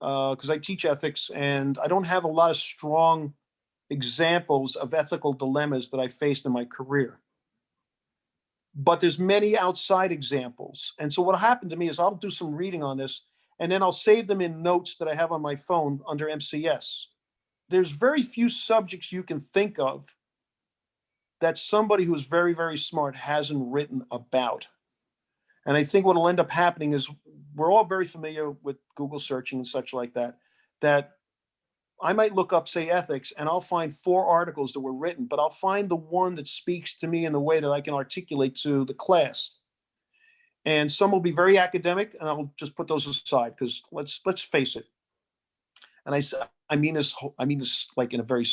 Because I teach ethics and I don't have a lot of strong examples of ethical dilemmas that I faced in my career. But there's many outside examples. And so what happened to me is I'll do some reading on this and then I'll save them in notes that I have on my phone under MCS. There's very few subjects you can think of that somebody who's very, very smart hasn't written about. And I think what will end up happening is we're all very familiar with Google searching and such like that, that I might look up, say, ethics, and I'll find 4 articles that were written, but I'll find the one that speaks to me in the way that I can articulate to the class. And some will be very academic, and I'll just put those aside because let's face it. And I mean this like in a very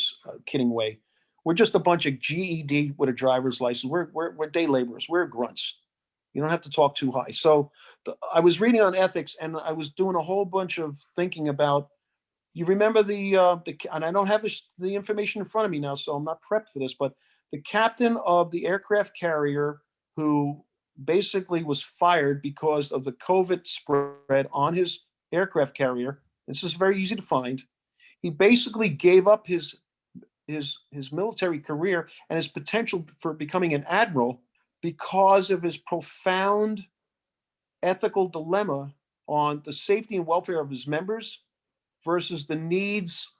kidding way. We're just a bunch of GED with a driver's license. We're day laborers. We're grunts. You don't have to talk too high. So I was reading on ethics, and I was doing a whole bunch of thinking about. You remember and I don't have the information in front of me now, so I'm not prepped for this, but the captain of the aircraft carrier who basically was fired because of the COVID spread on his aircraft carrier. This is very easy to find. He basically gave up his military career and his potential for becoming an admiral because of his profound ethical dilemma on the safety and welfare of his members versus the needs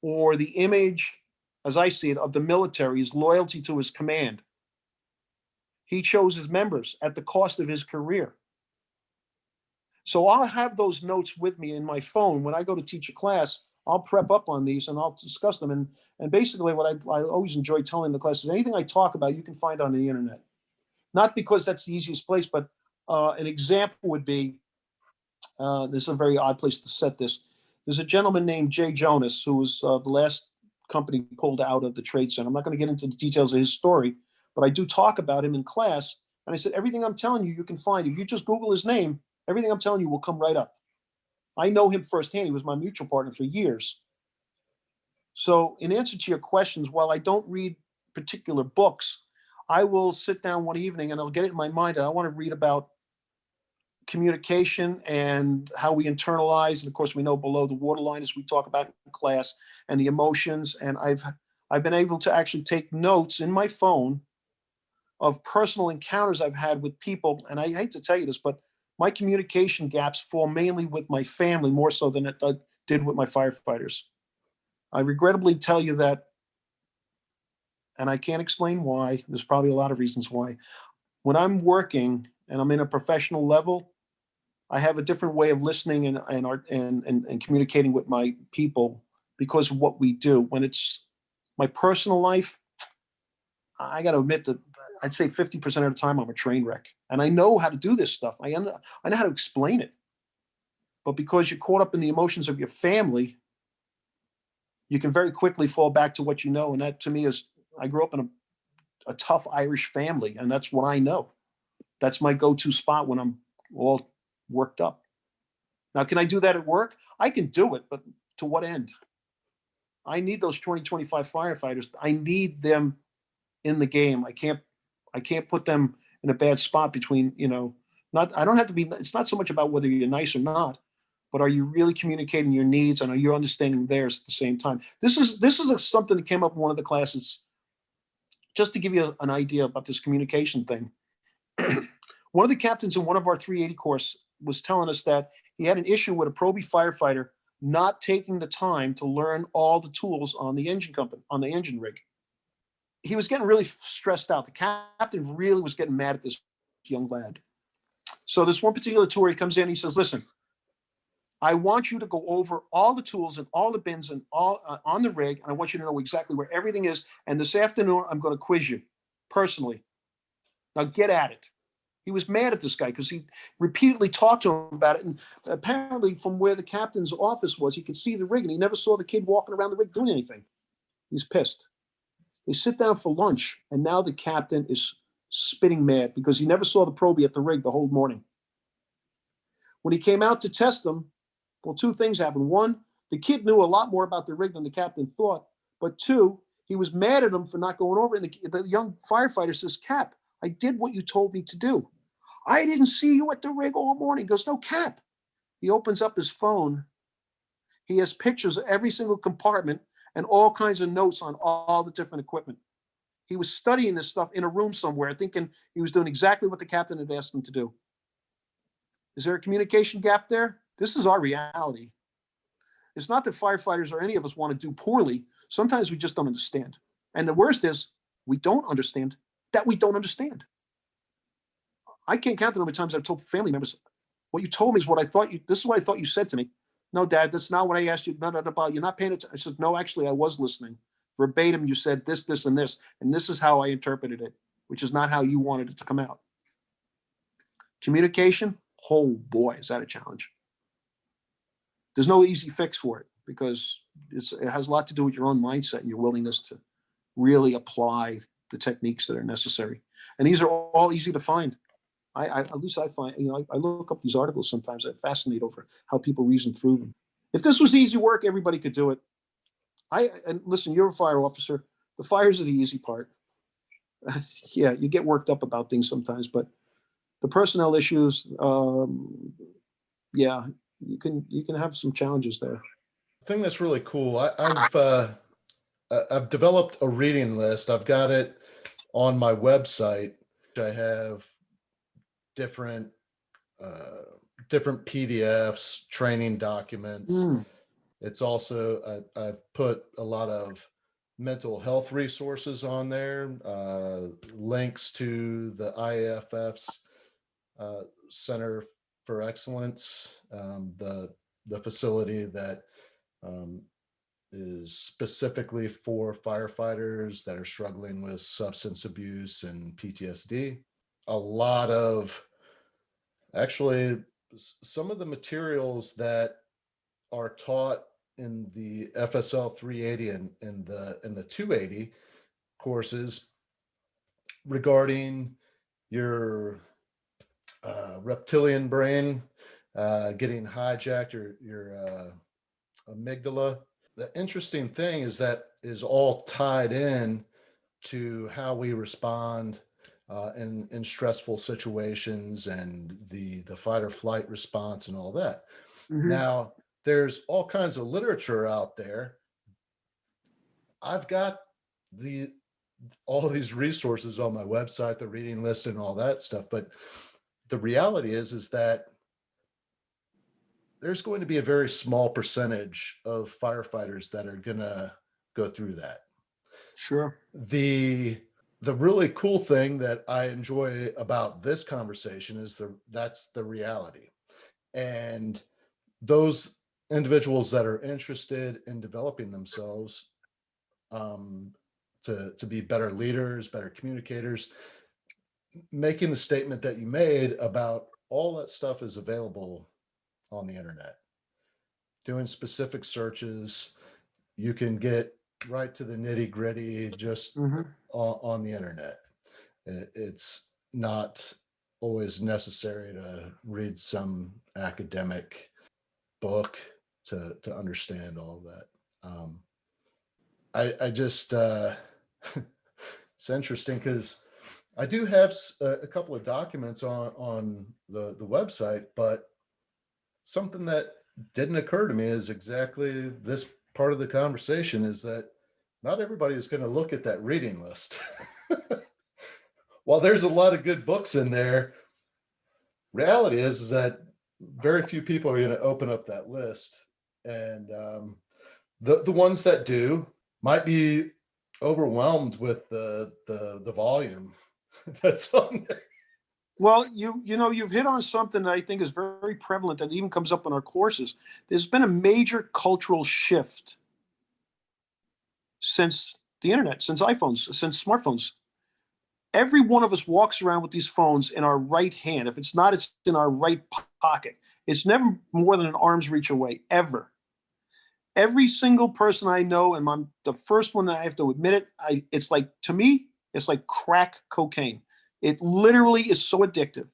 or the image, as I see it, of the military's loyalty to his command. He chose his members at the cost of his career. So I'll have those notes with me in my phone when I go to teach a class. I'll prep up on these and I'll discuss them. And basically, what I always enjoy telling the class is anything I talk about, you can find on the internet. Not because that's the easiest place, but an example would be this is a very odd place to set this. There's a gentleman named Jay Jonas who was the last company pulled out of the Trade Center. I'm not going to get into the details of his story, but I do talk about him in class. And I said, everything I'm telling you, you can find. If you just Google his name, everything I'm telling you will come right up. I know him firsthand. He was my mutual partner for years. So, in answer to your questions, while I don't read particular books, I will sit down one evening and I'll get it in my mind and I want to read about communication and how we internalize. And of course, we know below the waterline, as we talk about in class, and the emotions. And I've been able to actually take notes in my phone of personal encounters I've had with people. And I hate to tell you this, but my communication gaps fall mainly with my family more so than it did with my firefighters. I regrettably tell you that, and I can't explain why. There's probably a lot of reasons why. When I'm working and I'm in a professional level, I have a different way of listening and communicating with my people because of what we do. When it's my personal life, I got to admit that I'd say 50% of the time I'm a train wreck. And I know how to do this stuff. I know how to explain it. But because you're caught up in the emotions of your family, you can very quickly fall back to what you know. And that to me is, I grew up in a tough Irish family, and that's what I know. That's my go-to spot when I'm all worked up. Now, can I do that at work? I can do it, but to what end? I need those 20, 25 firefighters. I need them in the game. I can't put them in a bad spot between, not, I don't have to be, it's not so much about whether you're nice or not, but are you really communicating your needs and are you understanding theirs at the same time? This is something that came up in one of the classes, just to give you an idea about this communication thing. One of the captains in one of our 380 course was telling us that he had an issue with a Proby firefighter not taking the time to learn all the tools on the engine company, on the engine rig. He was getting really stressed out. The captain really was getting mad at this young lad. So this one particular tour, he comes in, he says, listen, I want you to go over all the tools and all the bins and all on the rig, and I want you to know exactly where everything is. And this afternoon, I'm going to quiz you personally. Now get at it. He was mad at this guy because he repeatedly talked to him about it. And apparently, from where the captain's office was, he could see the rig, and he never saw the kid walking around the rig doing anything. He's pissed. They sit down for lunch, and now the captain is spitting mad because he never saw the Proby at the rig the whole morning. When he came out to test them, well, two things happened. One, the kid knew a lot more about the rig than the captain thought. But two, he was mad at him for not going over it. And the young firefighter says, Cap, I did what you told me to do. I didn't see you at the rig all morning. He goes, no, Cap. He opens up his phone. He has pictures of every single compartment and all kinds of notes on all the different equipment. He was studying this stuff in a room somewhere, thinking he was doing exactly what the captain had asked him to do. Is there a communication gap there? This is our reality. It's not that firefighters or any of us want to do poorly. Sometimes we just don't understand. And the worst is we don't understand that we don't understand. I can't count the number of times I've told family members, what you told me is what I thought you, this is what I thought you said to me. No, Dad, that's not what I asked you. No, you're not paying attention. I said, no, actually, I was listening. Verbatim, you said this, this, and this. And this is how I interpreted it, which is not how you wanted it to come out. Communication, oh boy, is that a challenge. There's no easy fix for it because it has a lot to do with your own mindset and your willingness to really apply the techniques that are necessary. And these are all easy to find. At least I find, I look up these articles sometimes. I fascinate over how people reason through them. If this was easy work, everybody could do it. And listen, you're a fire officer. The fires are the easy part. Yeah, you get worked up about things sometimes, but the personnel issues, yeah, you can have some challenges there. I think that's really cool. I've developed a reading list. I've got it on my website. I have different different PDFs, training documents. It's also I've put a lot of mental health resources on there, links to the IAFF's Center for Excellence, the facility that is specifically for firefighters that are struggling with substance abuse and PTSD. A lot of actually some of the materials that are taught in the FSL 380 and the 280 courses regarding your reptilian brain getting hijacked, your amygdala. The interesting thing is that is all tied in to how we respond in stressful situations and the fight or flight response and all that. Now, there's all kinds of literature out there. I've got all of these resources on my website, the reading list and all that stuff. But the reality is that there's going to be a very small percentage of firefighters that are going to go through that. Sure. The really cool thing that I enjoy about this conversation is that's the reality. And those individuals that are interested in developing themselves to be better leaders, better communicators, making the statement that you made about all that stuff is available on the internet. Doing specific searches, you can get right to the nitty gritty just on the internet. It's not always necessary to read some academic book to understand all of that. I just it's interesting because I do have a couple of documents on the website, but something that didn't occur to me is exactly this part of the conversation is that not everybody is going to look at that reading list. While there's a lot of good books in there, reality is that very few people are going to open up that list. And the ones that do might be overwhelmed with the volume that's on there. Well, you've hit on something that I think is very prevalent that even comes up in our courses. There's been a major cultural shift since the internet, since iPhones, since smartphones. Every one of us walks around with these phones in our right hand. If it's not, it's in our right pocket. It's never more than an arm's reach away, ever. Every single person I know, and I'm the first one that I have to admit it, it's like, to me, it's like crack cocaine. It literally is so addictive.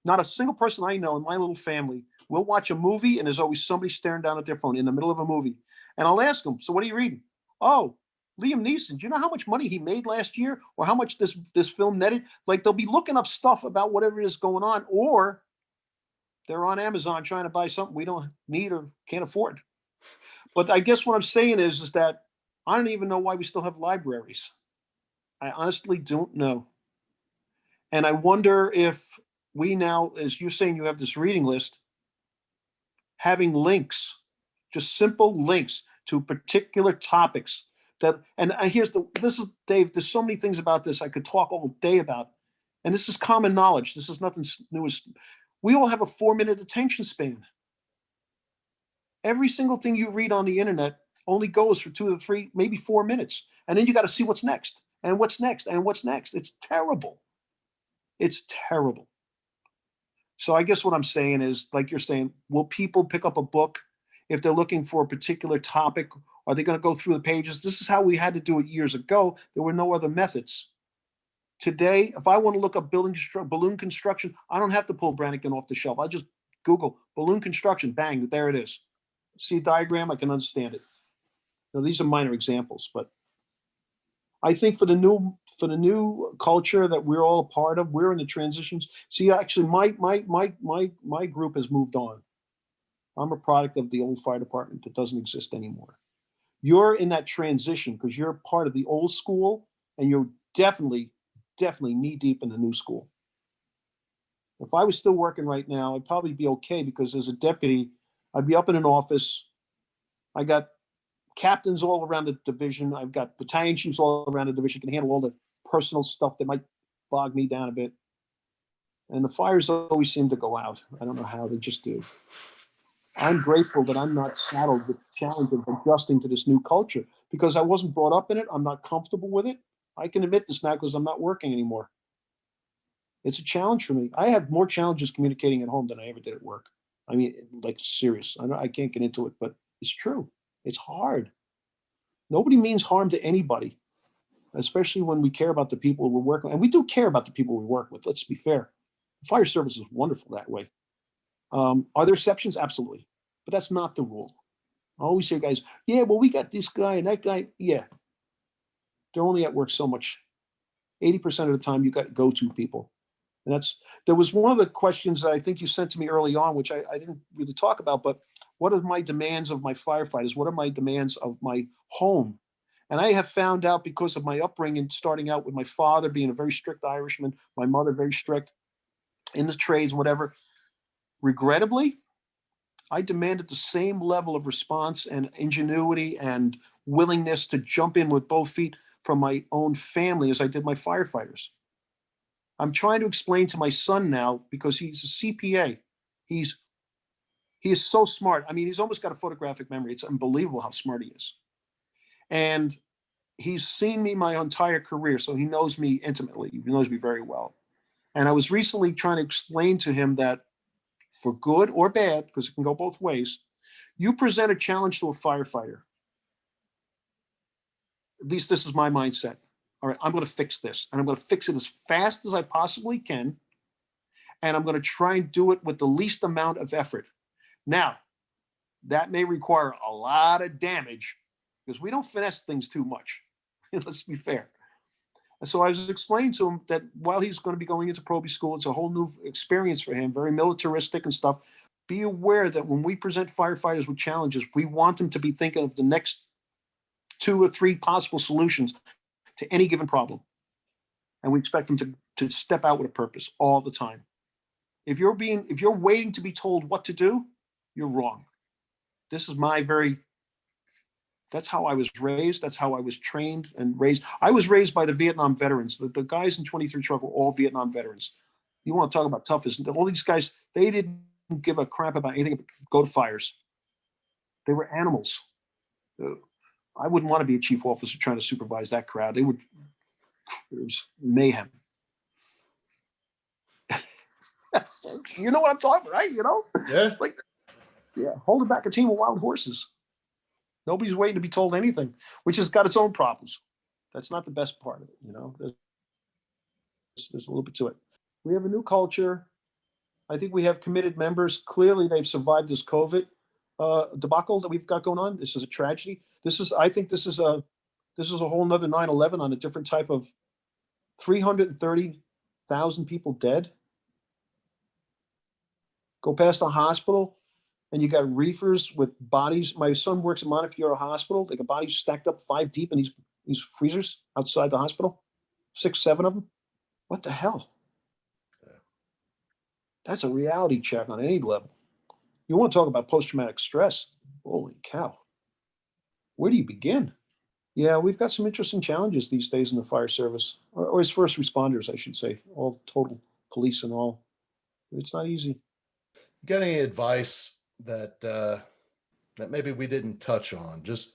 Not a single person I know in my little family will watch a movie and there's always somebody staring down at their phone in the middle of a movie. And I'll ask them, so what are you reading? Oh, Liam Neeson, do you know how much money he made last year or how much this film netted? Like they'll be looking up stuff about whatever is going on, or they're on Amazon trying to buy something we don't need or can't afford. But I guess what I'm saying is that I don't even know why we still have libraries. I honestly don't know. And I wonder if we now, as you're saying, you have this reading list, having links, just simple links to particular topics that, and this is Dave, there's so many things about this I could talk all day about. And this is common knowledge. This is nothing new. We all have a 4-minute attention span. Every single thing you read on the internet only goes for 2 to 3, maybe 4 minutes. And then you got to see what's next and what's next and what's next. It's terrible. It's terrible. So I guess what I'm saying is, like you're saying, will people pick up a book if they're looking for a particular topic? Are they going to go through the pages? This is how we had to do it years ago. There were no other methods. Today, if I want to look up balloon construction, I don't have to pull Brannigan off the shelf. I just Google balloon construction, bang, there it is. See a diagram, I can understand it. Now, these are minor examples, but I think for the new culture that we're all a part of, we're in the transitions. See, actually, my group has moved on. I'm a product of the old fire department that doesn't exist anymore. You're in that transition because you're part of the old school, and you're definitely knee deep in the new school. If I was still working right now, I'd probably be okay because as a deputy, I'd be up in an office. I got captains all around the division. I've got battalion chiefs all around the division, can handle all the personal stuff that might bog me down a bit. And the fires always seem to go out. I don't know how, they just do. I'm grateful that I'm not saddled with the challenge of adjusting to this new culture because I wasn't brought up in it. I'm not comfortable with it. I can admit this now because I'm not working anymore. It's a challenge for me. I have more challenges communicating at home than I ever did at work. I mean, like serious. I can't get into it, but it's true. It's hard. Nobody means harm to anybody, especially when we care about the people we're working with. And we do care about the people we work with. Let's be fair. The fire service is wonderful that way. Are there exceptions? Absolutely. But that's not the rule. I always hear guys, yeah, well, we got this guy and that guy. Yeah, they're only at work so much. 80% of the time, you got go-to people. And there was one of the questions that I think you sent to me early on, which I didn't really talk about, but what are my demands of my firefighters? What are my demands of my home? And I have found out because of my upbringing, starting out with my father being a very strict Irishman, my mother very strict in the trades, whatever. Regrettably, I demanded the same level of response and ingenuity and willingness to jump in with both feet from my own family as I did my firefighters. I'm trying to explain to my son now because he's a CPA. He is so smart. I mean, he's almost got a photographic memory. It's unbelievable how smart he is. And he's seen me my entire career, so he knows me intimately. He knows me very well. And I was recently trying to explain to him that for good or bad, because it can go both ways, you present a challenge to a firefighter. At least this is my mindset. All right, I'm going to fix this, and I'm going to fix it as fast as I possibly can. And I'm going to try and do it with the least amount of effort. Now, that may require a lot of damage because we don't finesse things too much. Let's be fair. And so I was explaining to him that while he's going to be going into probie school, it's a whole new experience for him, very militaristic and stuff. Be aware that when we present firefighters with challenges, we want them to be thinking of the next 2 or 3 possible solutions to any given problem. And we expect them to step out with a purpose all the time. If you're waiting to be told what to do, you're wrong. This is that's how I was raised. That's how I was trained and raised. I was raised by the Vietnam veterans. The guys in 23 Truck were all Vietnam veterans. You want to talk about toughest. All these guys, they didn't give a crap about anything but go to fires. They were animals. I wouldn't want to be a chief officer trying to supervise that crowd. It was mayhem. You know what I'm talking about, right? You know? Yeah. Like, yeah, holding back a team of wild horses. Nobody's waiting to be told anything, which has got its own problems. That's not the best part of it, you know? There's a little bit to it. We have a new culture. I think we have committed members. Clearly, they've survived this COVID debacle that we've got going on. This is a tragedy. I think this is a whole nother 9/11 on a different type of 330,000 people dead. Go past the hospital and you got reefers with bodies. My son works at Montefiore Hospital. They got bodies stacked up 5 deep in these freezers outside the hospital. 6, 7 of them. What the hell? That's a reality check on any level. You want to talk about post-traumatic stress? Holy cow. Where do you begin? Yeah, we've got some interesting challenges these days in the fire service, or as first responders, I should say, all total police and all. It's not easy. Got any advice that maybe we didn't touch on? Just,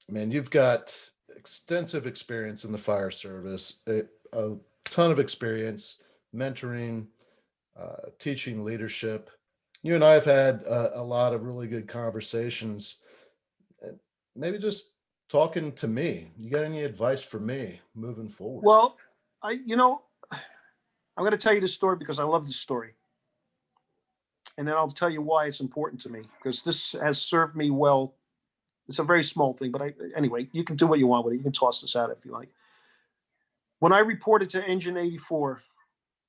man, you've got extensive experience in the fire service, a ton of experience mentoring, teaching leadership. You and I have had a lot of really good conversations. And maybe just talking to me. You got any advice for me moving forward? Well, I'm going to tell you this story because I love this story. And then I'll tell you why it's important to me, because this has served me well. It's a very small thing, but anyway, you can do what you want with it. You can toss this out if you like. When I reported to Engine 84,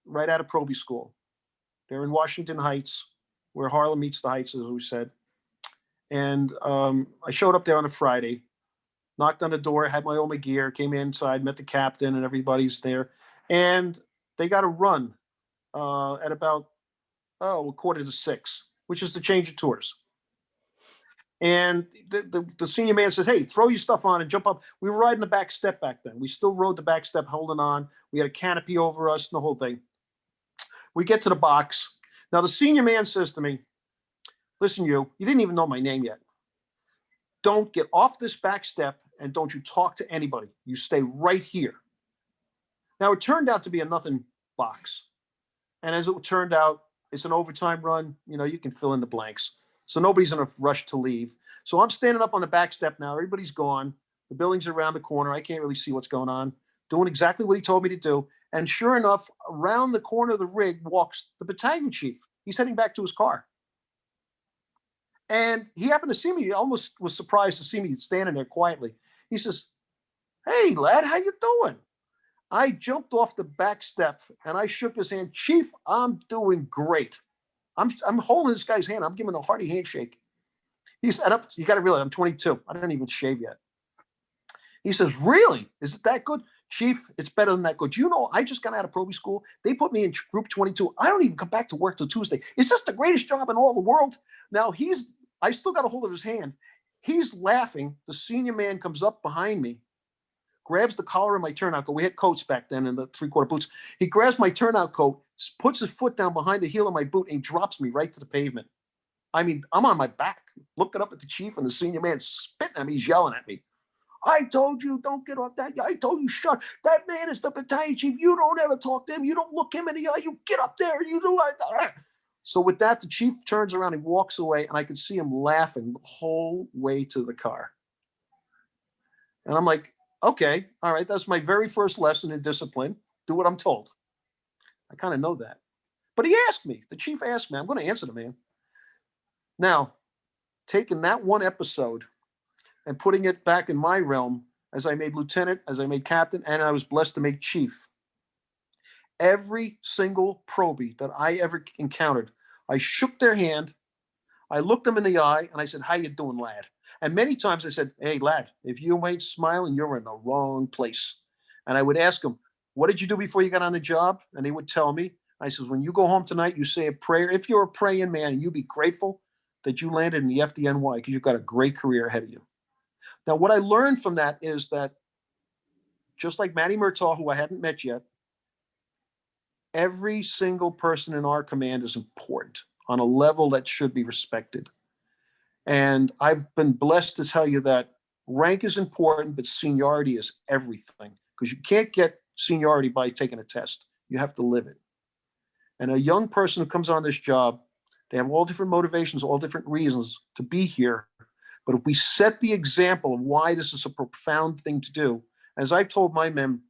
right out of probie school, they're in Washington Heights, where Harlem meets the Heights, as we said. And I showed up there on a Friday, knocked on the door, had my Oma gear, came inside, met the captain, and everybody's there. And they got a run at about 5:45, which is the change of tours. And the senior man says, hey, throw your stuff on and jump up. We were riding the back step back then. We still rode the back step holding on. We had a canopy over us and the whole thing. We get to the box. Now the senior man says to me, listen, you didn't even know my name yet. Don't get off this back step and don't you talk to anybody. You stay right here. Now it turned out to be a nothing box. And as it turned out, it's an overtime run. You can fill in the blanks. So nobody's in a rush to leave. So I'm standing up on the back step now. Everybody's gone. The building's around the corner. I can't really see what's going on. Doing exactly what he told me to do. And sure enough, around the corner of the rig walks the battalion chief. He's heading back to his car. And he happened to see me. He almost was surprised to see me standing there quietly. He says, hey, lad, how you doing? I jumped off the back step and I shook his hand. Chief, I'm doing great. I'm holding this guy's hand. I'm giving a hearty handshake. He said, you got to realize I'm 22. I didn't even shave yet. He says, really? Is it that good? Chief, it's better than that good. I just got out of probie school. They put me in group 22. I don't even come back to work till Tuesday. It's just the greatest job in all the world. Now I still got a hold of his hand. He's laughing. The senior man comes up behind me, grabs the collar of my turnout coat. We had coats back then in the 3/4 boots. He grabs my turnout coat, puts his foot down behind the heel of my boot, and drops me right to the pavement. I mean, I'm on my back, looking up at the chief and the senior man spitting at me. He's yelling at me. I told you, don't get off that. I told you, shut. That man is the battalion chief. You don't ever talk to him. You don't look him in the eye. You get up there. You do it. So with that, the chief turns around and walks away, and I could see him laughing the whole way to the car. And I'm like, okay, all right, that's my very first lesson in discipline. Do what I'm told. I kind of know that. But he asked me, the chief asked me, I'm going to answer the man. Now, taking that one episode and putting it back in my realm, as I made lieutenant, as I made captain, and I was blessed to make chief. Every single probie that I ever encountered, I shook their hand, I looked them in the eye, and I said, how you doing, lad? And many times I said, hey, lad, if you ain't smiling, you're in the wrong place. And I would ask them, what did you do before you got on the job? And they would tell me. I said, when you go home tonight, you say a prayer. If you're a praying man, and you be grateful that you landed in the FDNY because you've got a great career ahead of you. Now, what I learned from that is that just like Matty Murtaugh, who I hadn't met yet, every single person in our command is important on a level that should be respected. And I've been blessed to tell you that rank is important, but seniority is everything, because you can't get seniority by taking a test. You have to live it. And a young person who comes on this job, they have all different motivations, all different reasons to be here. But if we set the example of why this is a profound thing to do, as I've told my men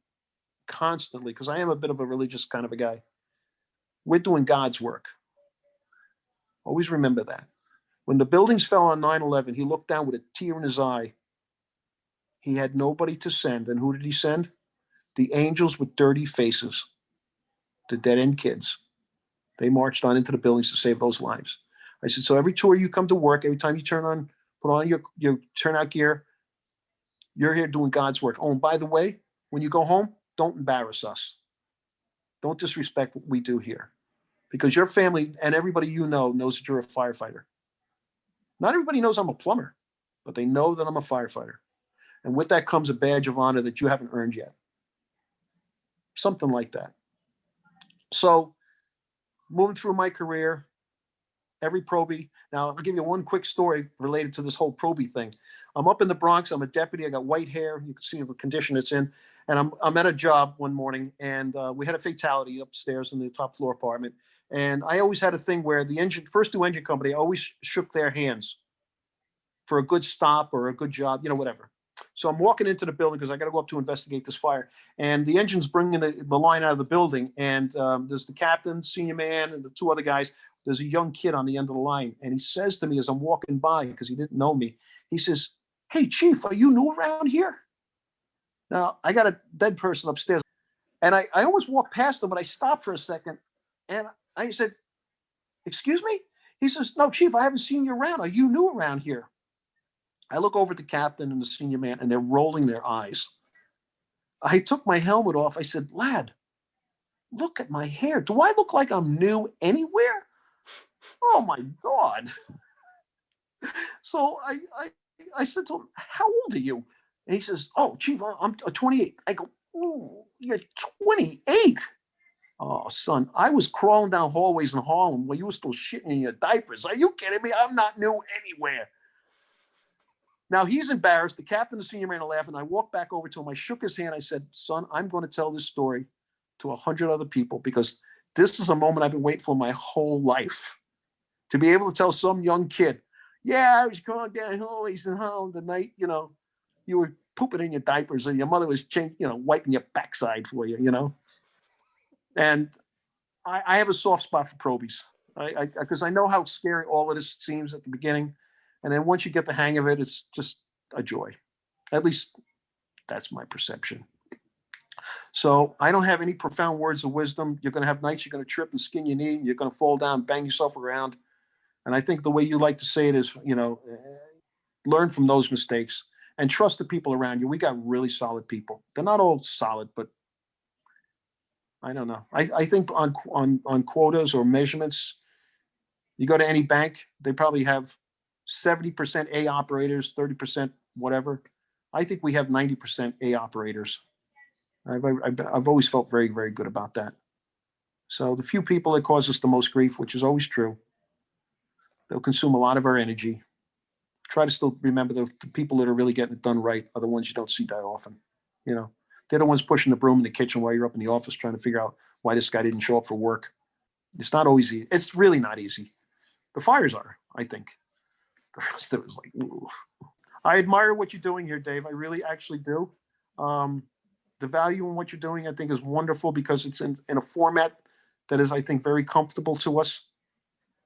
constantly, because I am a bit of a religious kind of a guy, we're doing God's work. Always remember that. When the buildings fell on 9/11, he looked down with a tear in his eye. He had nobody to send. And who did he send? The angels with dirty faces, the dead end kids. They marched on into the buildings to save those lives. I said, so every tour you come to work, every time you put on your turnout gear, you're here doing God's work. Oh, and by the way, when you go home, don't embarrass us. Don't disrespect what we do here, because your family and everybody knows that you're a firefighter. Not everybody knows I'm a plumber, but they know that I'm a firefighter. And with that comes a badge of honor that you haven't earned yet. Something like that. So moving through my career, every probie. Now, I'll give you one quick story related to this whole probie thing. I'm up in the Bronx. I'm a deputy. I got white hair. You can see the condition it's in. And I'm at a job one morning, and we had a fatality upstairs in the top floor apartment. And I always had a thing where the first two engine company always shook their hands for a good stop or a good job, whatever. So I'm walking into the building because I got to go up to investigate this fire. And the engine's bringing the line out of the building. And there's the captain, senior man, and the two other guys. There's a young kid on the end of the line. And he says to me as I'm walking by, because he didn't know me, he says, hey, Chief, are you new around here? Now, I got a dead person upstairs. And I almost walked past him, but I stopped for a second. And I said, excuse me? He says, no, Chief, I haven't seen you around. Are you new around here? I look over at the captain and the senior man, and they're rolling their eyes. I took my helmet off. I said, lad, look at my hair. Do I look like I'm new anywhere? Oh, my God. So I said to him, how old are you? And he says, oh, Chief, I'm 28. I go, oh, you're 28. Oh, son, I was crawling down hallways in Harlem while you were still shitting in your diapers. Are you kidding me? I'm not new anywhere. Now he's embarrassed. The captain and the senior man are laughing. I walked back over to him. I shook his hand. I said, son, I'm going to tell this story to 100 other people because this is a moment I've been waiting for my whole life. To be able to tell some young kid, yeah, I was crawling down hallways in Harlem the night, you were pooping in your diapers and your mother was wiping your backside for you. And I have a soft spot for probies. Because I know how scary all of this seems at the beginning. And then once you get the hang of it, it's just a joy. At least that's my perception. So I don't have any profound words of wisdom. You're going to have nights you're going to trip and skin your knee. You're going to fall down, bang yourself around. And I think the way you like to say it is, learn from those mistakes and trust the people around you. We got really solid people. They're not all solid, but I don't know. I think on quotas or measurements, you go to any bank, they probably have 70% A operators, 30% whatever. I think we have 90% A operators. I've always felt very, very good about that. So the few people that cause us the most grief, which is always true, they'll consume a lot of our energy. Try to still remember the people that are really getting it done right are the ones you don't see that often. They're the ones pushing the broom in the kitchen while you're up in the office trying to figure out why this guy didn't show up for work. It's not always easy. It's really not easy. The fires are, I think. The rest of it was like, ooh. I admire what you're doing here, Dave. I really actually do. The value in what you're doing, I think, is wonderful because it's in a format that is, I think, very comfortable to us.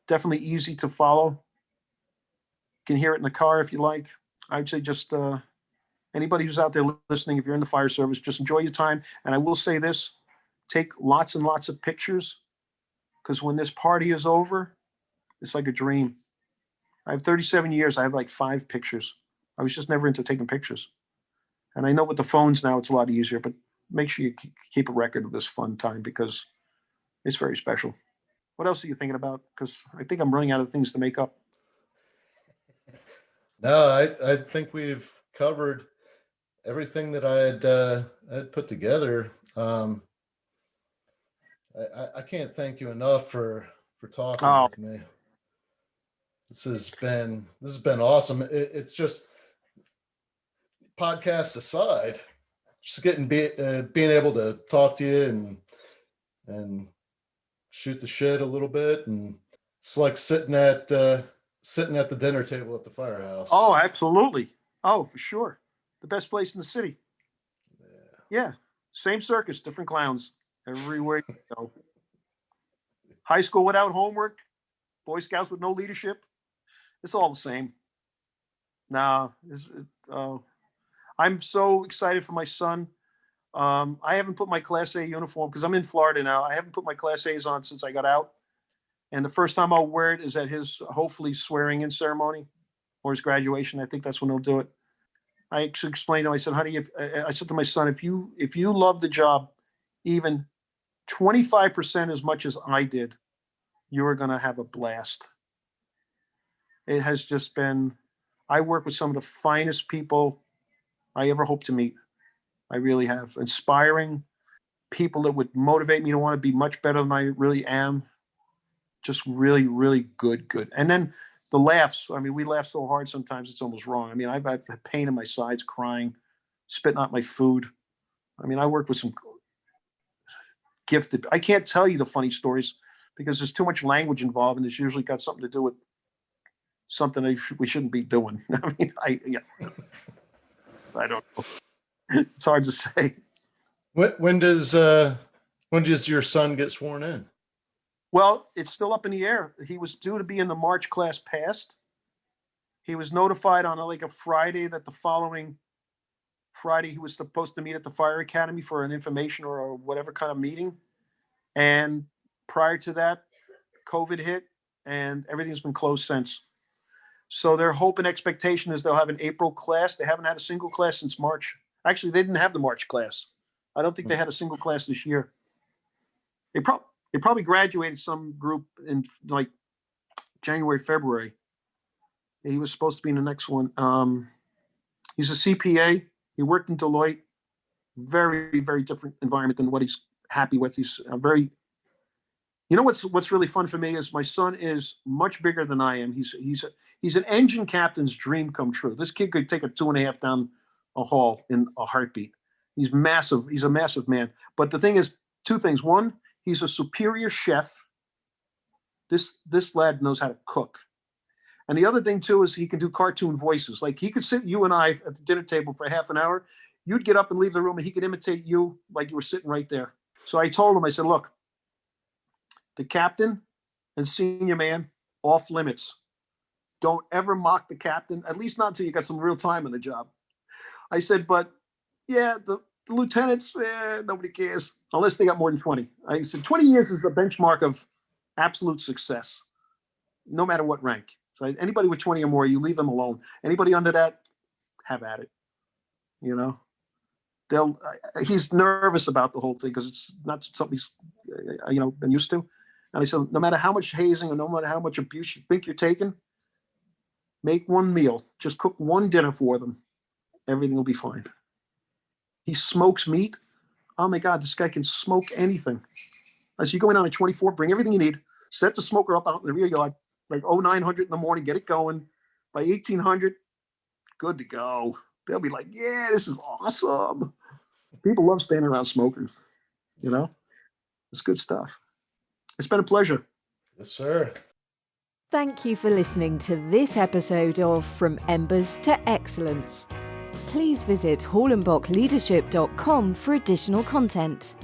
Definitely easy to follow. You can hear it in the car if you like. I'd say just anybody who's out there listening, if you're in the fire service, just enjoy your time. And I will say this, take lots and lots of pictures because when this party is over, it's like a dream. I have 37 years. I have like 5 pictures. I was just never into taking pictures. And I know with the phones now, it's a lot easier, but make sure you keep a record of this fun time because it's very special. What else are you thinking about? Because I think I'm running out of things to make up. No, I think we've covered everything that I had put together. I can't thank you enough for talking with me. This has been awesome. It's just podcast aside, just being able to talk to you and shoot the shit a little bit, and it's like sitting at the dinner table at the firehouse. Oh, absolutely. Oh, for sure. The best place in the city. Yeah. Same circus, different clowns everywhere you go. High school without homework, Boy Scouts with no leadership. It's all the same. Nah, I'm so excited for my son. I haven't put my Class A uniform because I'm in Florida now. I haven't put my Class A's on since I got out. And the first time I'll wear it is at his hopefully swearing in ceremony or his graduation. I think that's when he'll do it. I actually explained to him, I said, honey, I said to my son, if you love the job even 25% as much as I did, you are going to have a blast. It has just been, I work with some of the finest people I ever hope to meet. I really have. Inspiring people that would motivate me to want to be much better than I really am. Just really, really good. And then the laughs. I mean, we laugh so hard sometimes it's almost wrong. I mean, I've had pain in my sides, crying, spitting out my food. I mean, I work with some gifted. I can't tell you the funny stories because there's too much language involved, and it's usually got something to do with something we shouldn't be doing. I mean, I don't know. It's hard to say. When does your son get sworn in? Well, it's still up in the air. He was due to be in the March class passed. He was notified on like a Friday that the following Friday he was supposed to meet at the fire academy for an information or whatever kind of meeting. And prior to that, COVID hit and everything's been closed since. So their hope and expectation is they'll have an April class. They haven't had a single class since March. Actually, they didn't have the March class. I don't think they had a single class this year. They probably graduated some group in like January, February. He was supposed to be in the next one. He's a CPA. He worked in Deloitte. Very, very different environment than what he's happy with. He's very You know what's really fun for me is my son is much bigger than I am. He's an engine captain's dream come true. This kid could take a 2.5 down a hall in a heartbeat. He's massive. He's a massive man. But the thing is, two things. One, he's a superior chef. This lad knows how to cook. And the other thing too is he can do cartoon voices. Like he could sit you and I at the dinner table for half an hour. You'd get up and leave the room and he could imitate you like you were sitting right there. So I told him, I said, look, the captain and senior man, off limits. Don't ever mock the captain, at least not until you got some real time in the job. I said, but yeah, the lieutenants, nobody cares unless they got more than 20. I said 20 years is the benchmark of absolute success, no matter what rank. So anybody with 20 or more, you leave them alone. Anybody under that, have at it. You know, he's nervous about the whole thing because it's not something he's, been used to. And I said, no matter how much hazing or no matter how much abuse you think you're taking, make one meal. Just cook one dinner for them. Everything will be fine. He smokes meat. Oh my God, this guy can smoke anything. As you go in on a 24, bring everything you need. Set the smoker up out in the rear yard, like 0900 in the morning, get it going. By 1800, good to go. They'll be like, yeah, this is awesome. People love standing around smokers. You know, it's good stuff. It's been a pleasure. Yes, sir. Thank you for listening to this episode of From Embers to Excellence. Please visit hallenbachleadership.com for additional content.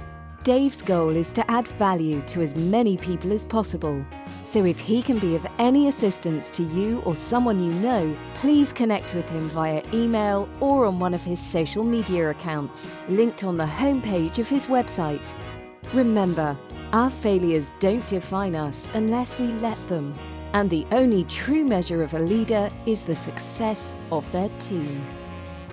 Dave's goal is to add value to as many people as possible. So if he can be of any assistance to you or someone you know, please connect with him via email or on one of his social media accounts, linked on the homepage of his website. Remember, our failures don't define us unless we let them. And the only true measure of a leader is the success of their team.